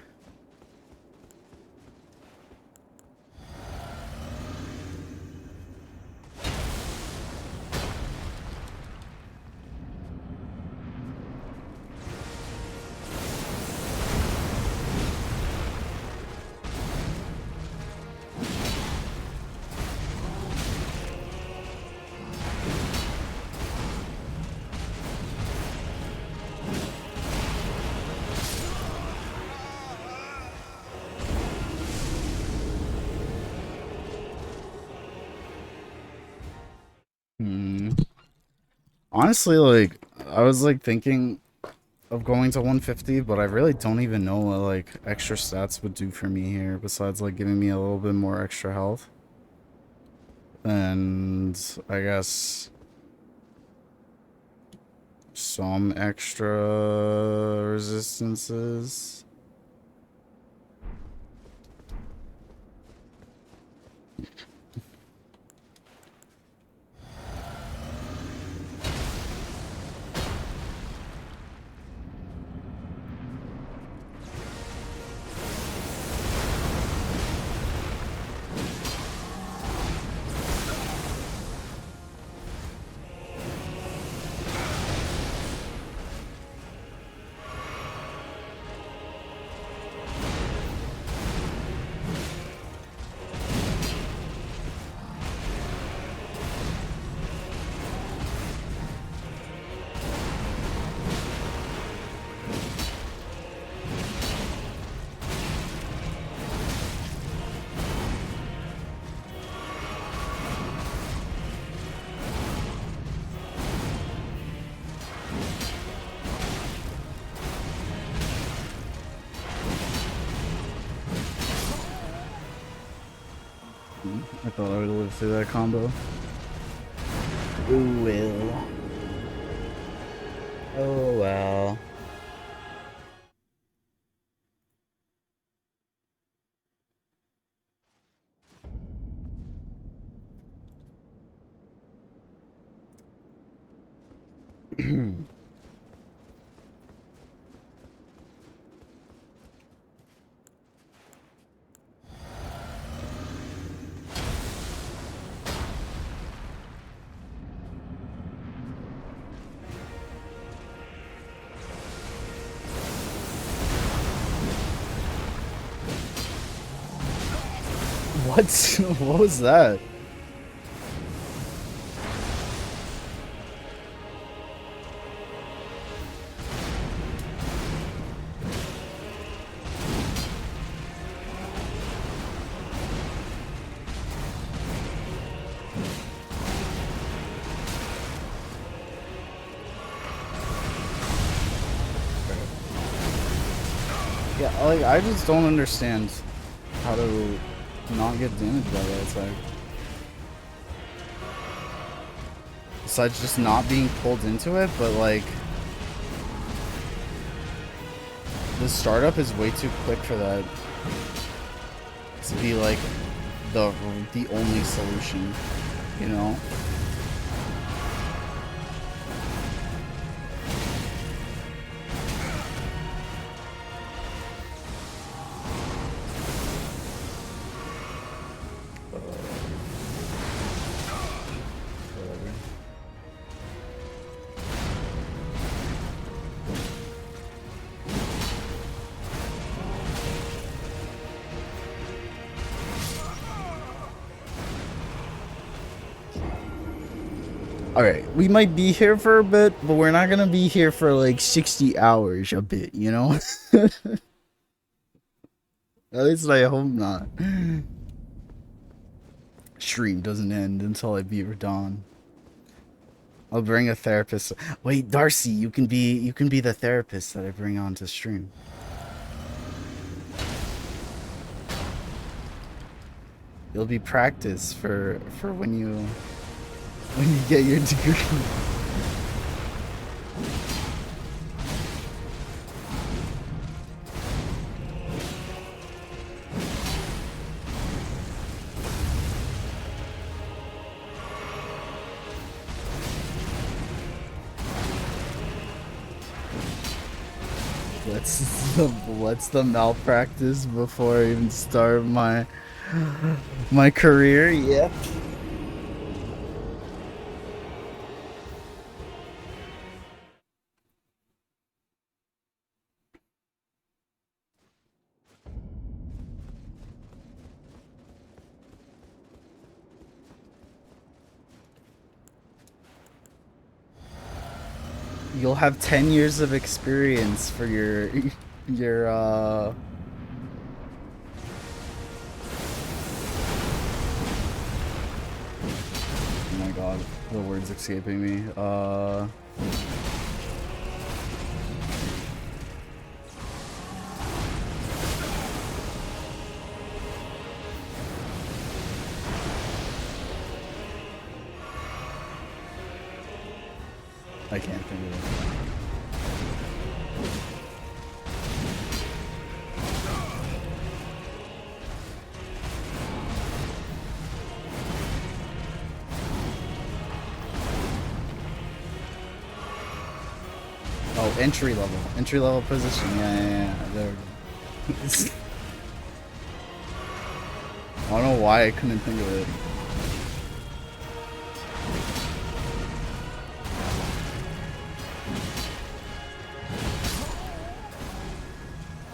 Hmm. Honestly, like, I was like thinking of going to 150, but I really don't even know what like extra stats would do for me here, besides like giving me a little bit more extra health. And I guess some extra resistances. I thought I would live through that combo. Oh well. Oh well. What? What was that? Yeah, like I just don't understand how to not get damaged by that attack. besides just not being pulled into it, but like the startup is way too quick for that to be like the only solution, you know? Alright, we might be here for a bit, but we're not gonna be here for like 60 hours a bit, you know? At least I hope not. Stream doesn't end until I beat Radon. I'll bring a therapist. Wait, Darcy, you can be the therapist that I bring on to stream. You'll be practice for when you get your degree. Let's the malpractice before I even start my career. Yep. You'll have 10 years of experience for your oh my god, the word's escaping me. I can't think of it. Oh, entry level position. Yeah. There we go. I don't know why I couldn't think of it.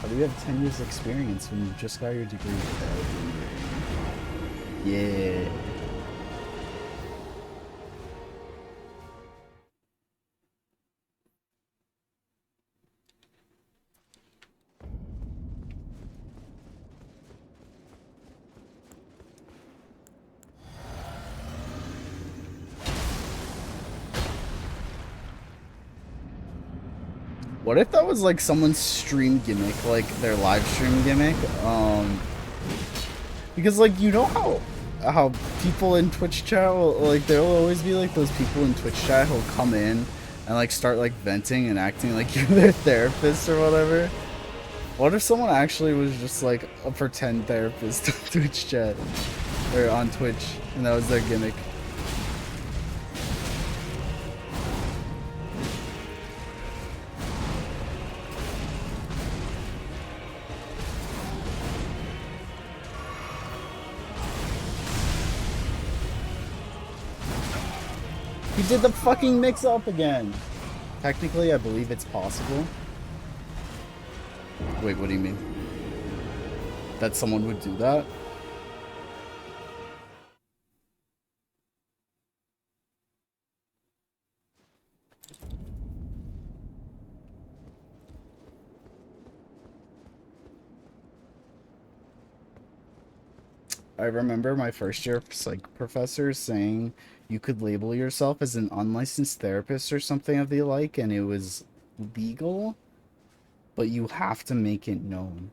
How do you have 10 years experience when you just got your degree? Yeah. What if that was like someone's stream gimmick, like their live stream gimmick? Because like you know how people in Twitch chat will, like there'll always be like those people in Twitch chat who'll come in and like start like venting and acting like you're their therapist or whatever. What if someone actually was just like a pretend therapist on Twitch chat or on Twitch and that was their gimmick? He did the fucking mix up again. Technically, I believe it's possible. Wait, what do you mean? That someone would do that? I remember my first year psych professor saying you could label yourself as an unlicensed therapist or something of the like, and it was legal, but you have to make it known.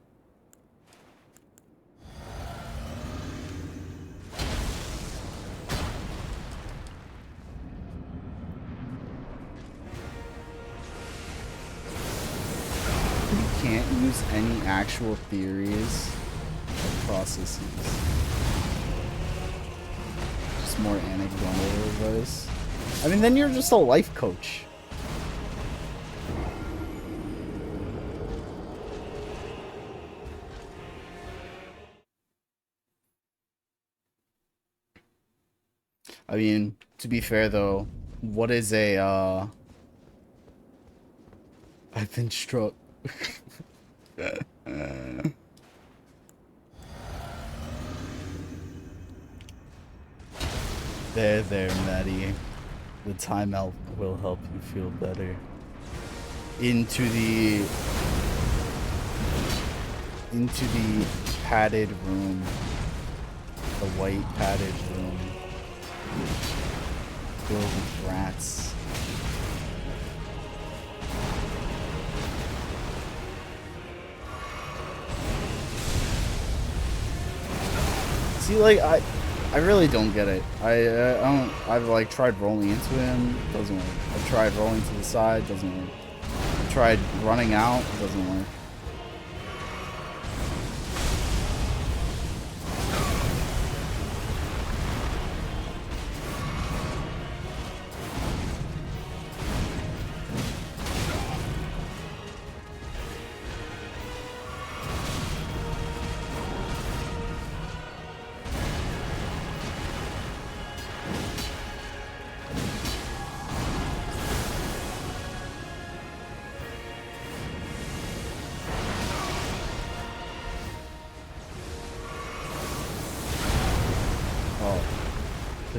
can't use any actual theories or processes. Just more anecdotal advice. I mean, then you're just a life coach. I mean, to be fair though, what is a I've been struck. There, Maddie. The timeout will help you feel better. Into the padded room. The white padded room. Filled with rats. See, like, I really don't get it. I don't. I've like tried rolling into him, doesn't work. I've tried rolling to the side, doesn't work. I've tried running out, doesn't work.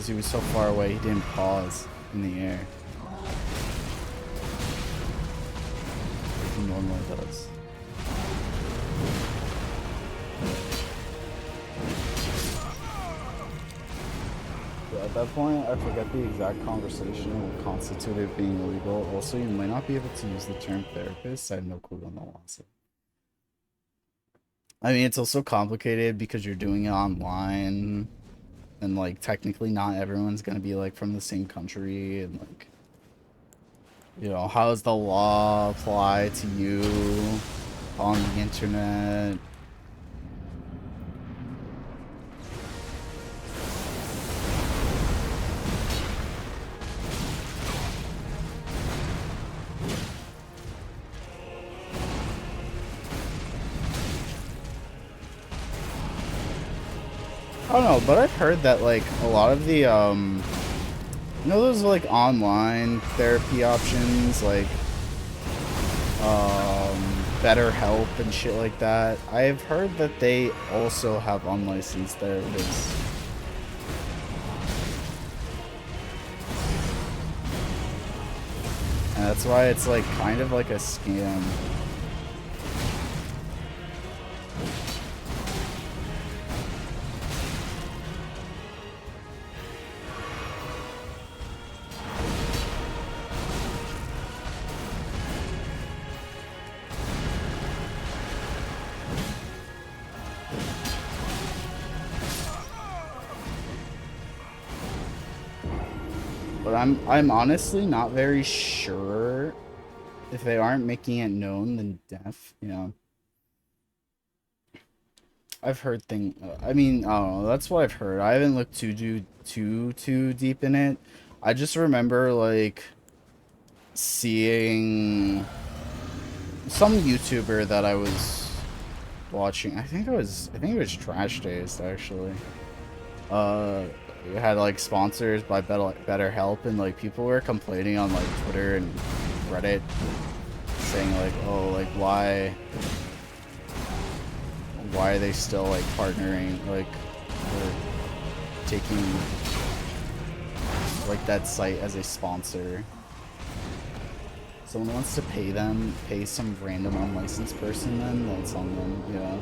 He was so far away, he didn't pause in the air. Like he normally does. But at that point, I forget the exact conversation and what constituted being illegal. Also, you might not be able to use the term therapist. I have no clue on the laws. I mean, it's also complicated because you're doing it online. And, like, technically not everyone's gonna be, like, from the same country, and, like, you know, how does the law apply to you on the internet? I don't know, but I've heard that, like, a lot of the, you know, those, like, online therapy options, like, BetterHelp and shit like that. I've heard that they also have unlicensed therapists. And that's why it's, like, kind of like a scam. But I'm honestly not very sure if they aren't making it known, then deaf, you know. I've heard I mean, I don't know, that's what I've heard. I haven't looked too deep in it. I just remember, like, seeing some YouTuber that I was watching. I think it was Trash Taste, actually. It had, like, sponsors by BetterHelp, and, like, people were complaining on, like, Twitter and Reddit, saying, like, oh, like, why are they still, like, partnering, like, or taking, like, that site as a sponsor. Someone wants to pay some random unlicensed person, then that's on them, yeah.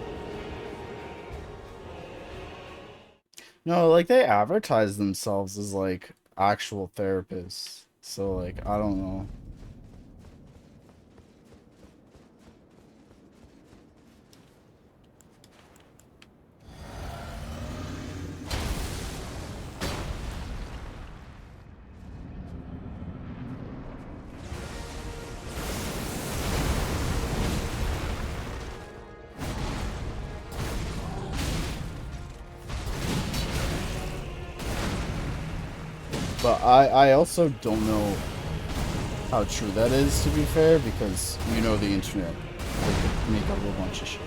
No, like, they advertise themselves as, like, actual therapists. So, like, I don't know. But I also don't know how true that is, to be fair, because you know the internet, they could make up a bunch of shit.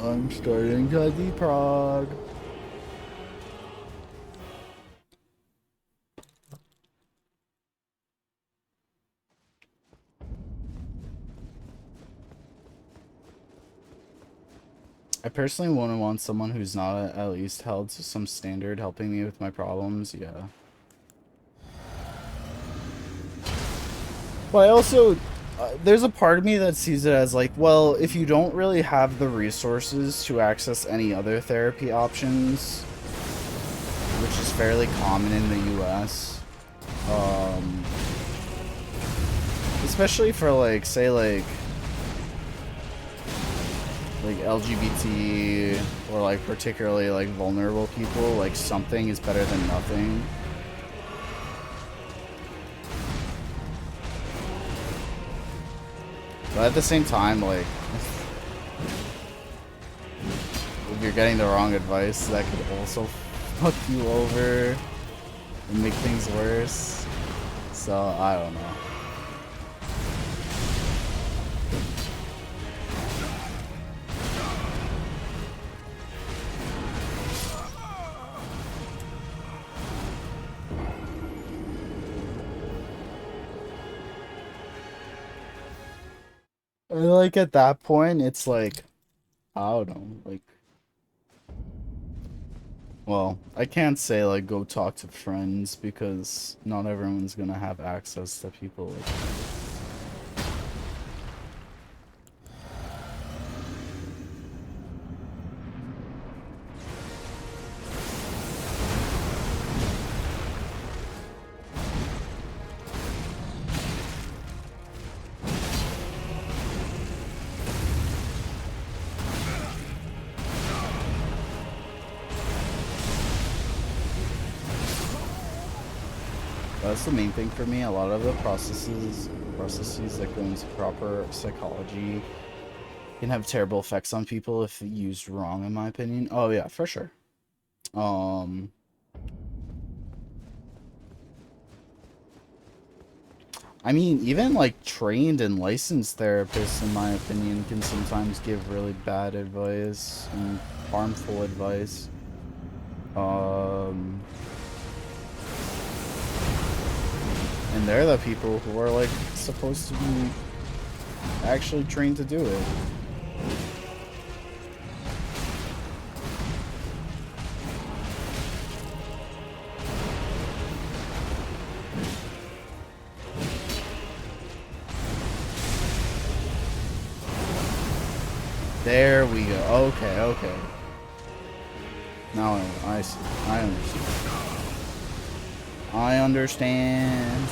I'm starting to deprog. I personally wouldn't want someone who's not at least held to some standard helping me with my problems, yeah. But I also, there's a part of me that sees it as like, well, if you don't really have the resources to access any other therapy options, which is fairly common in the US, especially for like, say like LGBT or like particularly like vulnerable people, like something is better than nothing. But at the same time, like, if you're getting the wrong advice, that could also fuck you over and make things worse. So, I don't know. And like at that point, it's like, I don't know, like, well, I can't say like go talk to friends because not everyone's gonna have access to people like that. That's the main thing for me. A lot of the processes that go into proper psychology can have terrible effects on people if used wrong, in my opinion. Oh yeah, for sure. I mean, even like trained and licensed therapists, in my opinion, can sometimes give really bad advice and harmful advice. And they're the people who are like supposed to be actually trained to do it. There we go. Okay, okay. Now I see. I understand. I understand.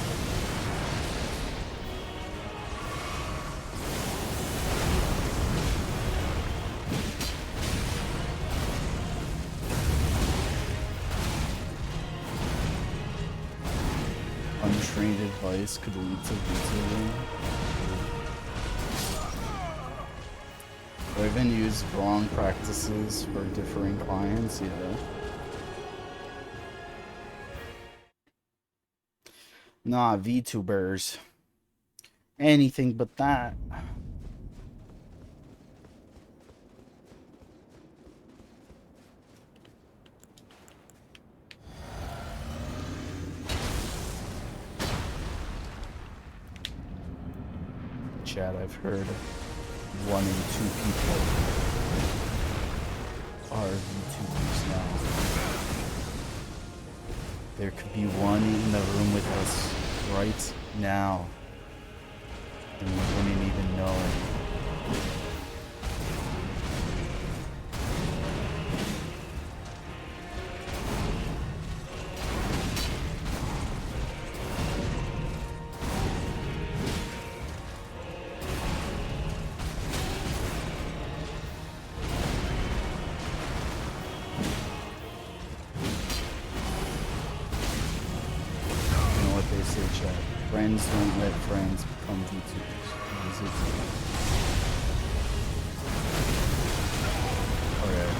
Untrained advice could lead to victimhood. Or even use wrong practices for differing clients, yeah. Nah, VTubers. Anything but that. Chat, I've heard 1 in 2 people are VTubers now. There could be one in the room with us right now, and we wouldn't even know. Friends don't let friends become VTubers. What is it? Okay.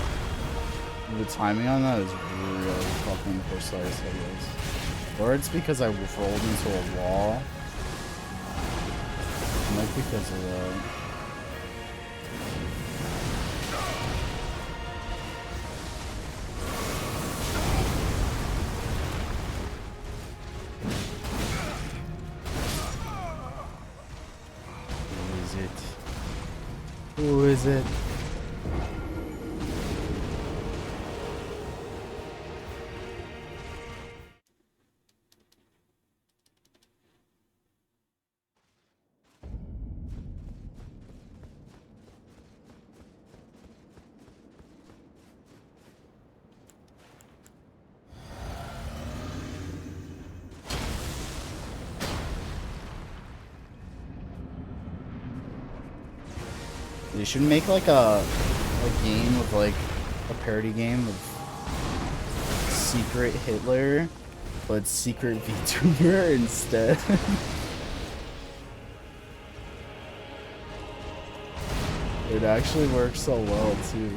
The timing on that is really fucking precise, I guess. Or it's because I rolled into a wall. It might be because of that. Who is it? They should make like a game of like a parody game of Secret Hitler, but Secret VTuber instead. It actually works so well too.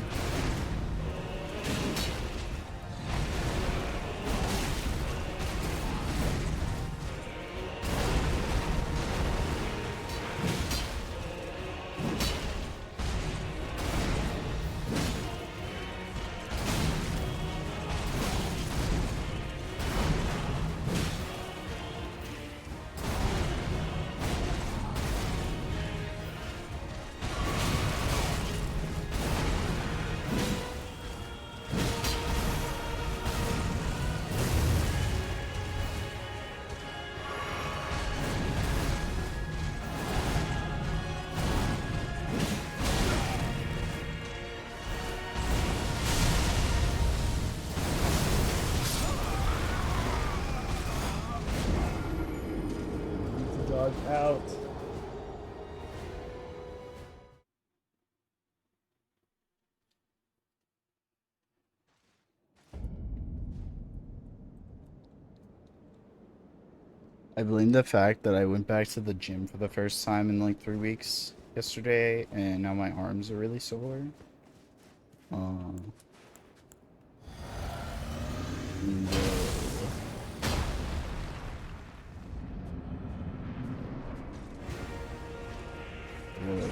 Out. I blame the fact that I went back to the gym for the first time in like 3 weeks yesterday, and now my arms are really sore. And,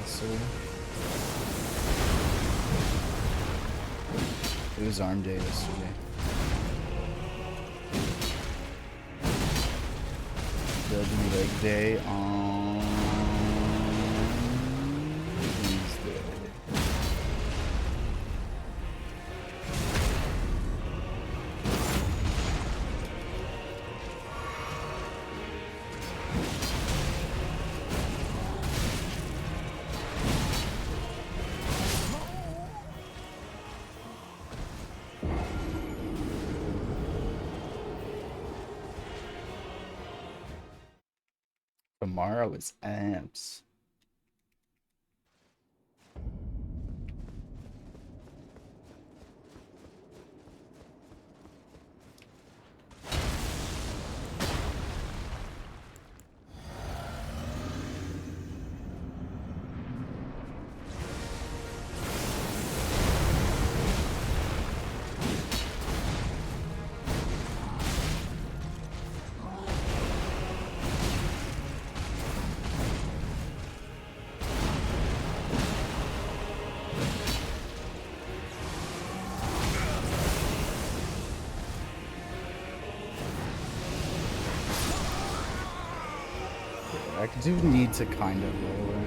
so it was arm day yesterday. There'll be leg day on Wednesday. Tomorrow is amps. I do need to kind of roll it.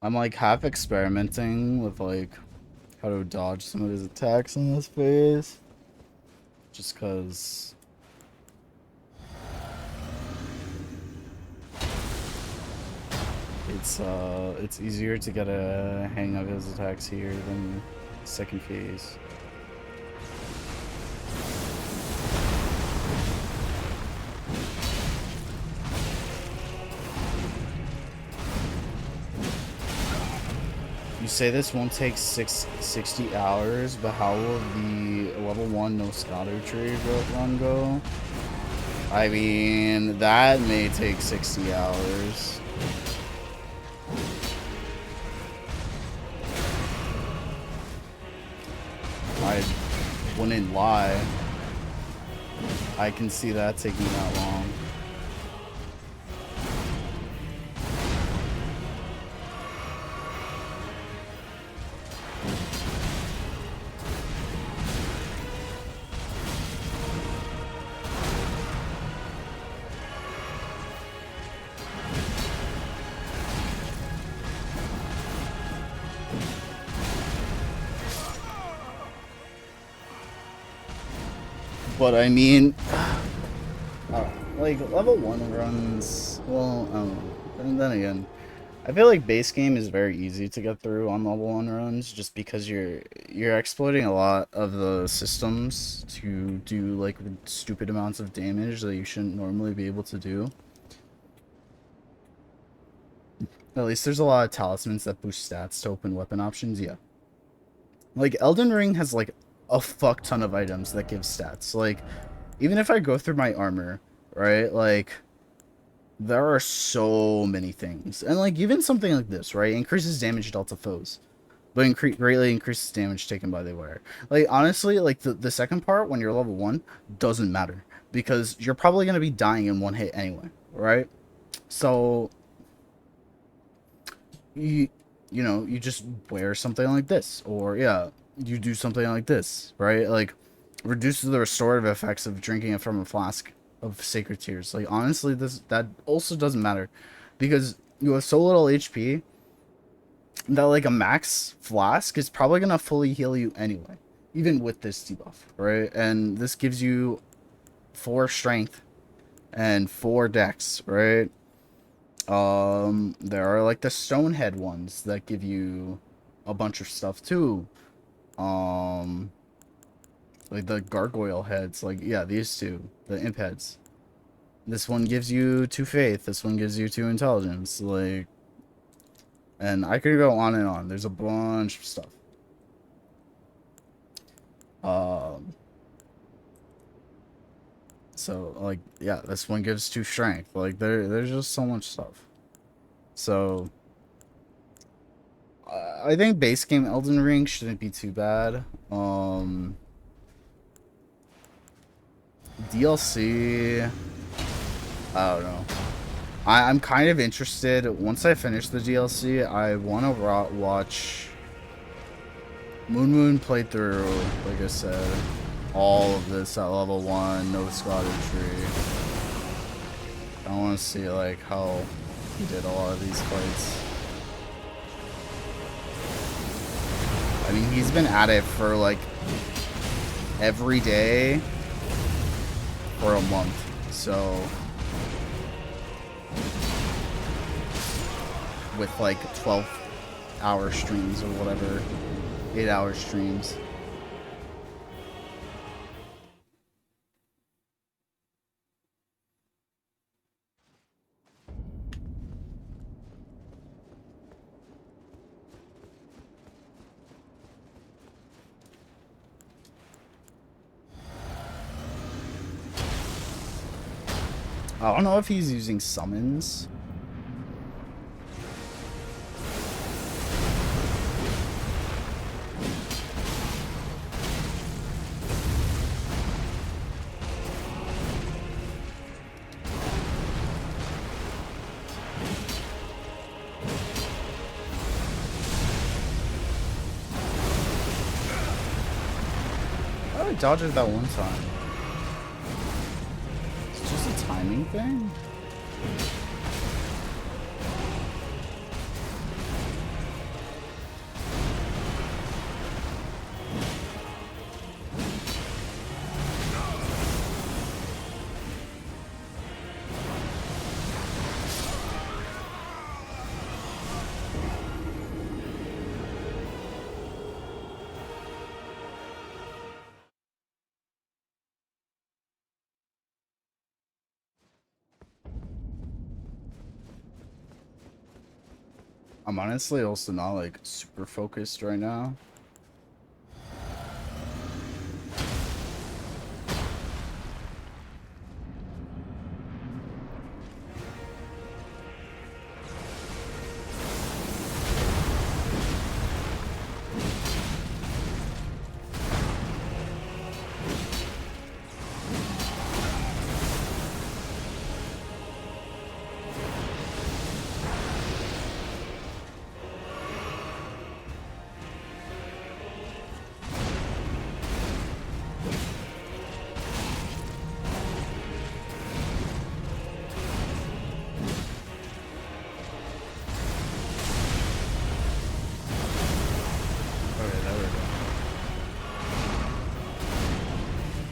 I'm like half experimenting with like how to dodge some of his attacks in this phase. Just cause it's easier to get a hang of his attacks here than the second phase. You say this won't take 60 hours, but how will the level 1 no Scotto tree run go? I mean, that may take 60 hours. I wouldn't lie. I can see that taking that long. But I mean, like level 1 runs, well, I don't know. And then again, I feel like base game is very easy to get through on level 1 runs just because you're exploiting a lot of the systems to do like stupid amounts of damage that you shouldn't normally be able to do. At least there's a lot of talismans that boost stats to open weapon options, yeah. Like Elden Ring has like a fuck ton of items that give stats. Like even if I go through my armor, right? Like there are so many things. And like even something like this, right? Increases damage dealt to foes, but greatly increases damage taken by the wearer. Like honestly, like the second part when you're level 1 doesn't matter because you're probably going to be dying in one hit anyway, right? So you know, you just wear something like this, or yeah, you do something like this, right? Like reduces the restorative effects of drinking it from a flask of sacred tears. Like honestly, that also doesn't matter because you have so little HP that like a max flask is probably gonna fully heal you anyway, even with this debuff, right? And this gives you 4 strength and 4 dex, right? There are like the stonehead ones that give you a bunch of stuff too. Like the gargoyle heads, like yeah, these two, the imp heads. This one gives you 2 faith, this one gives you 2 intelligence, like, and I could go on and on. There's a bunch of stuff. So like yeah, this one gives 2 strength. Like there's just so much stuff. So I think base game Elden Ring shouldn't be too bad. DLC, I don't know. I'm kind of interested. Once I finish the DLC, I want to watch Moon playthrough, like I said. All of this at level 1, no Scotto tree. I want to see like how he did a lot of these fights. I mean, he's been at it for like every day for a month, so with like 12-hour streams or whatever, 8-hour streams. I don't know if he's using summons. I dodged it that one time. It's just a timing thing. I'm honestly also not like super focused right now.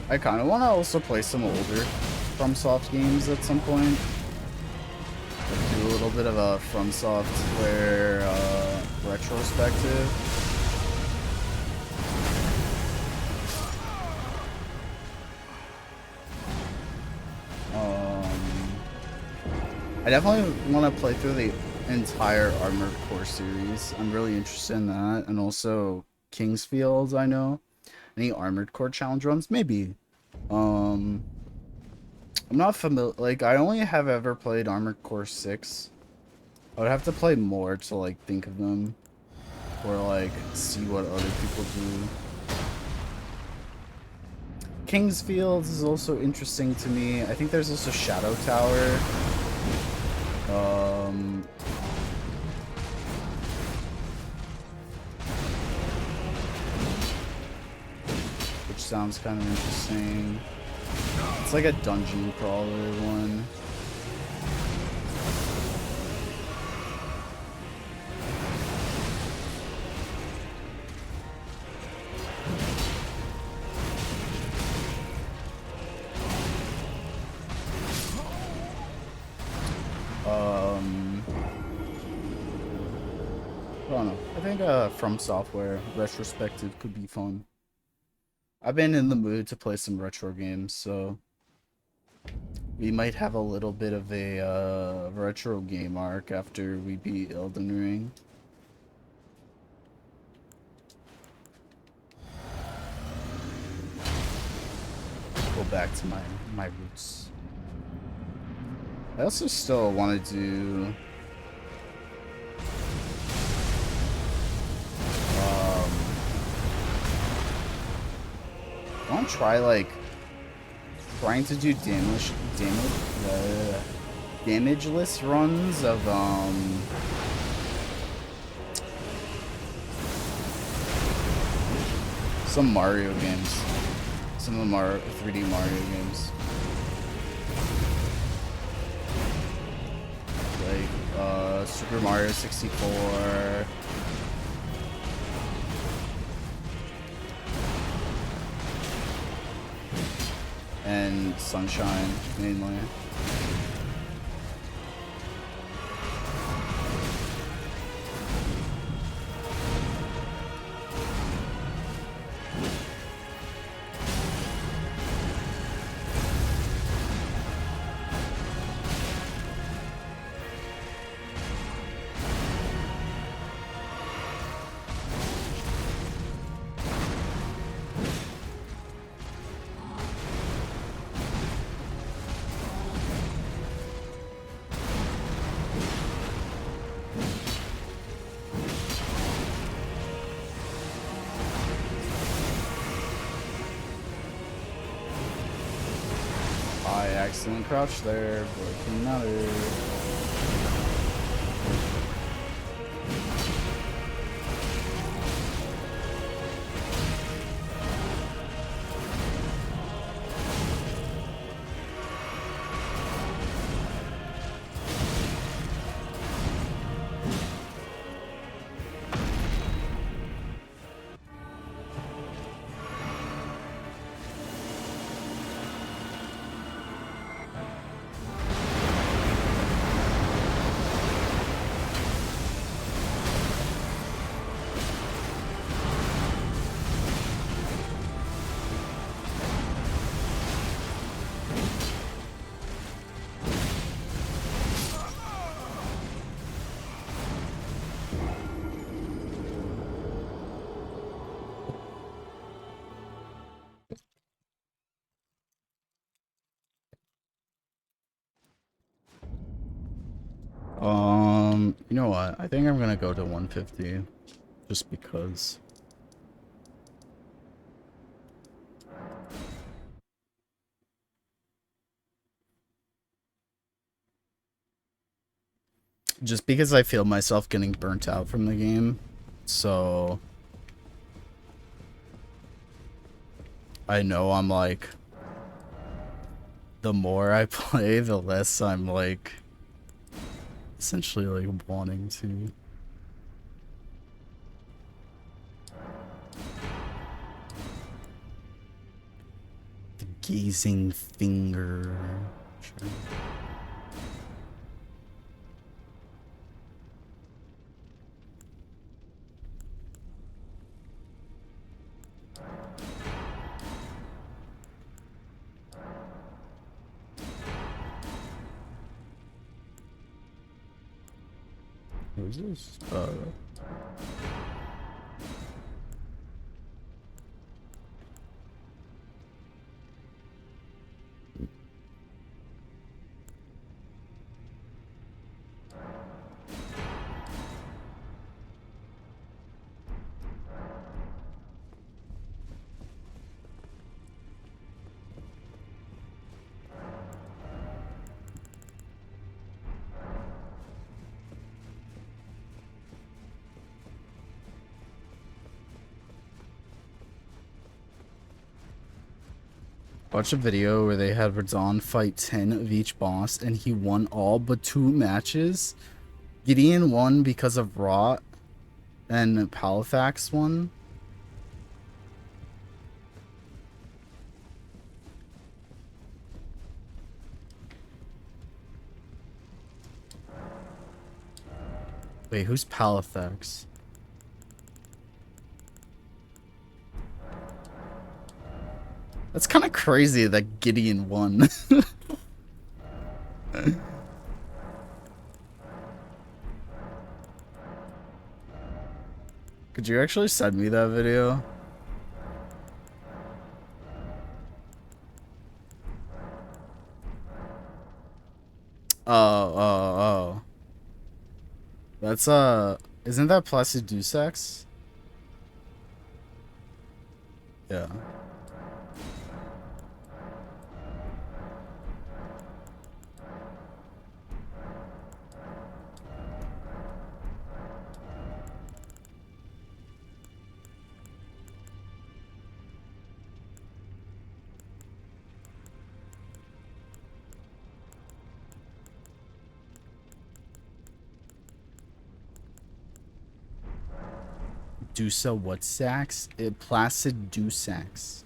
I kind of want to also play some older FromSoft games at some point. Like do a little bit of a FromSoft retrospective. I definitely want to play through the entire Armored Core series. I'm really interested in that, and also Kingsfield. I know any Armored Core challenge runs, maybe. I'm not familiar. Like, I only have ever played Armored Core 6. I would have to play more to like think of them, or like see what other people do. Kingsfield is also interesting to me. I think there's also Shadow Tower. Which sounds kind of interesting. It's like a dungeon crawler one. I don't know. I think From Software retrospective could be fun. I've been in the mood to play some retro games, so we might have a little bit of a retro game arc after we beat Elden Ring. Go back to my roots. I also still want to do I want to try like trying to do damageless runs of some Mario games. Some of them are 3D Mario games. Like Super Mario 64. And Sunshine, mainly. Accident crouch there, but another. You know what? I think I'm gonna go to 150. Just because. Just because I feel myself getting burnt out from the game. So I know I'm like, the more I play, the less I'm like essentially like wanting to. The gazing finger. Sure. Who's this? Watch a video where they had Radon fight 10 of each boss and he won all but 2 matches. Gideon won because of Rot and Palifax won. Wait, who's Palifax? That's kind of crazy that Gideon won. Could you actually send me that video? Oh. That's, isn't that Placidusax? Yeah. Dusa what sax? Placidusax.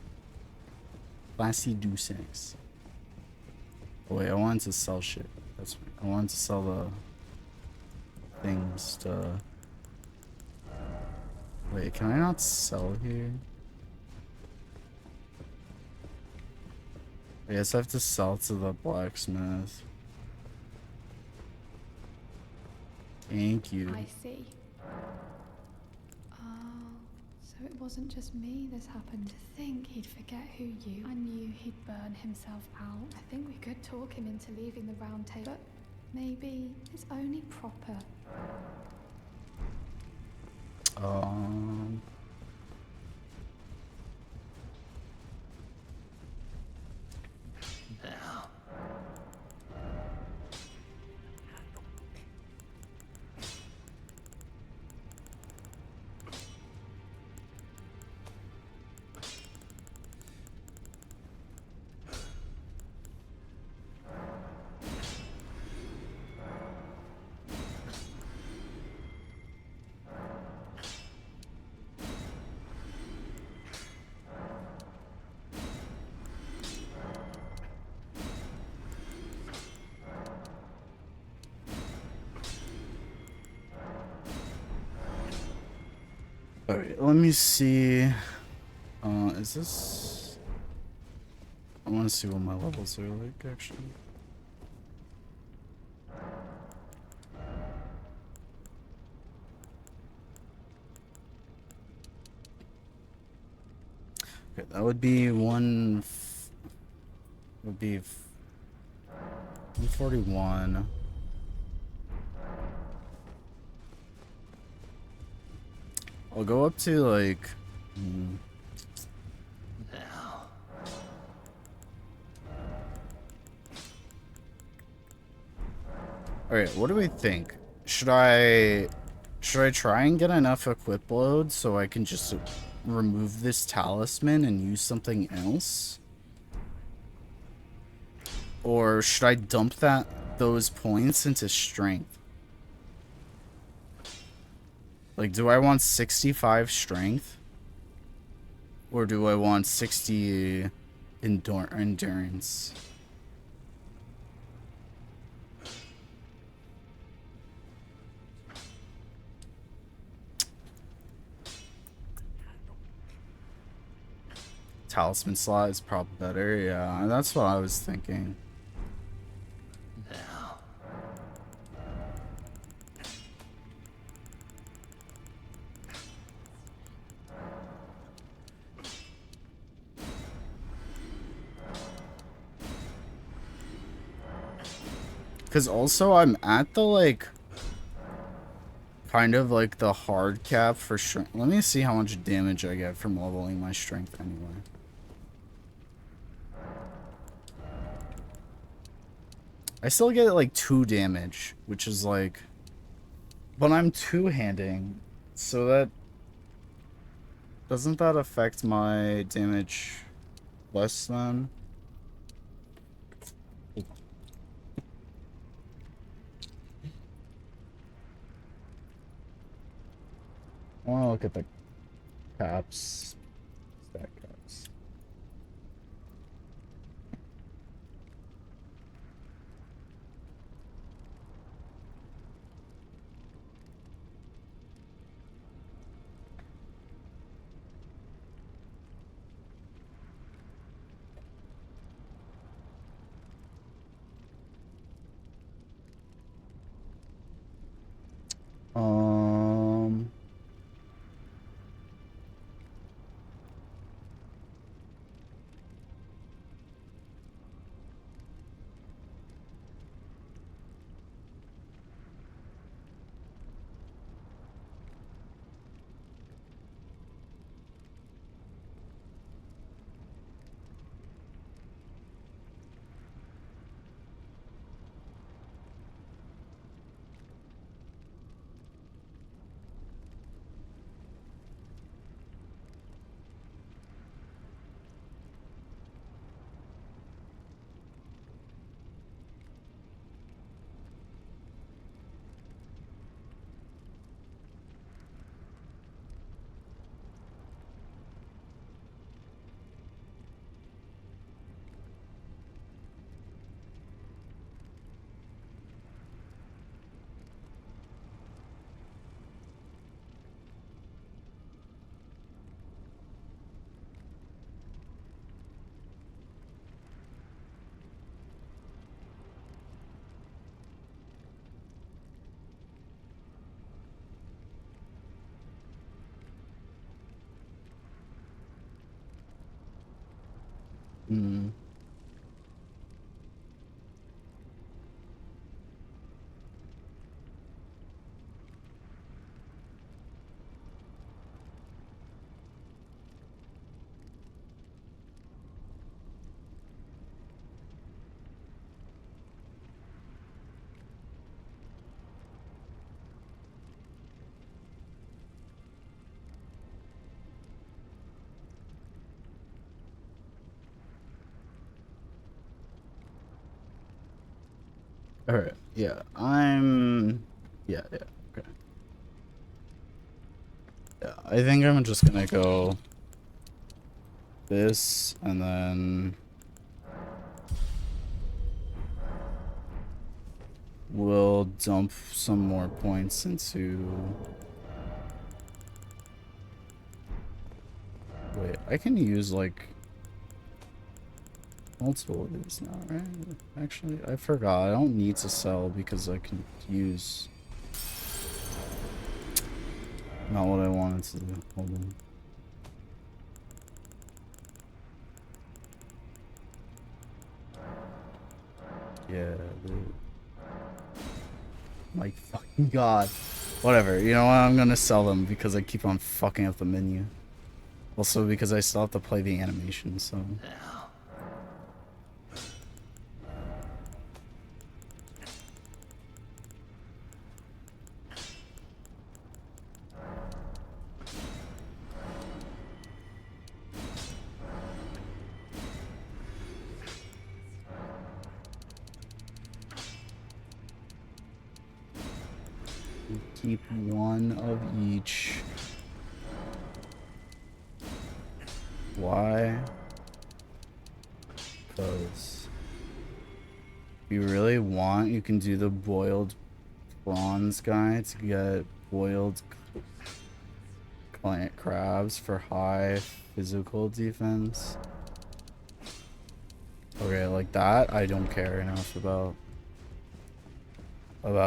Placidusax. Oh wait, I wanted to sell shit. That's right. I wanted to sell the things to... Wait, can I not sell here? I guess I have to sell to the blacksmith. Thank you. I see. So it wasn't just me this happened. To think he'd forget who you... I knew he'd burn himself out. I think we could talk him into leaving the round table. But maybe it's only proper. Alright, let me see. Is this... I want to see what my levels are like, actually. Okay, that would be 141. I'll go up to like. All right, what do we think? Should I try and get enough equip load so I can just remove this talisman and use something else? Or should I dump those points into strength? Like, do I want 65 strength? Or do I want 60 endurance? Talisman slot is probably better. Yeah, that's what I was thinking. Because also I'm at the, like, kind of like the hard cap for strength. Let me see how much damage I get from leveling my strength anyway. I still get like 2 damage, which is like, but I'm two-handing, so that doesn't that affect my damage less than? I want to look at the caps, stack caps. Um, mm. All right. Yeah, yeah, okay. Yeah, I think I'm just gonna go this and then we'll dump some more points into. Wait, I can use like multiple of these now, right? Actually, I forgot. I don't need to sell because I can use. Not what I wanted to do. Hold on. Yeah, dude. My fucking god. Whatever. You know what? I'm gonna sell them because I keep on fucking up the menu. Also because I still have to play the animation, so. Keep one of each. Why? Because if you really want, you can do the boiled bronze guy to get boiled plant crabs for high physical defense. Okay, like that, I don't care enough about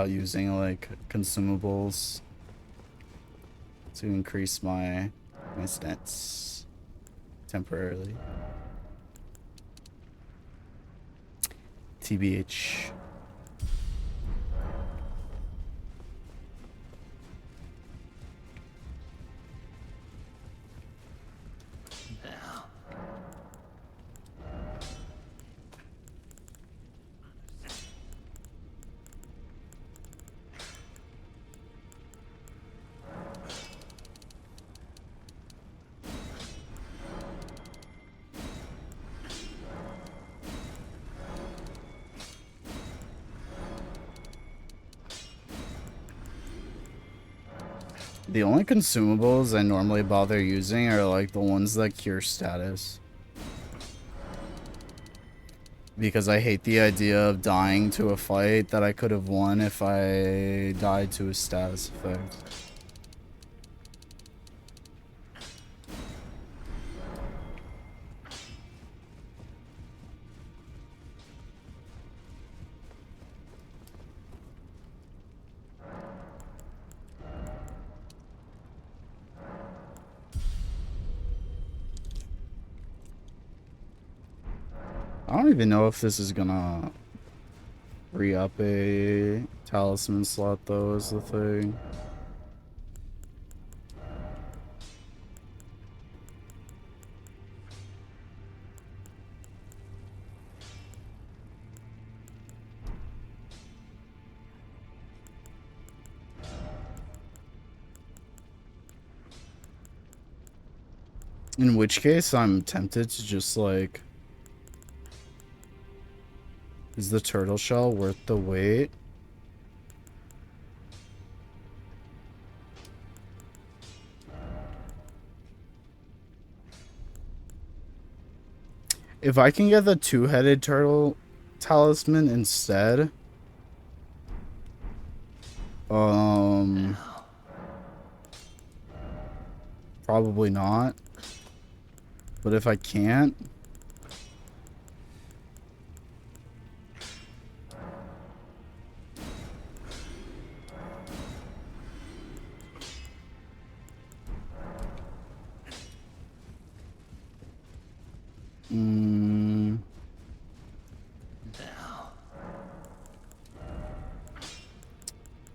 using like consumables to increase my stats temporarily. TBH. The only consumables I normally bother using are like the ones that cure status. Because I hate the idea of dying to a fight that I could have won if I died to a status effect. I don't even know if this is gonna re-up a talisman slot though, is the thing. In which case, I'm tempted to just like... Is the turtle shell worth the wait? If I can get the two-headed turtle talisman instead... Probably not. But if I can't...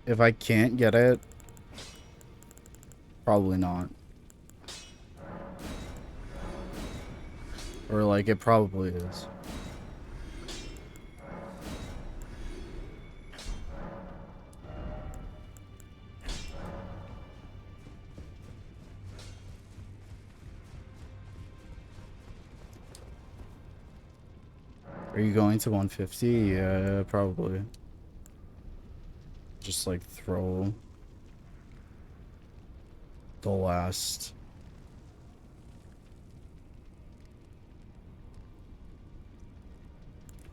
If I can't get it, probably not. Or like it probably is. Are you going to 150? Yeah, probably. Just like throw the last.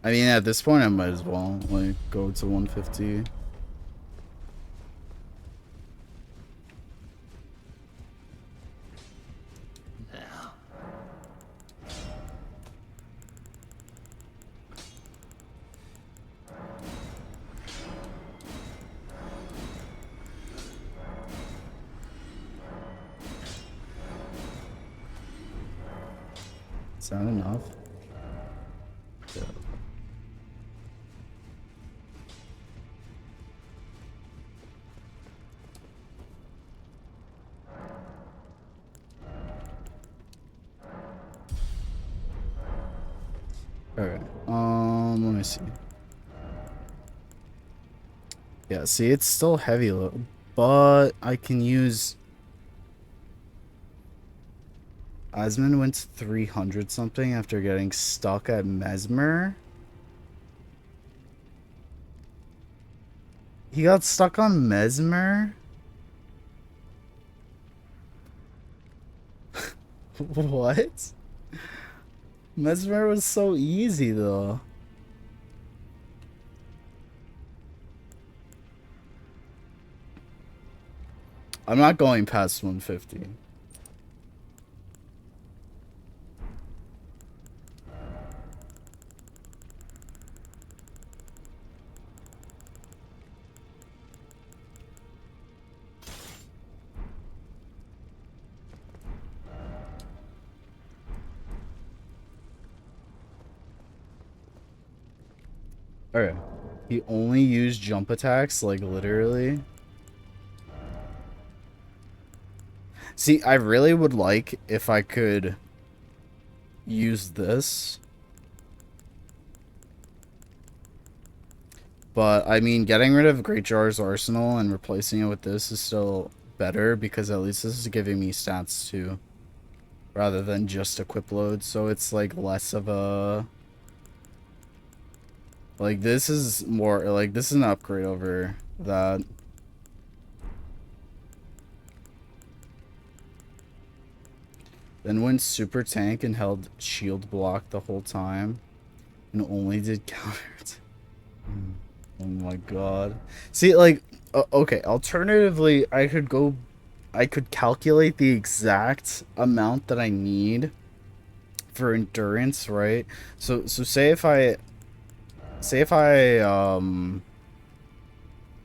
I mean, at this point, I might as well like go to 150. Is that enough? Yeah. Alright. Let me see. Yeah, see, it's still heavy load, but I can use... Asmund went to 300 something after getting stuck at Mesmer. He got stuck on Mesmer? What? Mesmer was so easy though. I'm not going past 150. Alright. He only used jump attacks, like literally. See, I really would like if I could use this. But, I mean, getting rid of Greatjar's Arsenal and replacing it with this is still better because at least this is giving me stats too. Rather than just equip load, so it's like less of a... Like, this is more, like, this is an upgrade over that. Then went super tank and held shield block the whole time. And only did counters. Oh my god. See, like, okay, alternatively, I could calculate the exact amount that I need for endurance, right? So say if I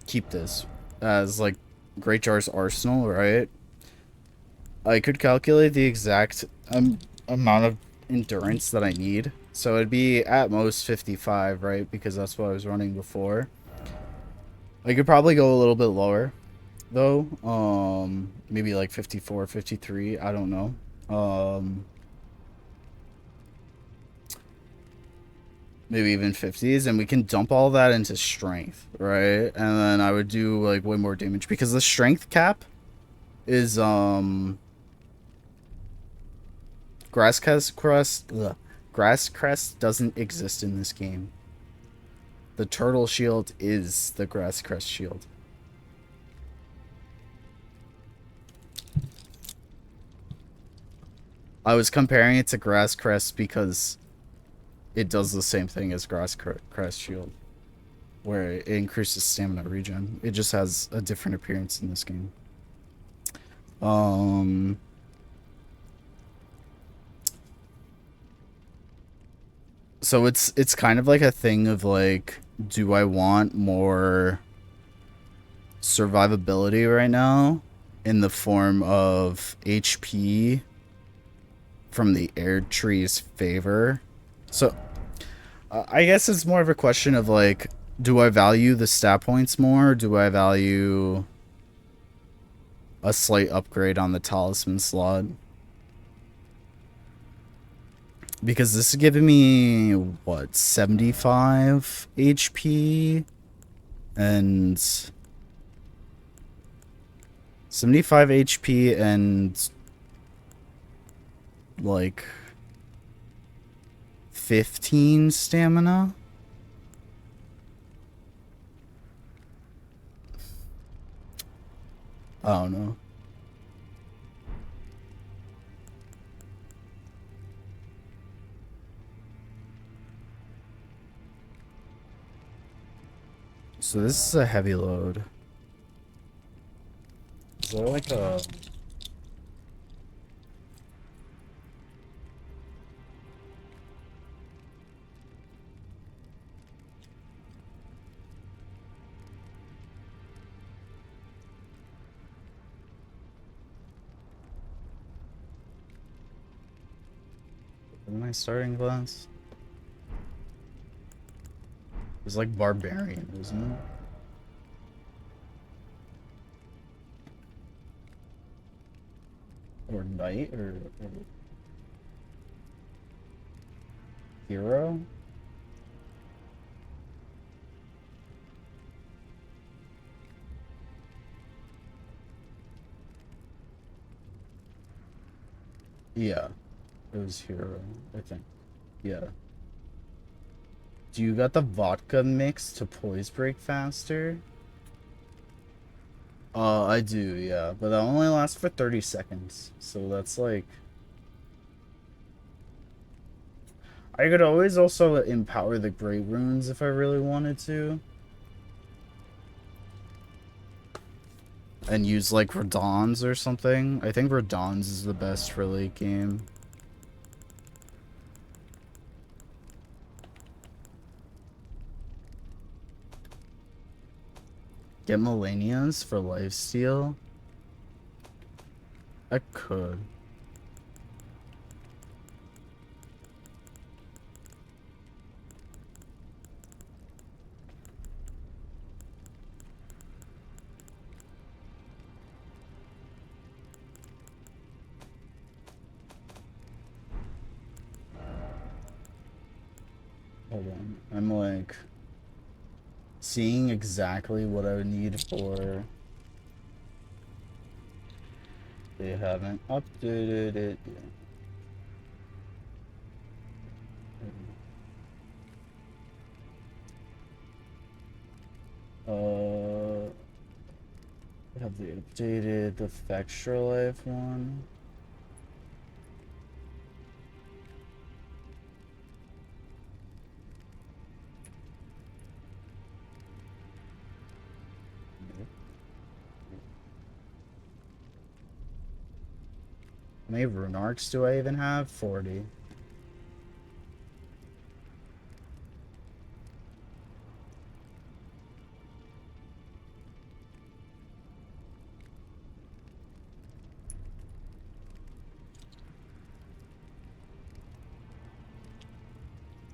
keep this as like Greatjar's Arsenal, right? I could calculate the exact amount of endurance that I need. So it'd be at most 55, right? Because that's what I was running before. I could probably go a little bit lower, though. Maybe like 54, 53. I don't know. Maybe even 50s, and we can dump all that into strength, right? And then I would do like way more damage because the strength cap is grass crest doesn't exist in this game. The turtle shield is the grass crest shield. I was comparing it to grass crest because it does the same thing as grass crest shield, where it increases stamina regen. It just has a different appearance in this game. So it's kind of like a thing of like, do I want more survivability right now in the form of HP from the air tree's favor? So I guess it's more of a question of like, do I value the stat points more, or do I value a slight upgrade on the talisman slot? Because this is giving me, what, 75 HP? And 75 HP and like 15 stamina? I don't know. So this is a heavy load. Is there like a... Am I starting class? It was like barbarian, wasn't it? Or knight, or hero? Yeah. It was hero, I think. Yeah. Do you got the vodka mix to poise break faster? I do, yeah. But that only lasts for 30 seconds. So that's like... I could always also empower the Great Runes if I really wanted to. And use like Radons or something. I think Radons is the best for late game. Get Millennials for lifesteal? I could. Hold on. I'm like seeing exactly what I would need for... They haven't updated it yet. Have they updated the Extra Life one? How many Rune Arcs do I even have? 40.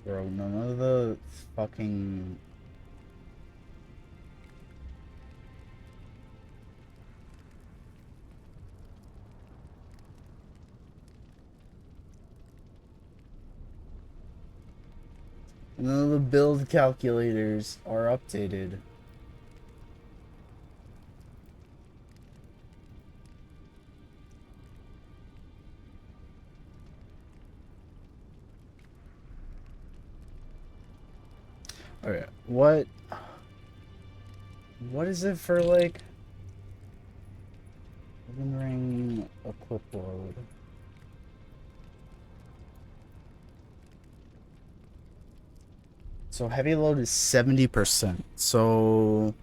Bro, none of the fucking... None of the build calculators are updated. Okay, what is it for, like, Elden Ring equip load? So heavy load is 70%. So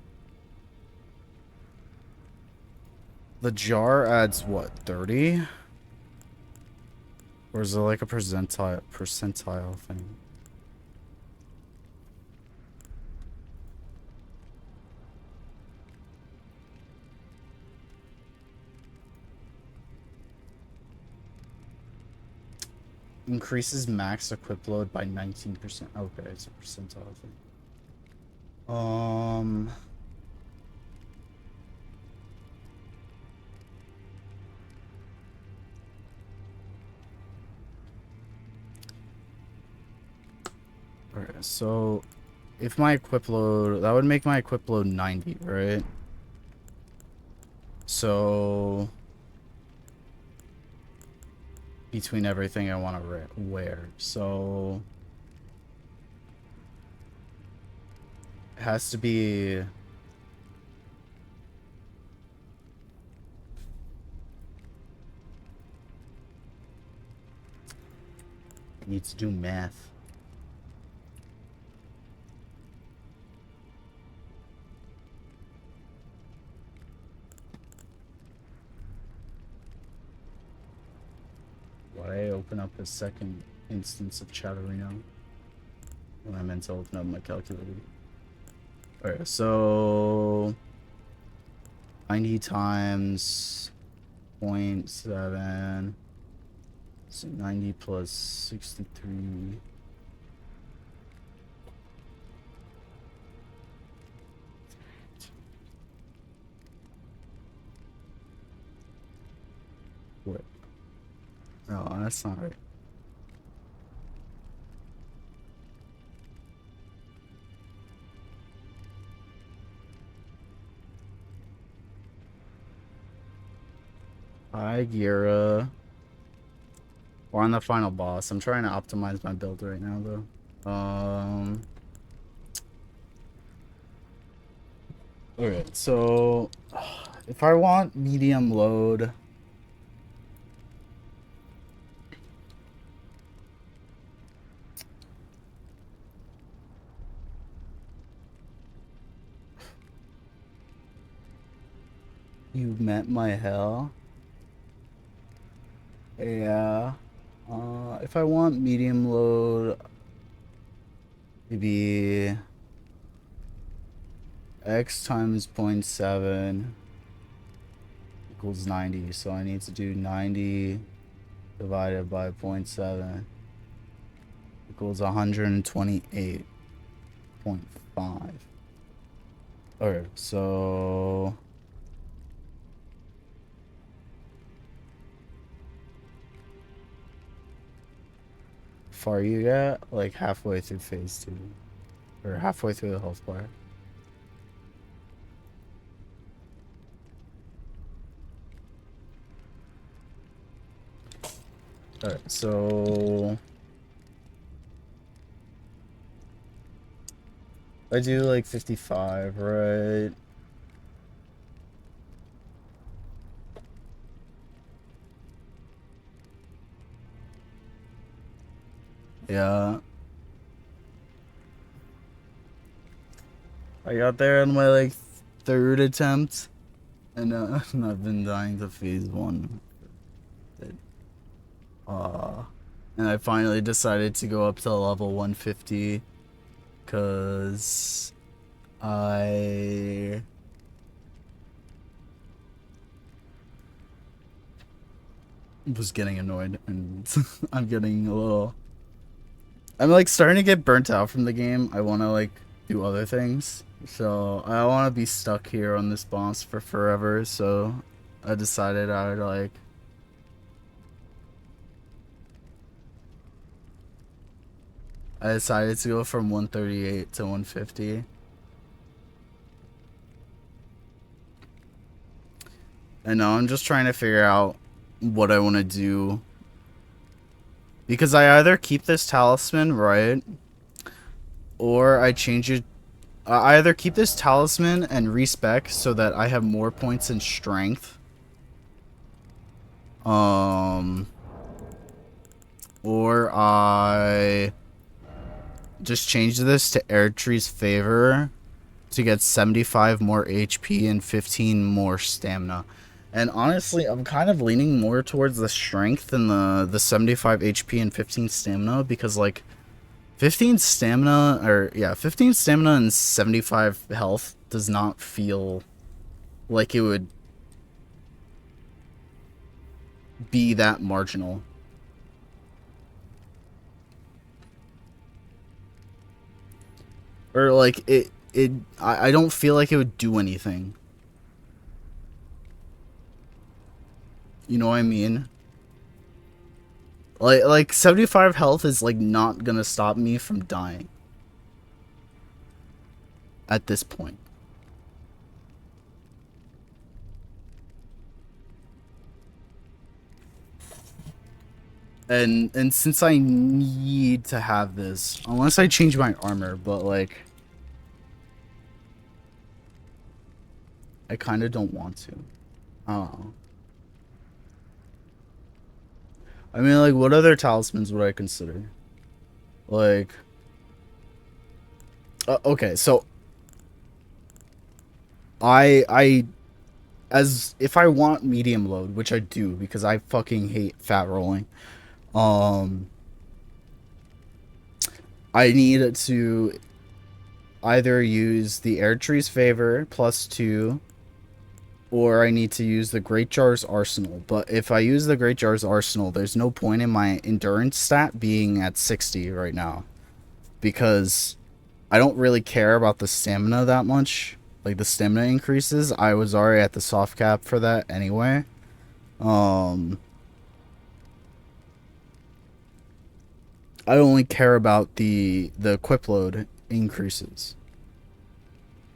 the jar adds what, 30? Or is it like a percentile thing? Increases max equip load by 19%. Okay, it's a percentile thing. Alright, so if my equip load, that would make my equip load 90, right? So between everything I want to wear, so it has to be... I need to do math. Why I open up a second instance of Chatterino when I meant to open up my calculator? Alright, so 90 times 0.7, so 90 plus 63. What? No, that's not right. Hi, Gira. We're on the final boss. I'm trying to optimize my build right now, though. Alright, so if I want medium load, you met my hell. Yeah. If I want medium load, maybe x times 0.7 equals 90. So I need to do 90 divided by 0.7 equals 128.5. Alright, so far you get? Like halfway through phase 2. Or halfway through the health bar. Alright, so I do like 55, right? Yeah. I got there on my like 3rd attempt, and I've been dying to phase 1. And I finally decided to go up to level 150 because I was getting annoyed, and I'm getting a little. I'm like starting to get burnt out from the game. I want to like do other things, so I don't want to be stuck here on this boss for forever. So I decided I would like. I decided to go from 138 to 150. And now I'm just trying to figure out what I want to do. Because I either keep this talisman, right? Or I change it. I either keep this talisman and respec so that I have more points in strength. Or I just change this to Erdtree's Favor to get 75 more HP and 15 more stamina. And honestly, I'm kind of leaning more towards the strength than the 75 HP and 15 stamina, because like 15 stamina and 75 health does not feel like it would be that marginal. Or like I don't feel like it would do anything. You know what I mean? Like 75 health is like not gonna stop me from dying. At this point. And since I need to have this, unless I change my armor, but like I kind of don't want to. I don't know. I mean, like, what other talismans would I consider? Like, okay, so as if I want medium load, which I do because I fucking hate fat rolling. I need to either use the Erdtree's Favor +2, or I need to use the Great Jar's Arsenal. But if I use the Great Jar's Arsenal, there's no point in my endurance stat being at 60 right now, because I don't really care about the stamina that much. Like, the stamina increases, I was already at the soft cap for that anyway. I only care about the equip load increases.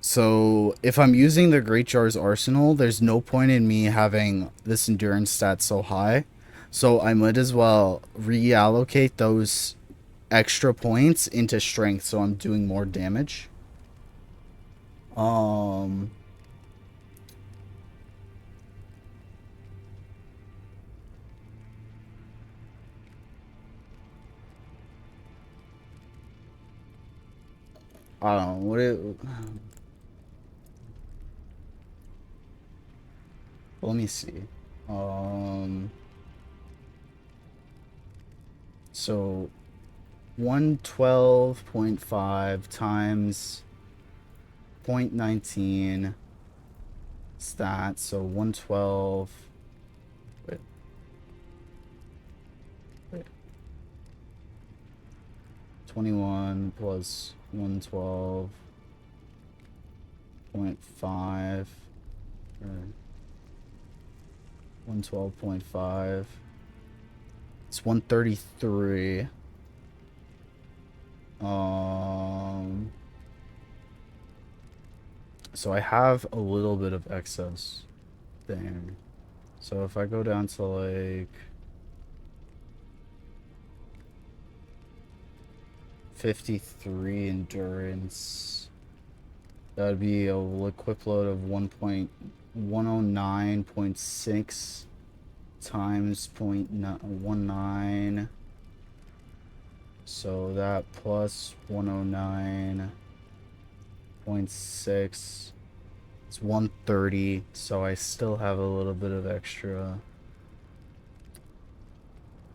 So if I'm using the Great Jar's Arsenal, there's no point in me having this endurance stat so high. So I might as well reallocate those extra points into strength so I'm doing more damage. I don't know what it. Let me see. So 112.5 times 0.19 stats. So 112. Wait. 21 plus 112.5. 112.5. It's 133. So I have a little bit of excess there. So if I go down to like 53 endurance, that would be a equip load of 1.109.6 times 0.19. So that plus 109.6, it's 130. So I still have a little bit of extra.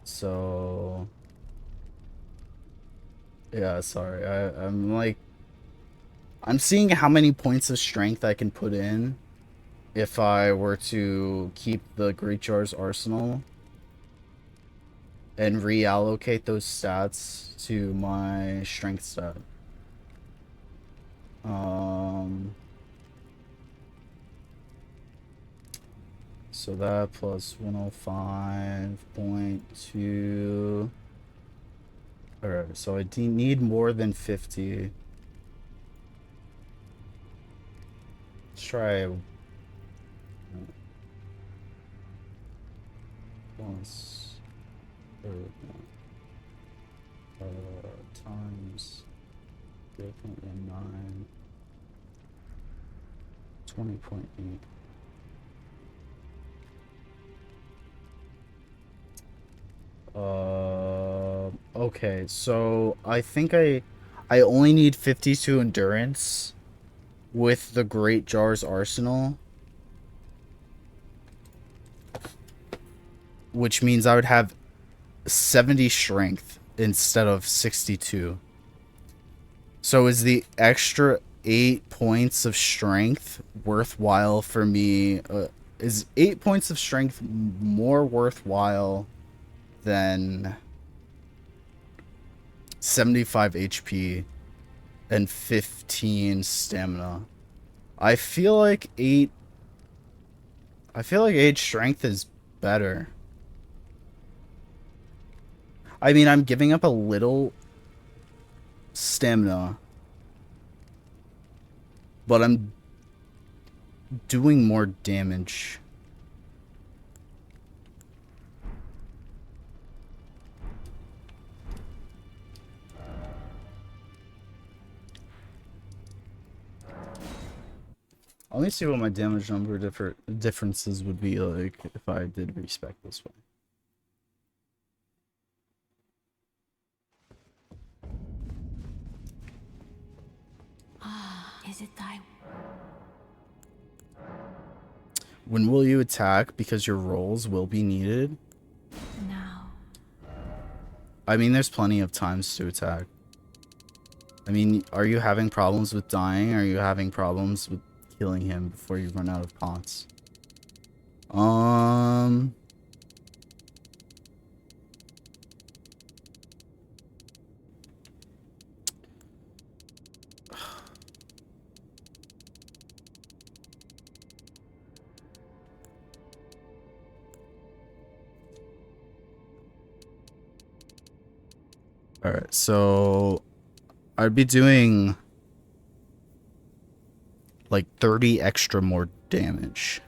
So yeah, sorry. I'm seeing how many points of strength I can put in if I were to keep the Great Jar's Arsenal and reallocate those stats to my strength stat. So that plus 105.2. Alright, so I need more than 50. Let's try plus times 0.19, 20.8. Okay, so I think I only need 52 endurance with the Great Jar's Arsenal, which means I would have 70 strength instead of 62. So is the extra 8 points of strength worthwhile for me? Is 8 points of strength more worthwhile than 75 HP and 15 stamina? I feel like 8 strength is better. I mean, I'm giving up a little stamina, but I'm doing more damage. Let me see what my damage number differences would be like if I did respec this way. Is it thy... When will you attack? Because your rolls will be needed. Now. I mean, there's plenty of times to attack. I mean, are you having problems with dying? Or are you having problems with killing him before you run out of pots? Alright, so I'd be doing like 30 extra more damage.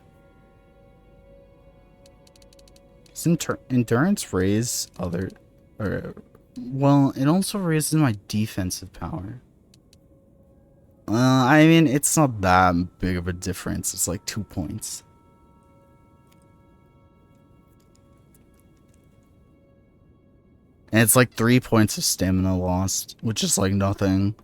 Endurance raise other, or well, it also raises my defensive power. I mean, it's not that big of a difference. It's like 2 points. And it's like 3 points of stamina lost, which is like nothing.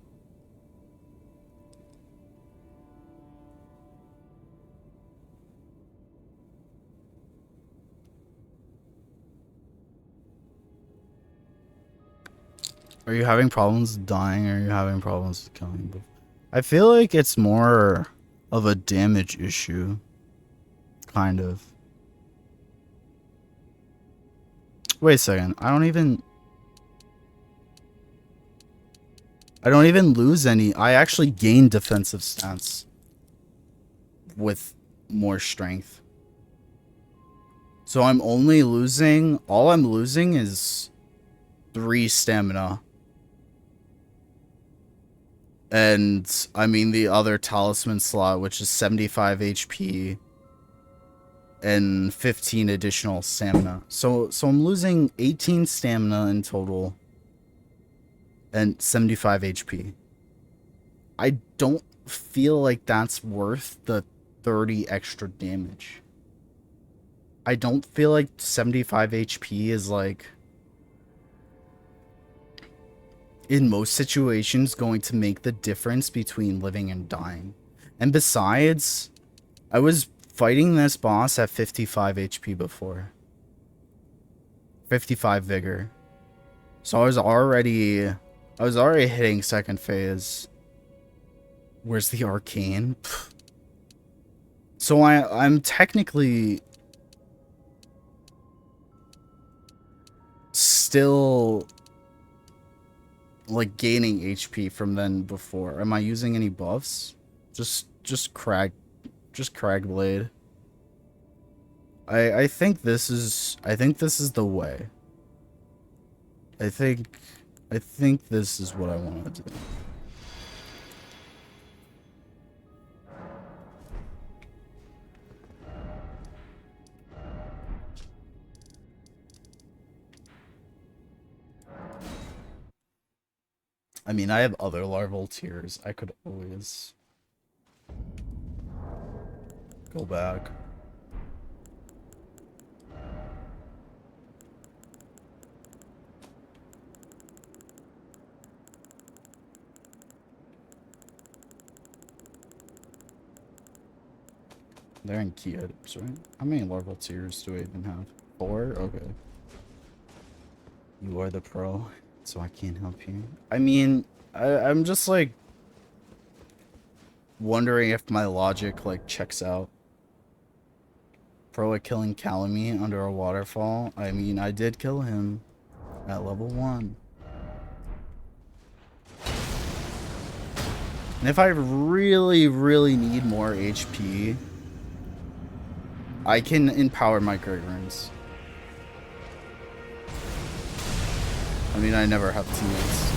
Are you having problems dying, or are you having problems with killing? I feel like it's more of a damage issue. Kind of. Wait a second. I don't even lose any. I actually gain defensive stats with more strength. So I'm only losing, all I'm losing is 3 stamina. And I mean the other talisman slot, which is 75 HP and 15 additional stamina. So I'm losing 18 stamina in total and 75 HP. I don't feel like that's worth the 30 extra damage. I don't feel like 75 HP is like, in most situations, going to make the difference between living and dying. And besides, I was fighting this boss at 55 HP before. 55 vigor. So I was already hitting second phase. Where's the arcane? Pfft. So I'm technically still like gaining HP from then before. Am I using any buffs? Just crag blade. I think this is the way. I think this is what I want to do. I mean, I have other larval tiers. I could always go back. They're in key items, right? How many larval tiers do I even have? 4? Okay. You are the pro, so I can't help you. I mean, I'm just like wondering if my logic like checks out. Pro at killing Calamy under a waterfall. I mean, I did kill him at level 1. And if I really, really need more HP, I can empower my Great Runes. I mean, I never have teammates.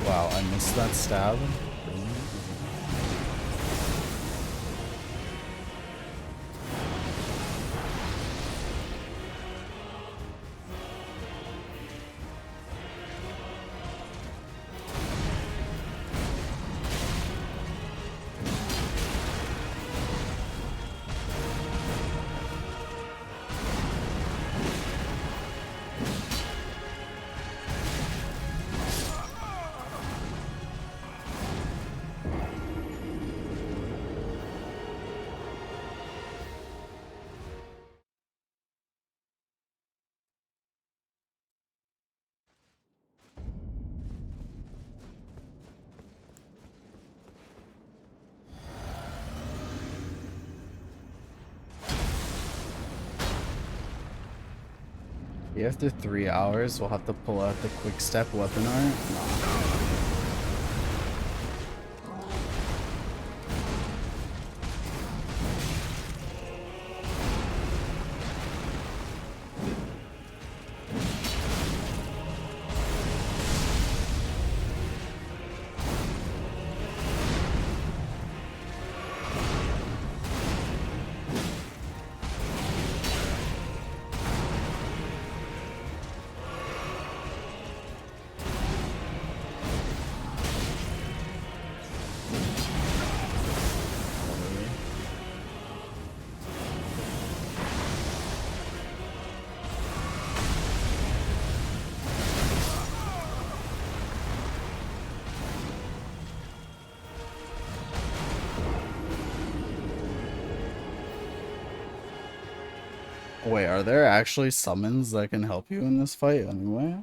Wow, I missed that stab. After 3 hours, we'll have to pull out the quick step weapon art. Nah. Wait, are there actually summons that can help you in this fight anyway?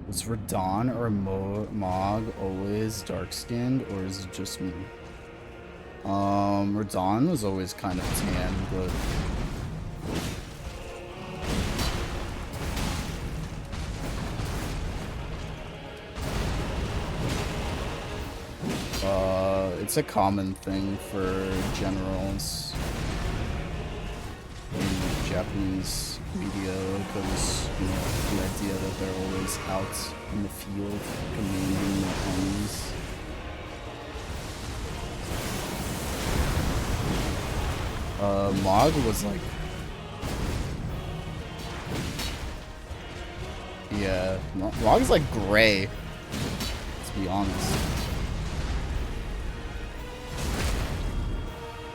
Was Radon or Mog always dark-skinned, or is it just me? Radon was always kind of tan, but... it's a common thing for generals in Japanese media, because, you know, the idea that they're always out in the field commanding their armies. Mog was like... Yeah, Mog's like gray, to be honest.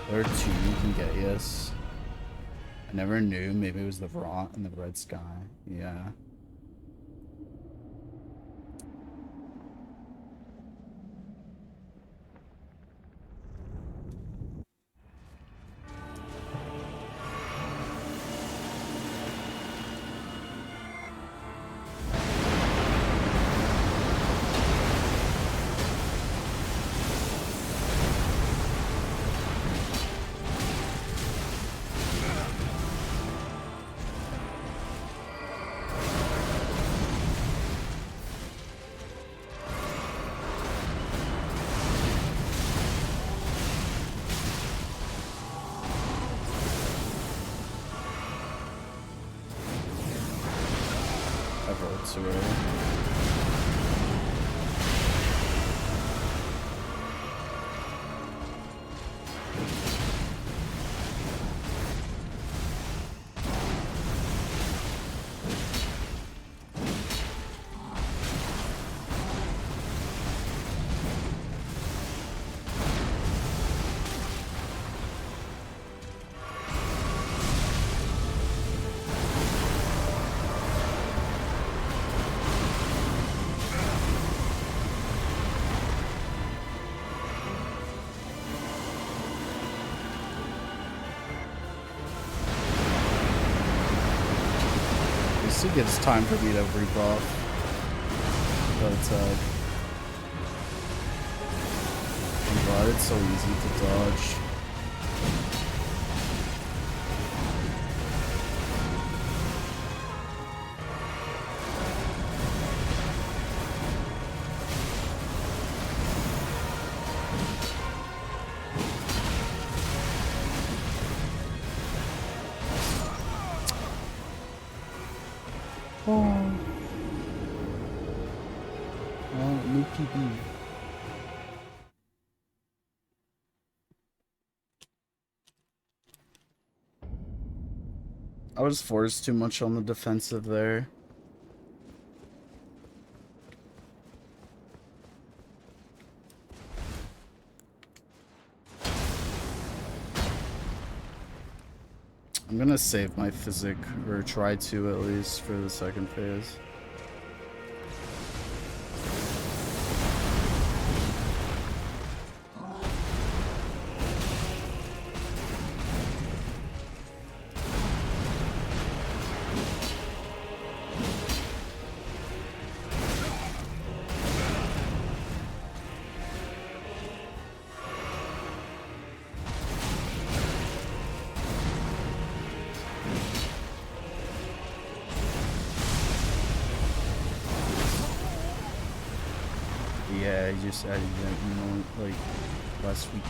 There are two you can get, yes. I never knew, maybe it was the Vrot and the Red Sky, yeah. It gets time for me to rebuff, but I'm glad it's so easy to dodge. I was forced too much on the defensive there. I'm gonna save my physic, or try to at least, for the second phase. Just added that, you know, like last week.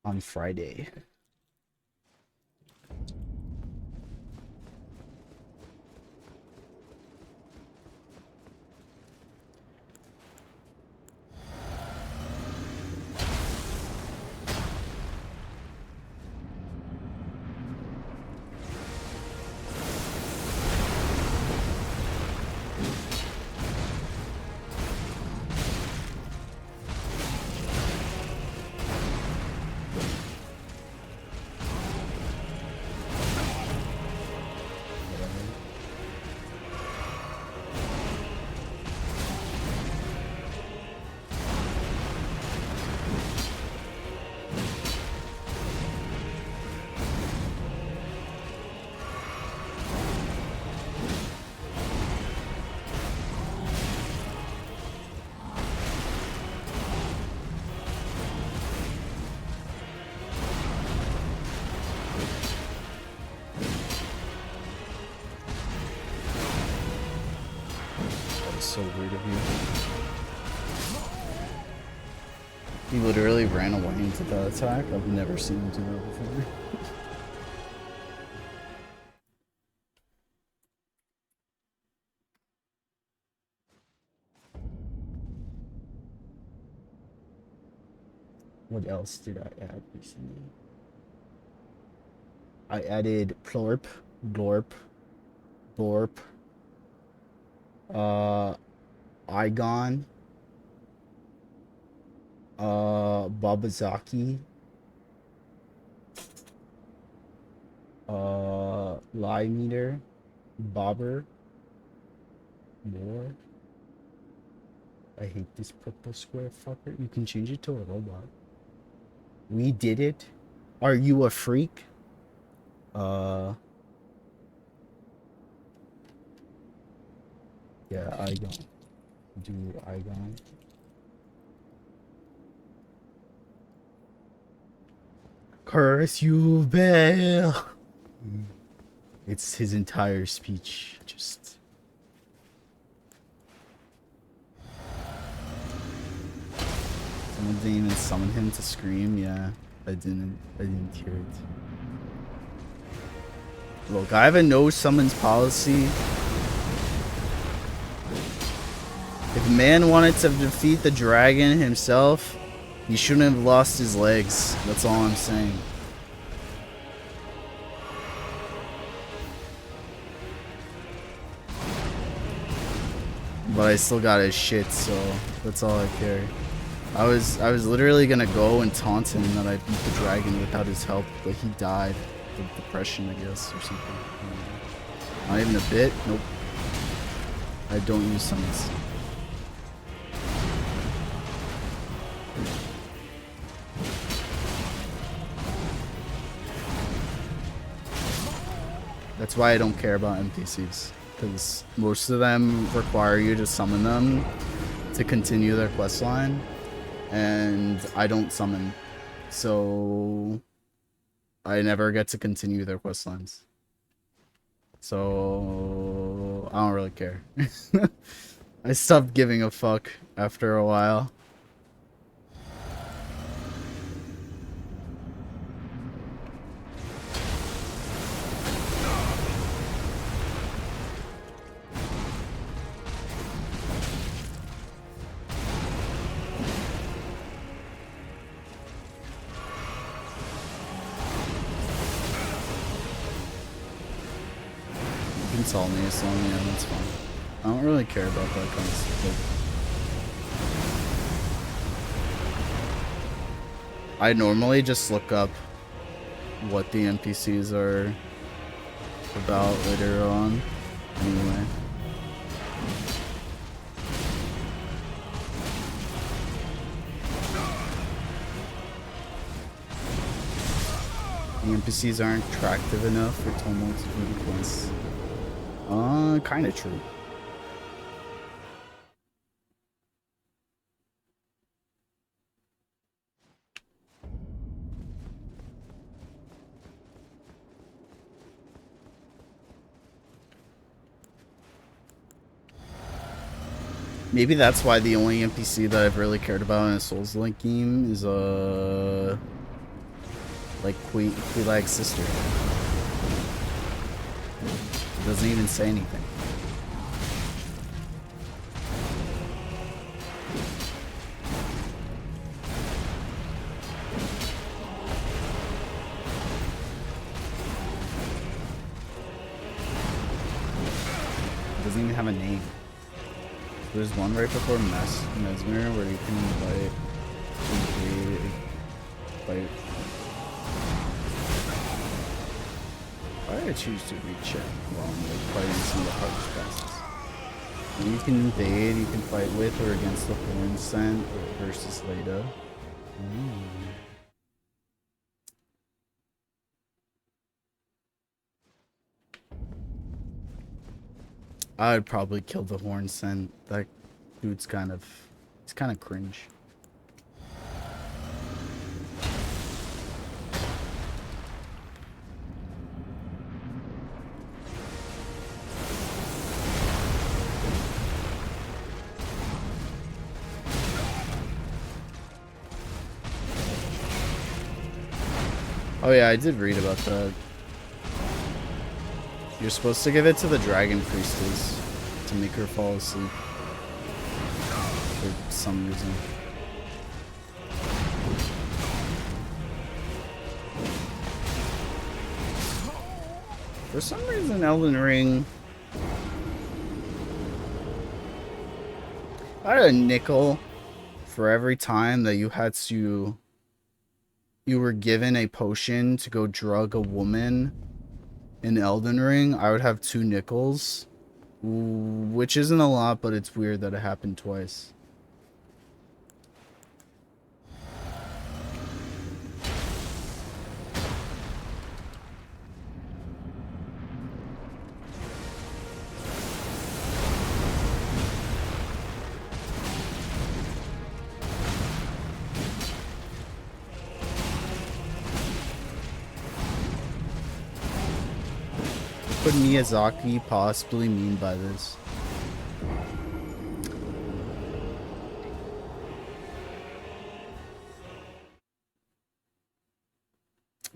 On Friday. so weird of you. He literally ran away into the attack. I've never seen him do that before. What else did I add recently? I added Plorp, Glorp, Blorp, Igon, Babazaki, Lie Meter, Bobber, more. I hate this purple square fucker. You can change it to a robot. We did it. Are you a freak? Yeah, Igon. Do Igon. Curse you, Bale. It's his entire speech. Just. Someone didn't even summon him to scream. Yeah, I didn't hear it. Look, I have a no summons policy. If man wanted to defeat the dragon himself, he shouldn't have lost his legs. That's all I'm saying. But I still got his shit, so that's all I care. I was literally gonna go and taunt him that I beat the dragon without his help, but he died of depression, I guess, or something. Not even a bit. Nope. I don't use summons. That's why I don't care about NPCs, because most of them require you to summon them to continue their quest line, and I don't summon, so I never get to continue their quest lines. So I don't really care. I stopped giving a fuck after a while. Tell me a song, yeah, that's fine. I don't really care about that kind of stuff. I normally just look up what the NPCs are about later on. Anyway. The NPCs aren't attractive enough for Tomo to do the quests. Kinda true. Maybe that's why the only NPC that I've really cared about in a Souls-like game is, like, Quilag's sister. It doesn't even say anything. It doesn't even have a name. There's one right before Mesmer where you can invite and create Why did I choose to reach it while I'm like fighting some of the hardest bosses? And you can invade, you can fight with or against the Horn Scent versus Leda. I would probably kill the Horn Scent. That dude's he's kind of cringe. Oh yeah, I did read about that. You're supposed to give it to the dragon priestess to make her fall asleep for some reason. For some reason, Elden Ring, I had a nickel for every time that you were given a potion to go drug a woman in Elden Ring. I would have 2 nickels, which isn't a lot, but it's weird that it happened twice. What could Miyazaki possibly mean by this?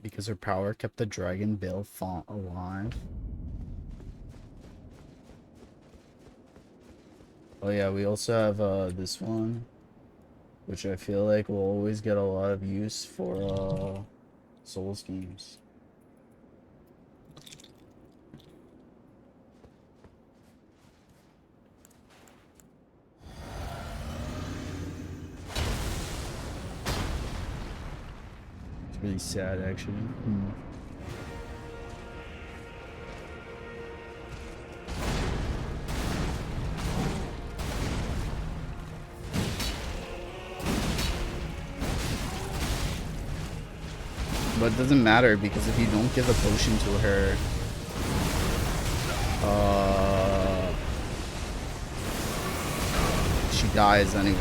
Because her power kept the dragon Bill font alive. Oh yeah, we also have this one, which I feel like will always get a lot of use for Souls games. It's really sad, actually. But it doesn't matter, because if you don't give a potion to her, she dies anyway.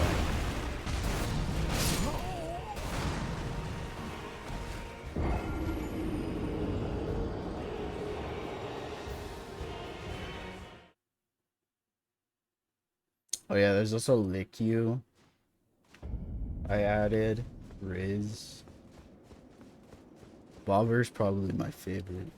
Oh yeah, there's also Lick You. I added Riz. Bobber's probably my favorite.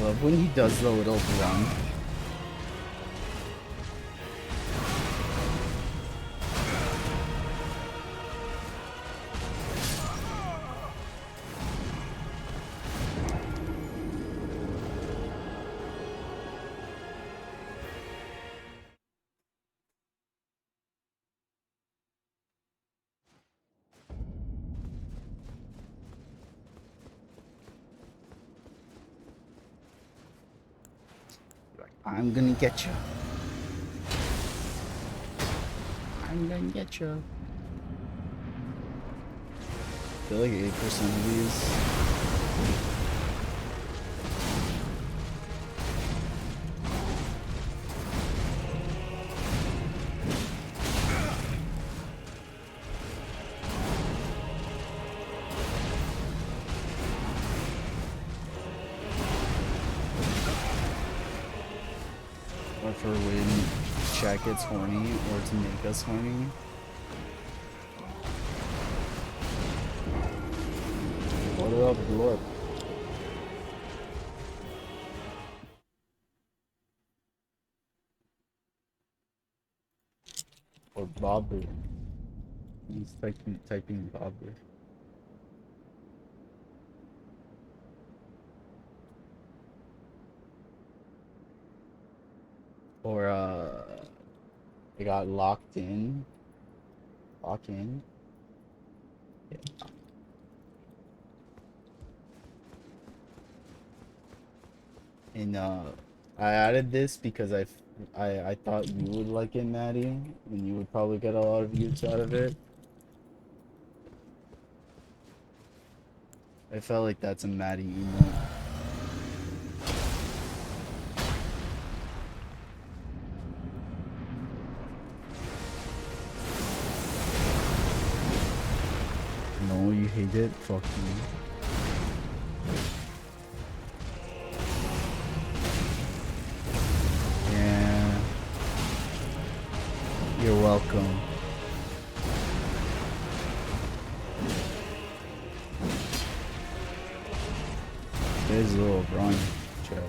Love when he does the little run. I'm gonna get you. I'm gonna get you. I feel like 8% of these. Or for when chat gets horny, or to make us horny. What up, Glorp? Or Bobber. He's typing Bobber. Or I got locked in. Lock in. Yeah. And I added this because I thought you would like it, Maddie, and you would probably get a lot of views out of it. I felt like that's a Maddie emote. No, you hate it? Fuck you. Yeah. You're welcome. There's a little run, Chad.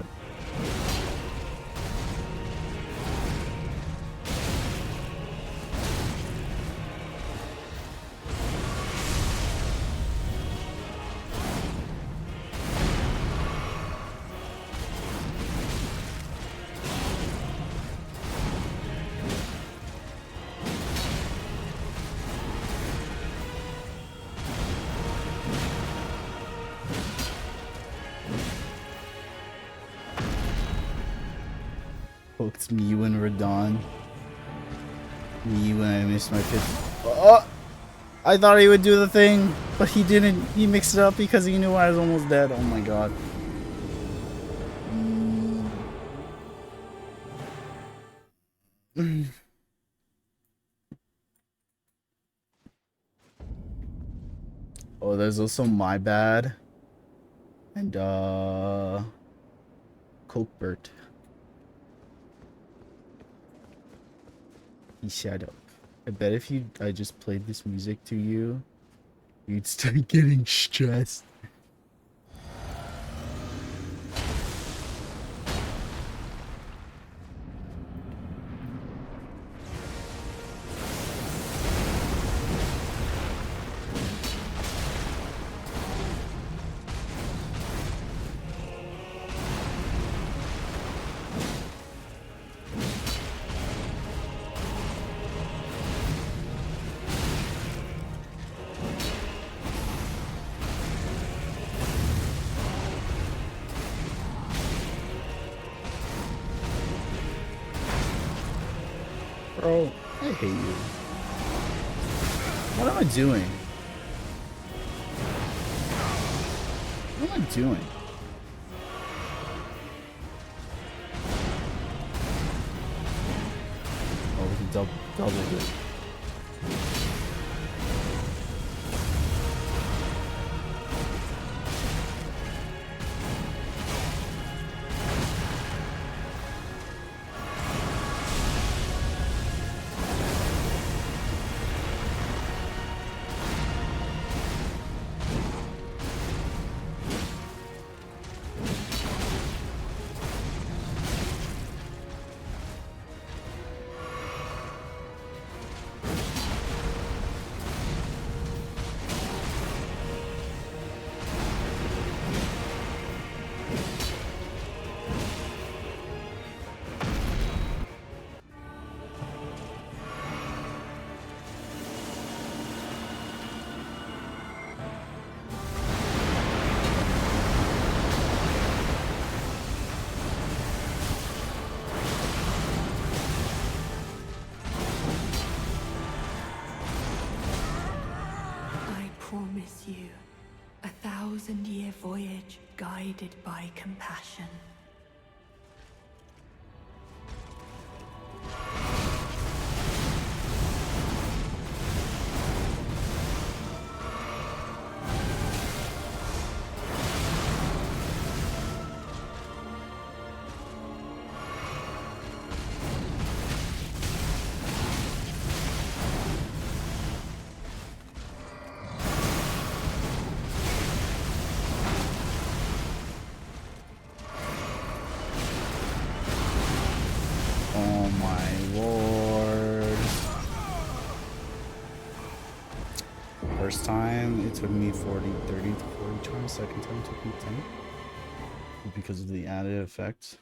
Oh, it's me and Radon. Me when I missed my fifth. Oh! I thought he would do the thing, but he didn't. He mixed it up because he knew I was almost dead. Oh my god. Oh, there's also my bad. And Cokebert. He shut up. I bet if I just played this music to you, you'd start getting stressed. Bro, I hate you. What am I doing? What am I doing? Oh, we can double it. Promise you a 1,000-year voyage guided by compassion. Oh my lord. First time, it took me 30 to 40 tries. Second time, it took me 10. Because of the added effects.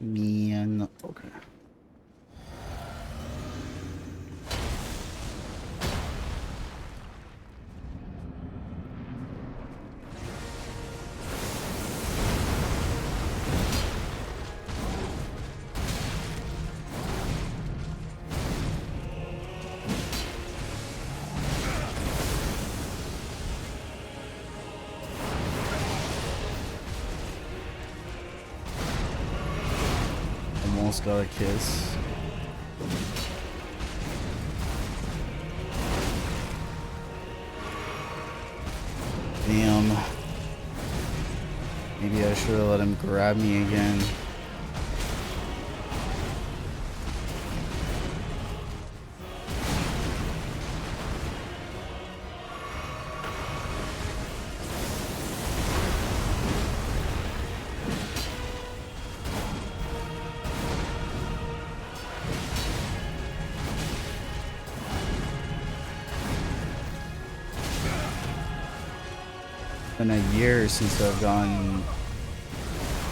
Man, okay. Almost got a kiss. Damn. Maybe I should have let him grab me again. It's been a year since I've gotten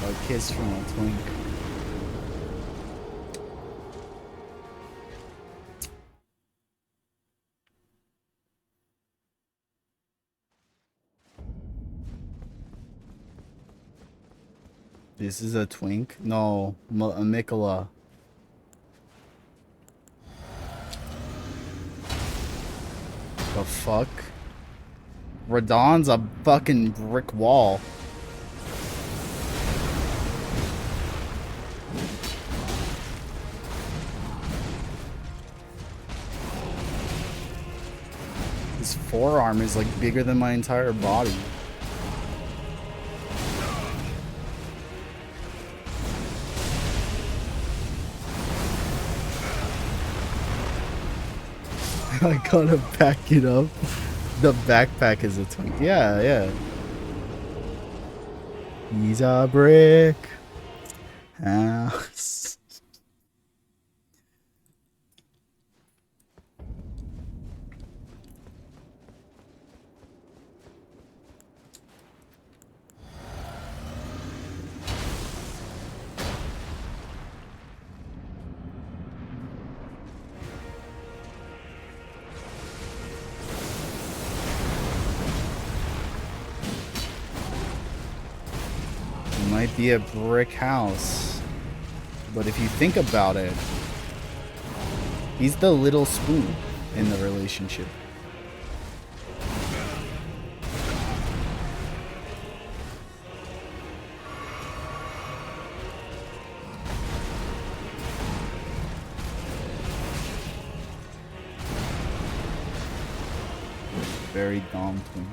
a kiss from a twink. This is a twink? No, a Miquella. The fuck? Radon's a fucking brick wall. His forearm is like bigger than my entire body. I gotta back it up. The backpack is a twink. Yeah, yeah. He's a brick house. Might be a brick house, but if you think about it, he's the little spoon in the relationship. Very dumb twin.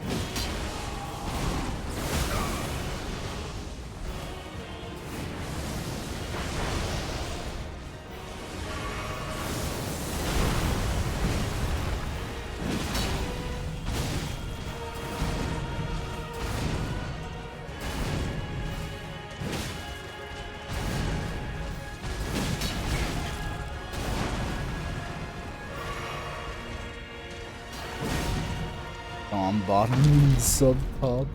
Bottom, sub top.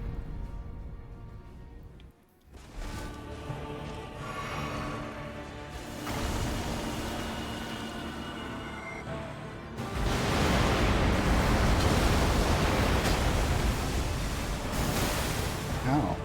How?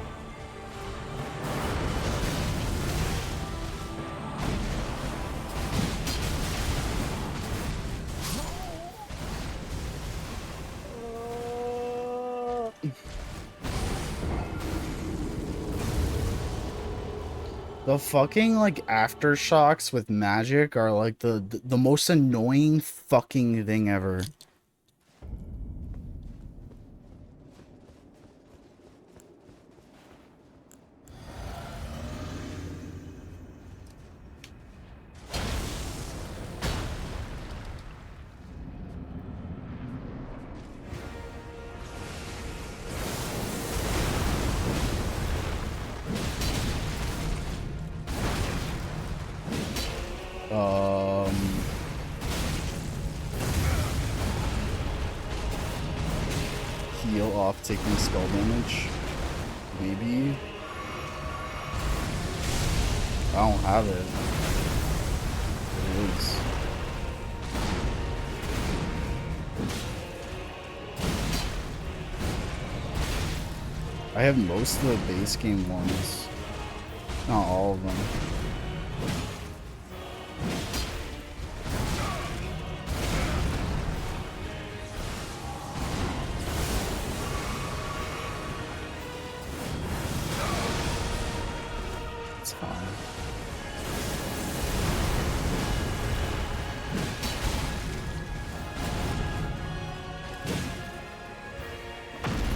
The fucking like aftershocks with magic are like the most annoying fucking thing ever. Heal off taking skull damage. Maybe. I don't have it. It is. I have most of the base game ones. Not all of them. It's fine.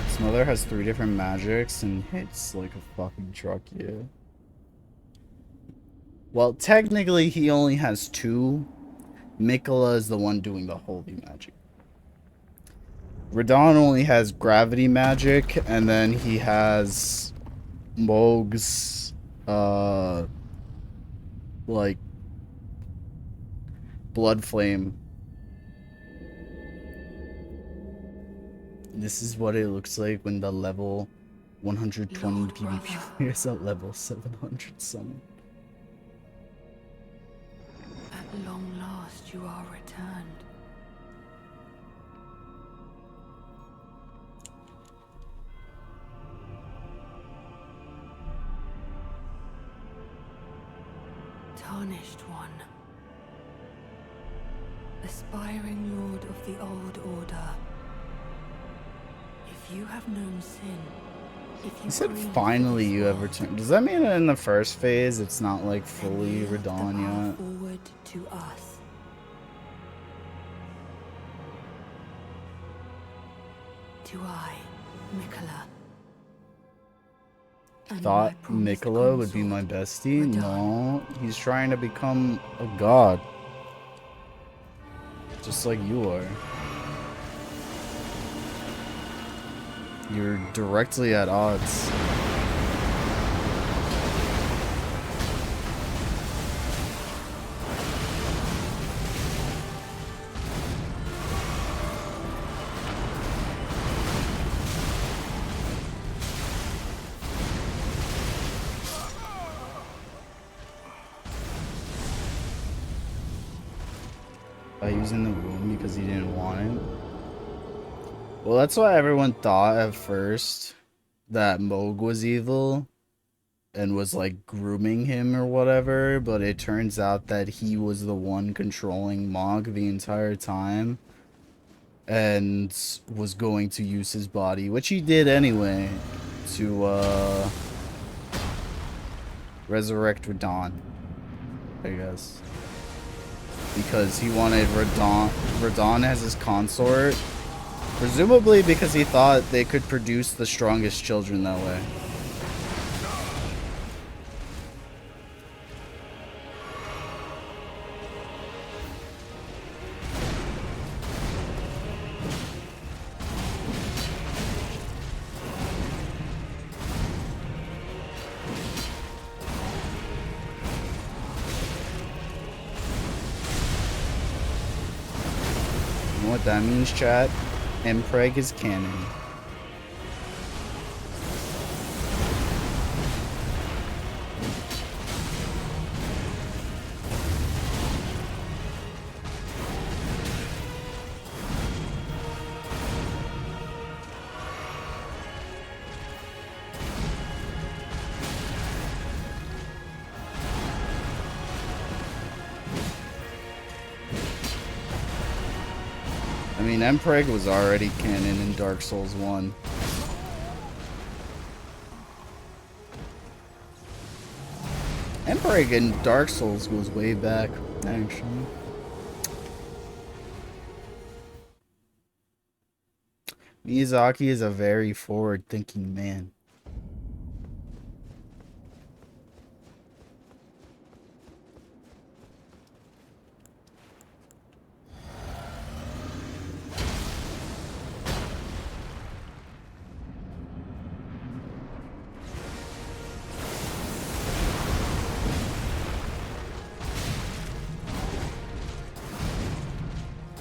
This mother has 3 different magics and hits like a fucking truck, yeah. Well, technically he only has 2. Miquella is the one doing the holy magic. Radahn only has gravity magic, and then he has Mohg's like blood flame. This is what it looks like when the level 120 Lord, PvP is at level 700 summon. At long last you are returned. Tarnished one. Aspiring lord of the old order. If you have known sin, if you He said grieve for finally this you have world, returned. Does that mean that in the first phase it's not like then fully yield the Radahn path yet? forward to us. To I, Miquella. And Thought my promised Miquella would be my consort, bestie? Radahn. No, he's trying to become a god. Just like you are. You're directly at odds. He was in the room because he didn't want it. Well, that's why everyone thought at first that Mohg was evil and was like grooming him or whatever, but it turns out that he was the one controlling Mohg the entire time and was going to use his body, which he did anyway, to resurrect Radahn, I guess. Because he wanted Radahn as his consort. Presumably because he thought they could produce the strongest children that way. You know what that means, chat? Mpreg is canon. I mean, Mpreg was already canon in Dark Souls 1. Mpreg in Dark Souls goes way back, actually. Miyazaki is a very forward-thinking man.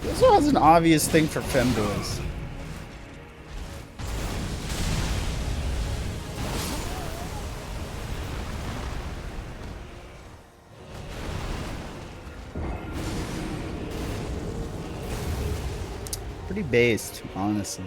He also has an obvious thing for femboys. pretty based, honestly.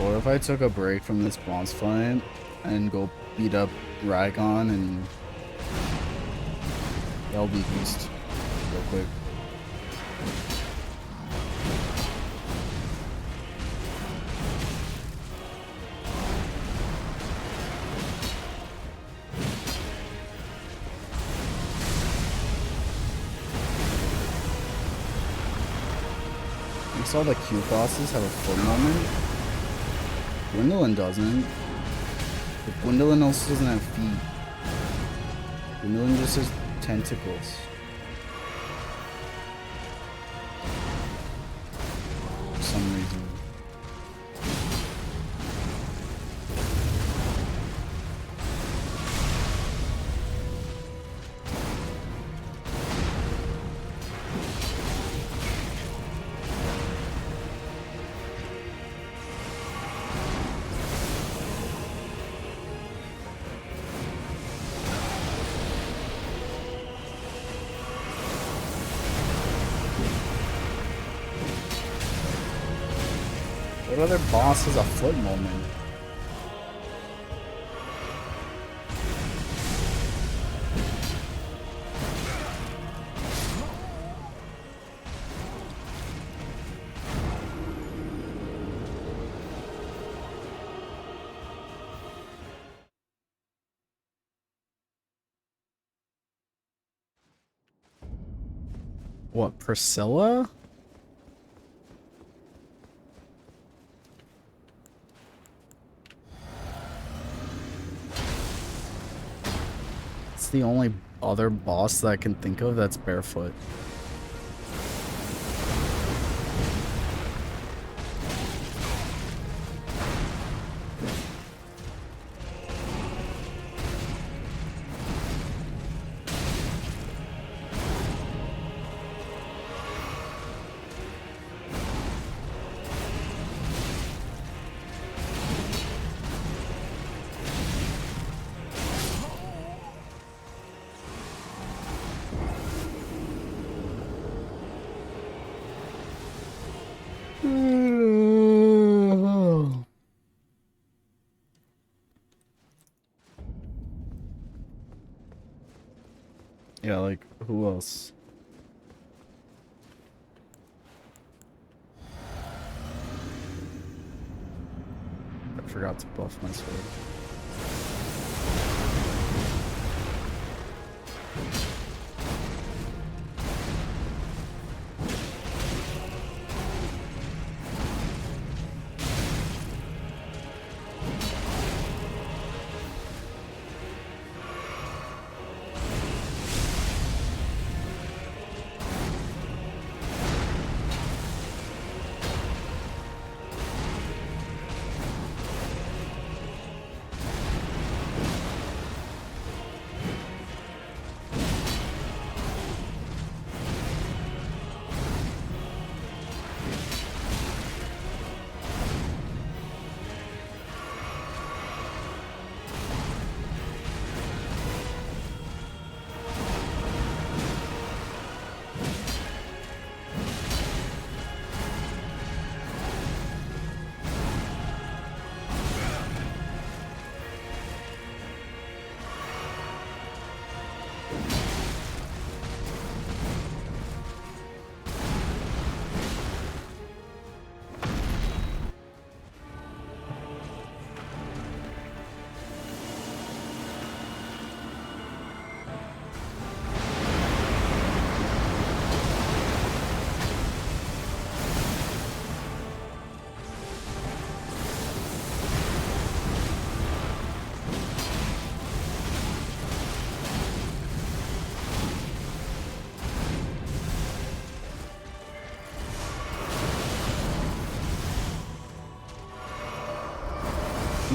What if I took a break from this boss fight and go beat up Raygon and LB Beast real quick? You saw the Q bosses have a foot moment? Gwendolyn doesn't. But Gwendolyn also doesn't have feet. Gwendolyn just has tentacles. For some reason. What other boss has a foot moment? What, Priscilla? It's the only other boss that I can think of that's barefoot. Yeah, like, who else? I forgot to buff my sword.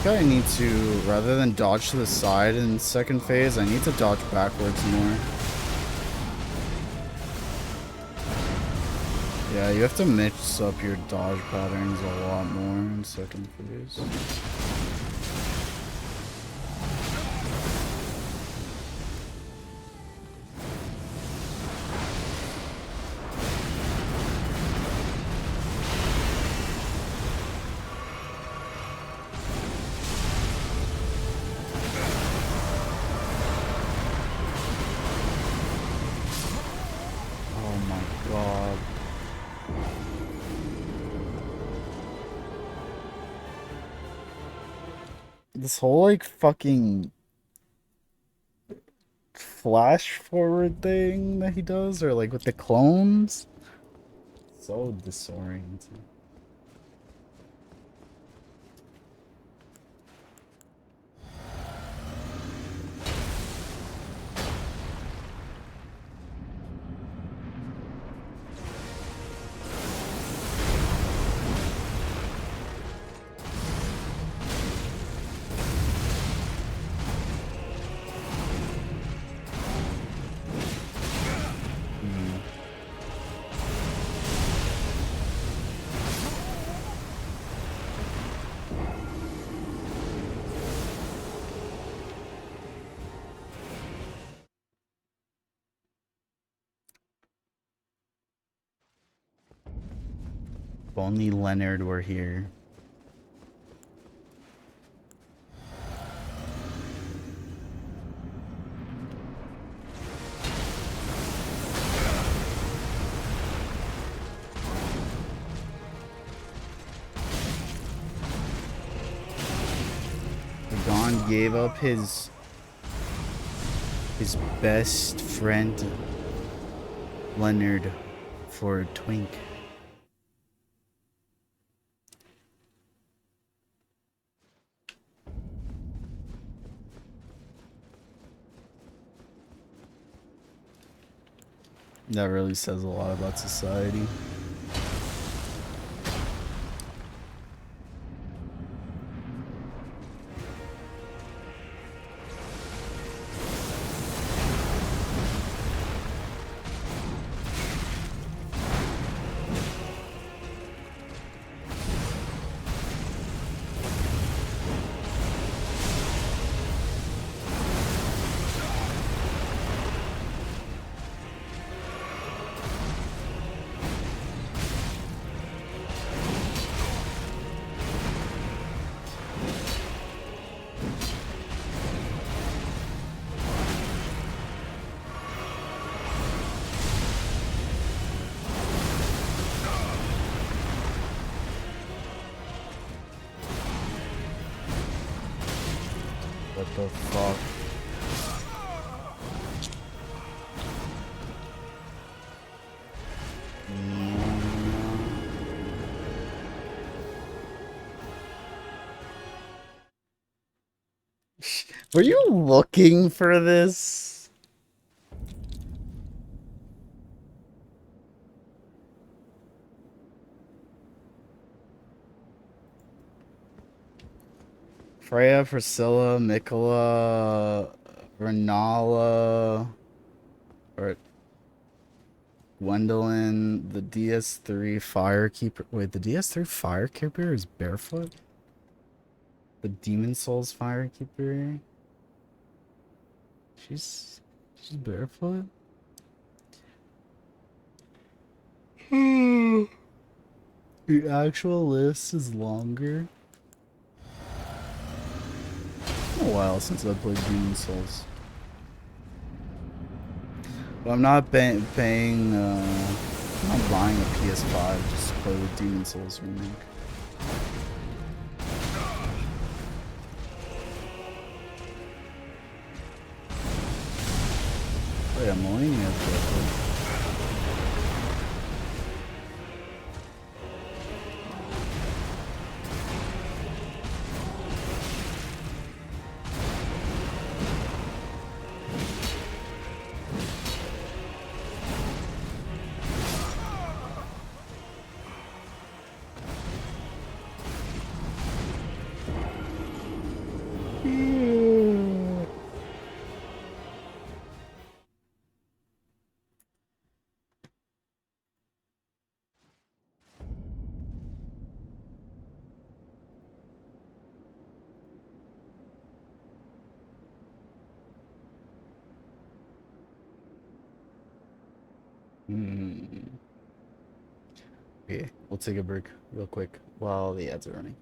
think I need to, rather than dodge to the side in second phase, I need to dodge backwards more. Yeah, you have to mix up your dodge patterns a lot more in second phase. This whole like fucking flash forward thing that he does, or like with the clones, so disorienting. If only Leonard were here. Gon gave up his best friend Leonard for Twink. That really says a lot about society. What the fuck? Were you looking for this? Freya, Priscilla, Miquella, Renala, or Gwendolyn, the DS3 Firekeeper. Wait, the DS3 Firekeeper is barefoot? The Demon Souls Firekeeper? She's barefoot? The actual list is longer. It's been a while since I played Demon Souls. But I'm not paying, I'm not buying a PS5 just to play the Demon Souls remake. Oh yeah, Melania is barefoot. Okay, we'll take a break real quick while the ads are running.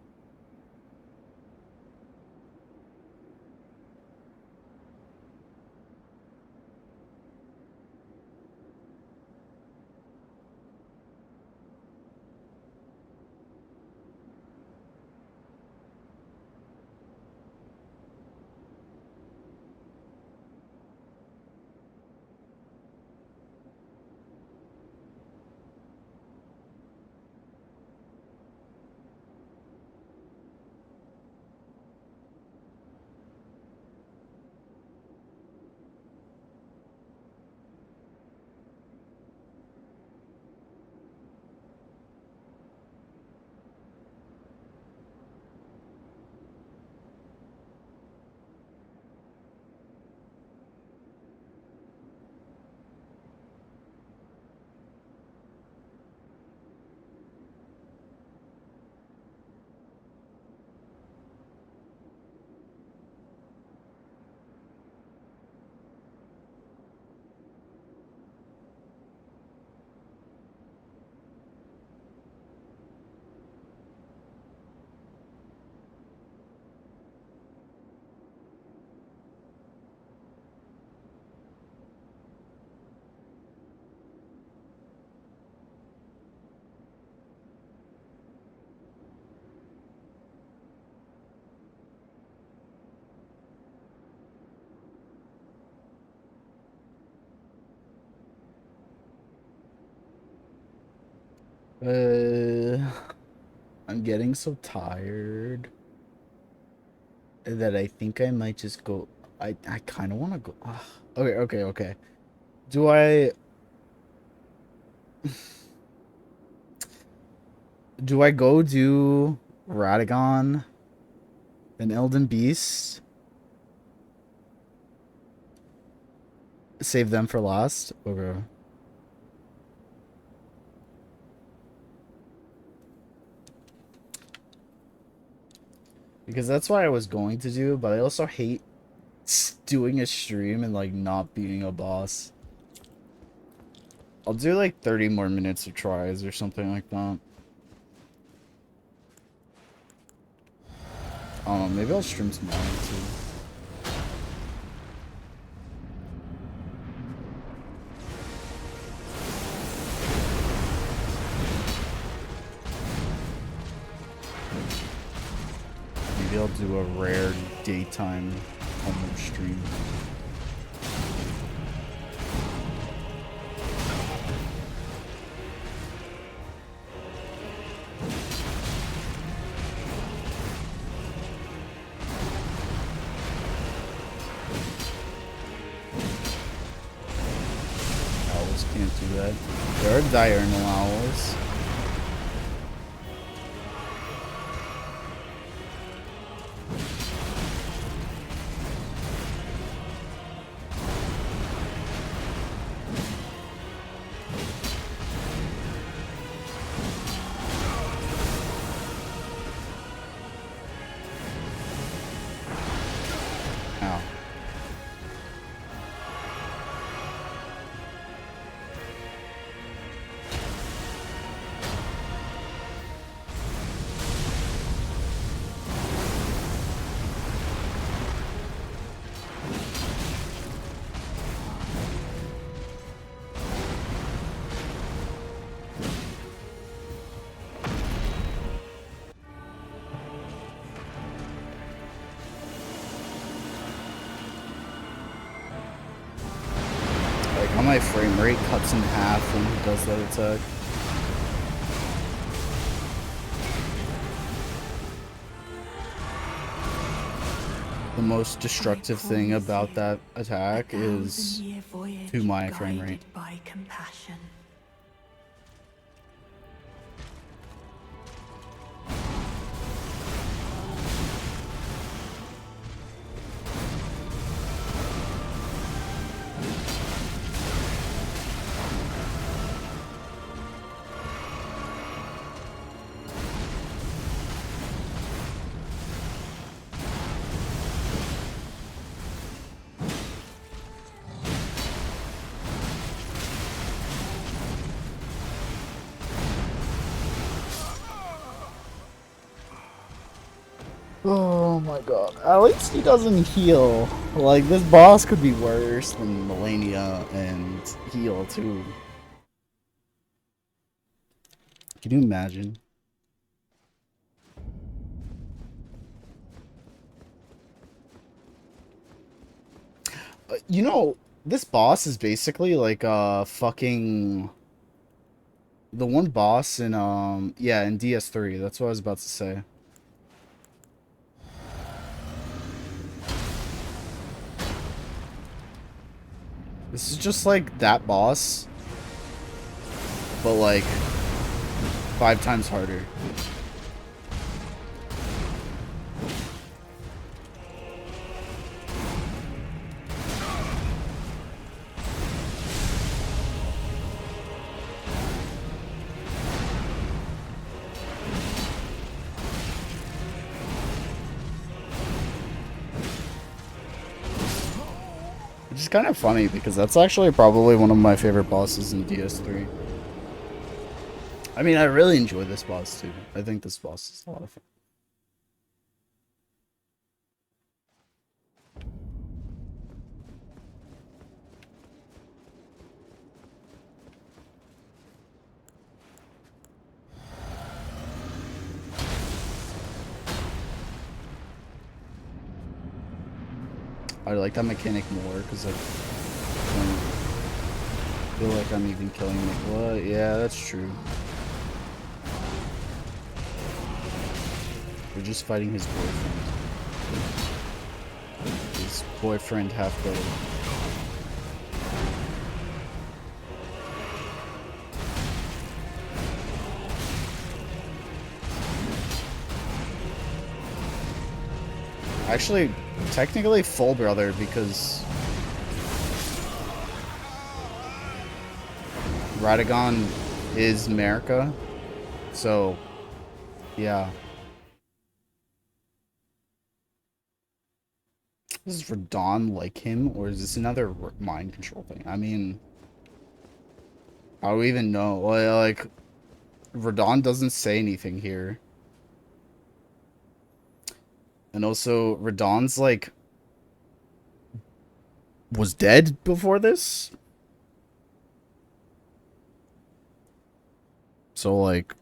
I'm getting so tired that I think I might just go. I kind of want to go. Okay. Do I go do Radagon and Elden Beast? Save them for last? Okay. Because that's what I was going to do, but I also hate doing a stream and like not beating a boss. I'll do like 30 more minutes of tries or something like that. I don't know, maybe I'll stream some more too. Maybe I'll do a rare daytime homework stream. Owls can't do that. There are diurnal owls. Ow. Like how my frame rate cuts in half when he does that attack. The most destructive thing about that attack is to my frame rate. By compassion. Oh my god. At least he doesn't heal. Like, this boss could be worse than Melania and heal, too. Can you imagine? You know, this boss is basically like fucking the one boss in yeah, in DS3. That's what I was about to say. This is just like that boss, but like 5 times harder. Which is kind of funny because that's actually probably one of my favorite bosses in DS3. I mean, I really enjoy this boss too. I think this boss is a lot of fun. I like that mechanic more because I don't feel like I'm even killing Miquella. Yeah, that's true. We're just fighting his boyfriend. His boyfriend half-brother. Actually, technically full brother because Radagon is America. So, yeah. Is Radon like him, or is this another mind control thing? I mean, how do we even know? Well, like, Radon doesn't say anything here. And also, Radon's, like, was dead before this? So, like,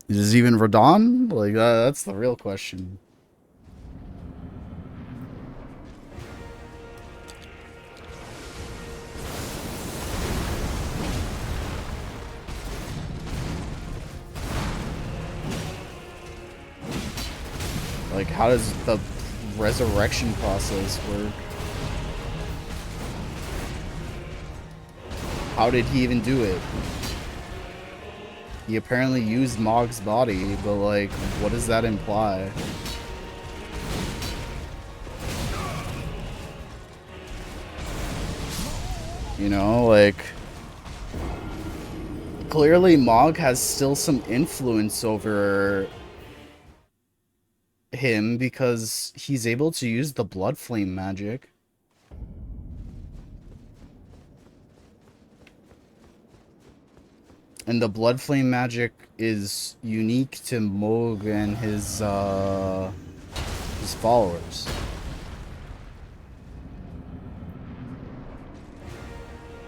is this even Radon? Like, that's the real question. Like, how does the resurrection process work? How did he even do it? He apparently used Mog's body, but like, what does that imply? You know, like, clearly Mog has still some influence over him because he's able to use the blood flame magic. And the blood flame magic is unique to Mog and his followers.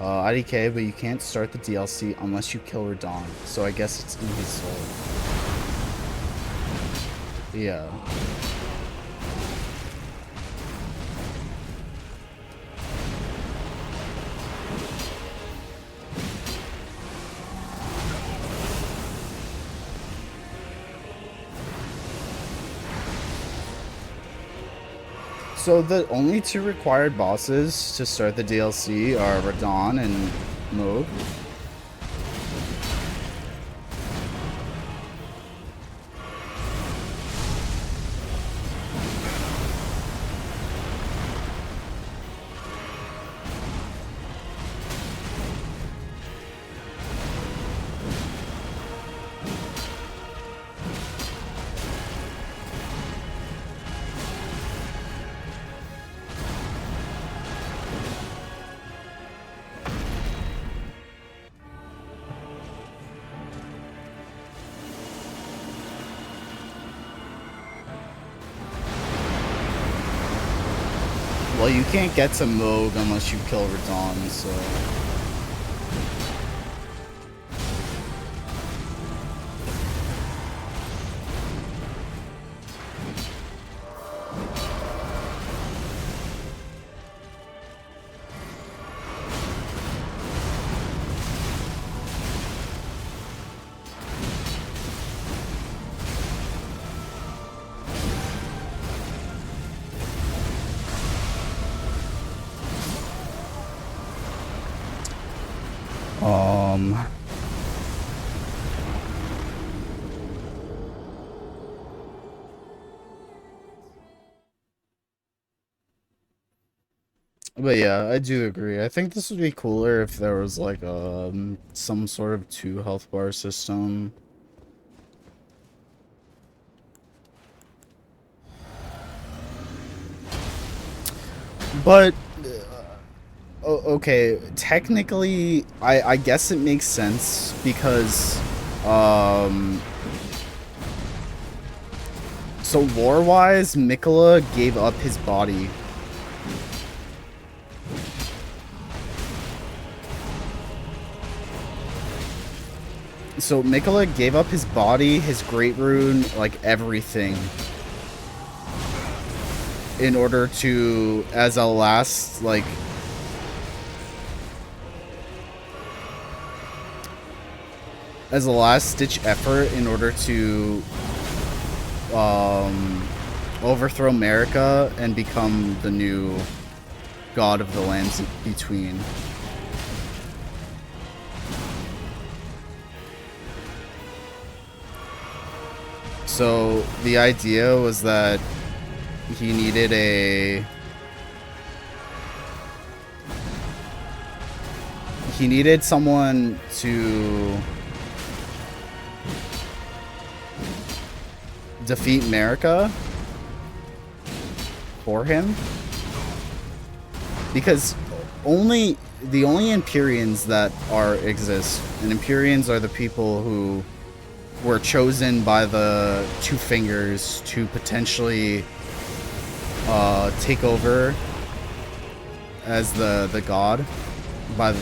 IDK, but you can't start the DLC unless you kill Radon. So I guess it's in his soul. Yeah. So the only 2 required bosses to start the DLC are Radon and Moog. Well, you can't get to Moog unless you kill Radon, so... But yeah, I do agree. I think this would be cooler if there was like some sort of 2 health bar system. But okay, technically I guess it makes sense because so lore-wise, Miquella gave up his body. So Miquella gave up his body, his Great Rune, like everything, in order to, as a last, like, as a last-ditch effort, in order to overthrow America and become the new god of the lands between. So the idea was that he needed someone to defeat America for him, because the only Empyreans that exist, and Empyreans are the people who were chosen by the Two Fingers to potentially take over as the god by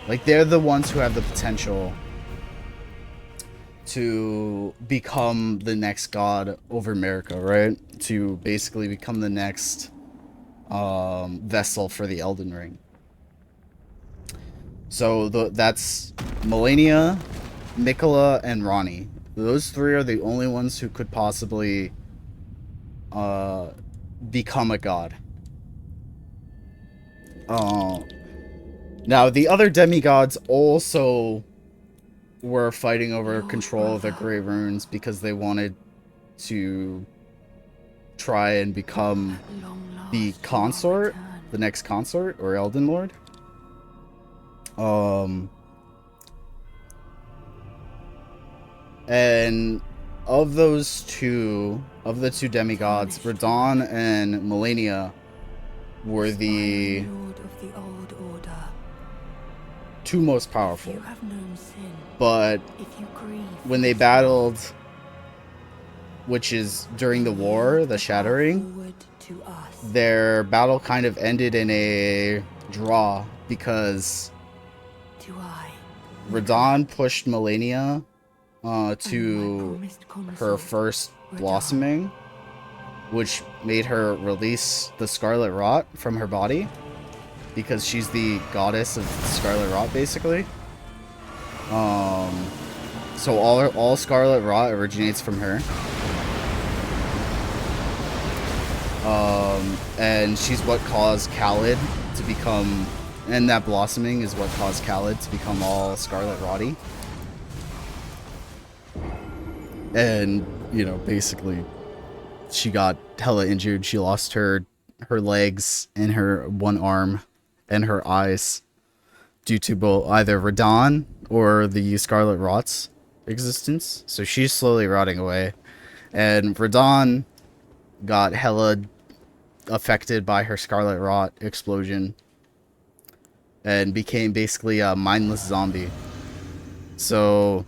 like they're the ones who have the potential to become the next god over America, right? To basically become the next vessel for the Elden Ring. So that's Melania, Miquella, and Ronnie. Those 3 are the only ones who could possibly become a god. Now, the other demigods also were fighting over control of the Great Runes because they wanted to try and become the consort, the next consort, or Elden Lord. And of those two, of the 2 demigods, Radon and Melania were the 2 most powerful. But when they battled, which is during the war, the Shattering, their battle kind of ended in a draw because Radon pushed Melania to her first blossoming, which made her release the Scarlet Rot from her body, because she's the goddess of Scarlet Rot, basically. So all Scarlet Rot originates from her. And she's what caused Khalid to become, and that blossoming is what caused Khalid to become all Scarlet Rotty. And, you know, basically, she got hella injured. She lost her legs and her one arm and her eyes due to both either Radon or the Scarlet Rot's existence. So she's slowly rotting away. And Radon got hella affected by her Scarlet Rot explosion and became basically a mindless zombie. So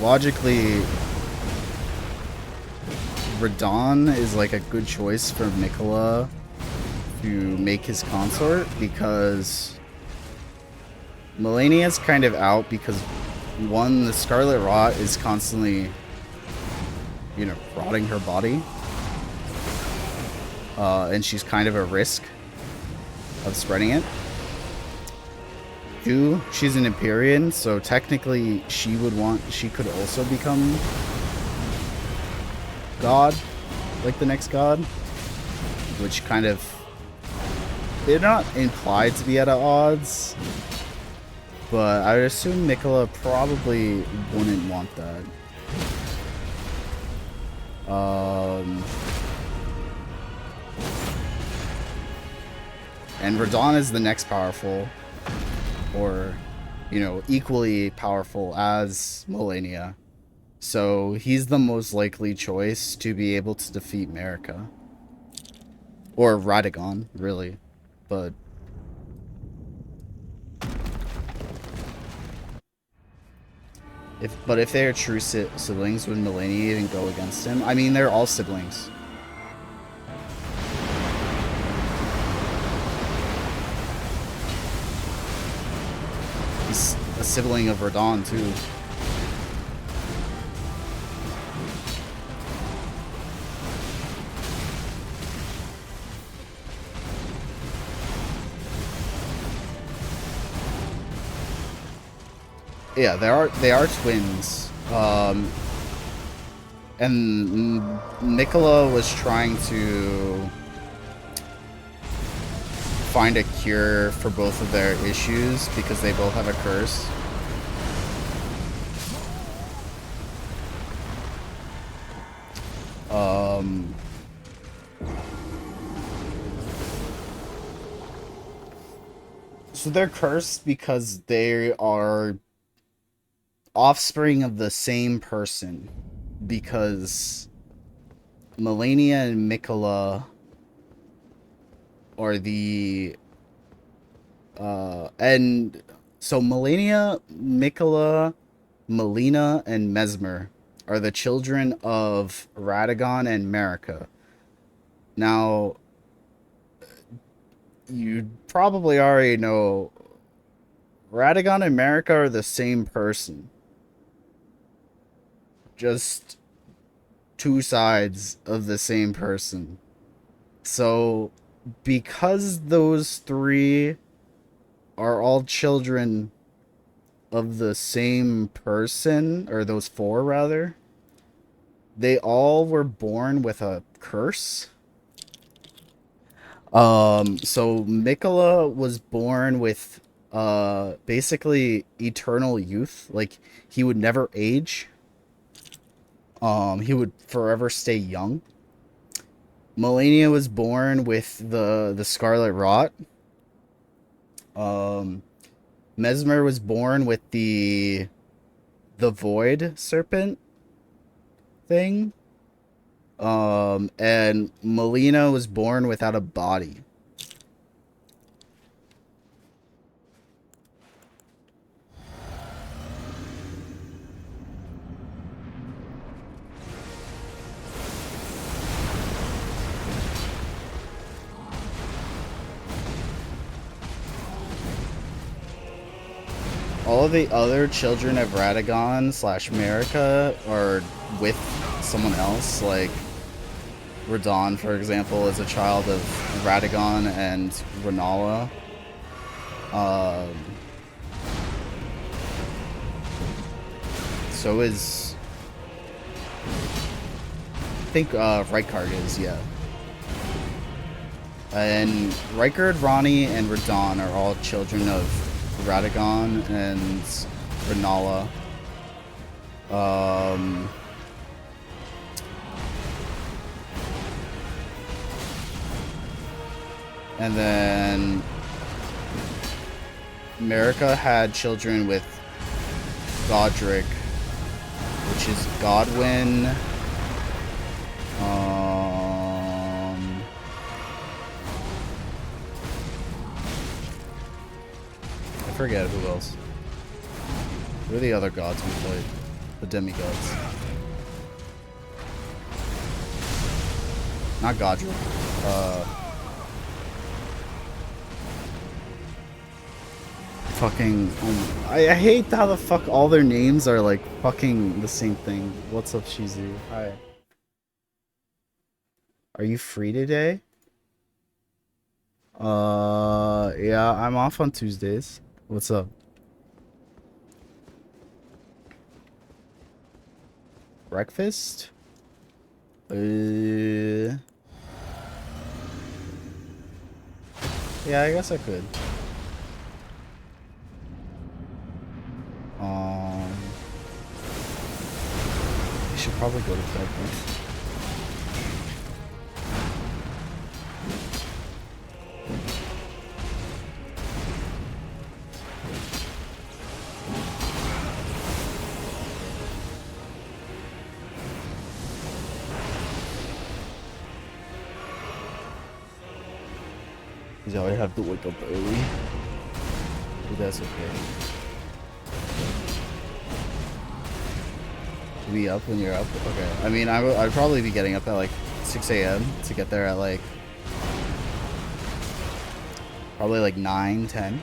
logically, Radon is like a good choice for Miquella to make his consort, because Melania's kind of out because, one, the Scarlet Rot is constantly, you know, rotting her body. And she's kind of a risk of spreading it. Two, she's an Empyrean, so technically she could also become God, like the next god, which kind of, they're not implied to be at odds, but I would assume Miquella probably wouldn't want that. And Radon is the next powerful, or, you know, equally powerful as Melania. So he's the most likely choice to be able to defeat Marika. Or Radagon, really. But if they are true siblings, would Melania even go against him? I mean, they're all siblings. He's a sibling of Radon, too. Yeah, they are twins. And Miquella was trying to find a cure for both of their issues because they both have a curse. So they're cursed because they are offspring of the same person, because Melania and Miquella are the and so Melania, Miquella, Melina, and Mesmer are the children of Radagon and Marika. Now, you probably already know Radagon and Marika are the same person. Just two sides of the same person. So, because those three are all children of the same person, or those four rather, they all were born with a curse. So Miquella was born with basically eternal youth. Like, he would never age. He would forever stay young. Melania was born with the Scarlet Rot. Mesmer was born with the Void Serpent thing. And Melina was born without a body. All of the other children of Radagon / Marika are with someone else. Like, Radon, for example, is a child of Radagon and Renala. So is, I think, Rykard is, yeah. And Rykard, Ronnie, and Radon are all children of Radagon and Renala. And then Marika had children with Godric, which is Godwyn. I forget who else. Who are the other gods we played? the demigods. Not Godric. Fucking. I hate how the fuck all their names are like fucking the same thing. What's up, Shizu? Hi. Are you free today? Yeah, I'm off on Tuesdays. What's up? Breakfast? Yeah, I guess I could. I should probably go to bed. Because I have to wake up early. But that's okay. Be up when you're up? Okay. I mean, I'd probably be getting up at like 6 a.m. to get there at like probably like 9, 10.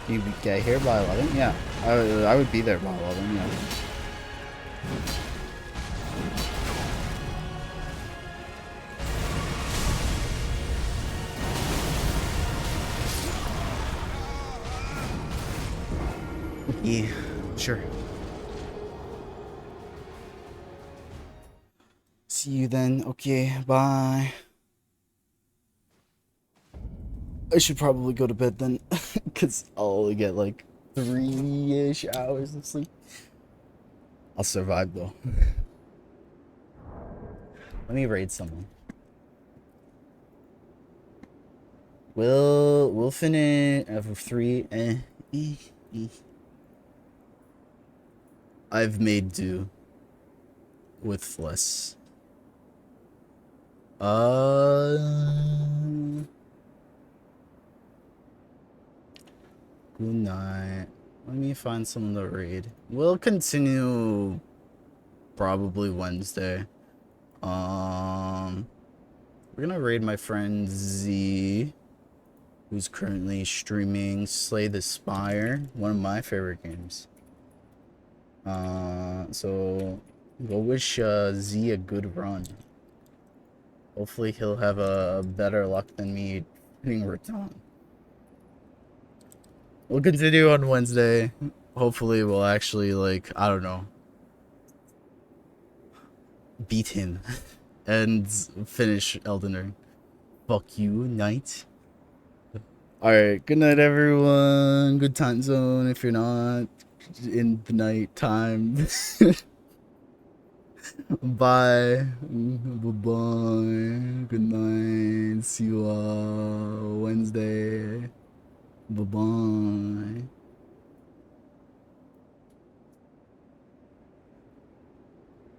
You get here by 11? Yeah. I would be there by 11, yeah. Yeah, sure. See you then. Okay, bye. I should probably go to bed then, because I'll only get like 3-ish hours of sleep. I'll survive though. Let me raid someone. We'll finish for 3. I've made do with less. Good night. Let me find someone to raid. We'll continue probably Wednesday. We're gonna raid my friend Z, who's currently streaming Slay the Spire, one of my favorite games. So we'll wish Z a good run. Hopefully he'll have a better luck than me hitting Raton. We'll continue on Wednesday. Hopefully we'll actually, like, I don't know, beat him and finish Elden Ring. Fuck you, night. Alright, good night everyone. Good time zone if you're not in the night time. Bye. Bye-bye. Good night. See you Wednesday. Bye-bye.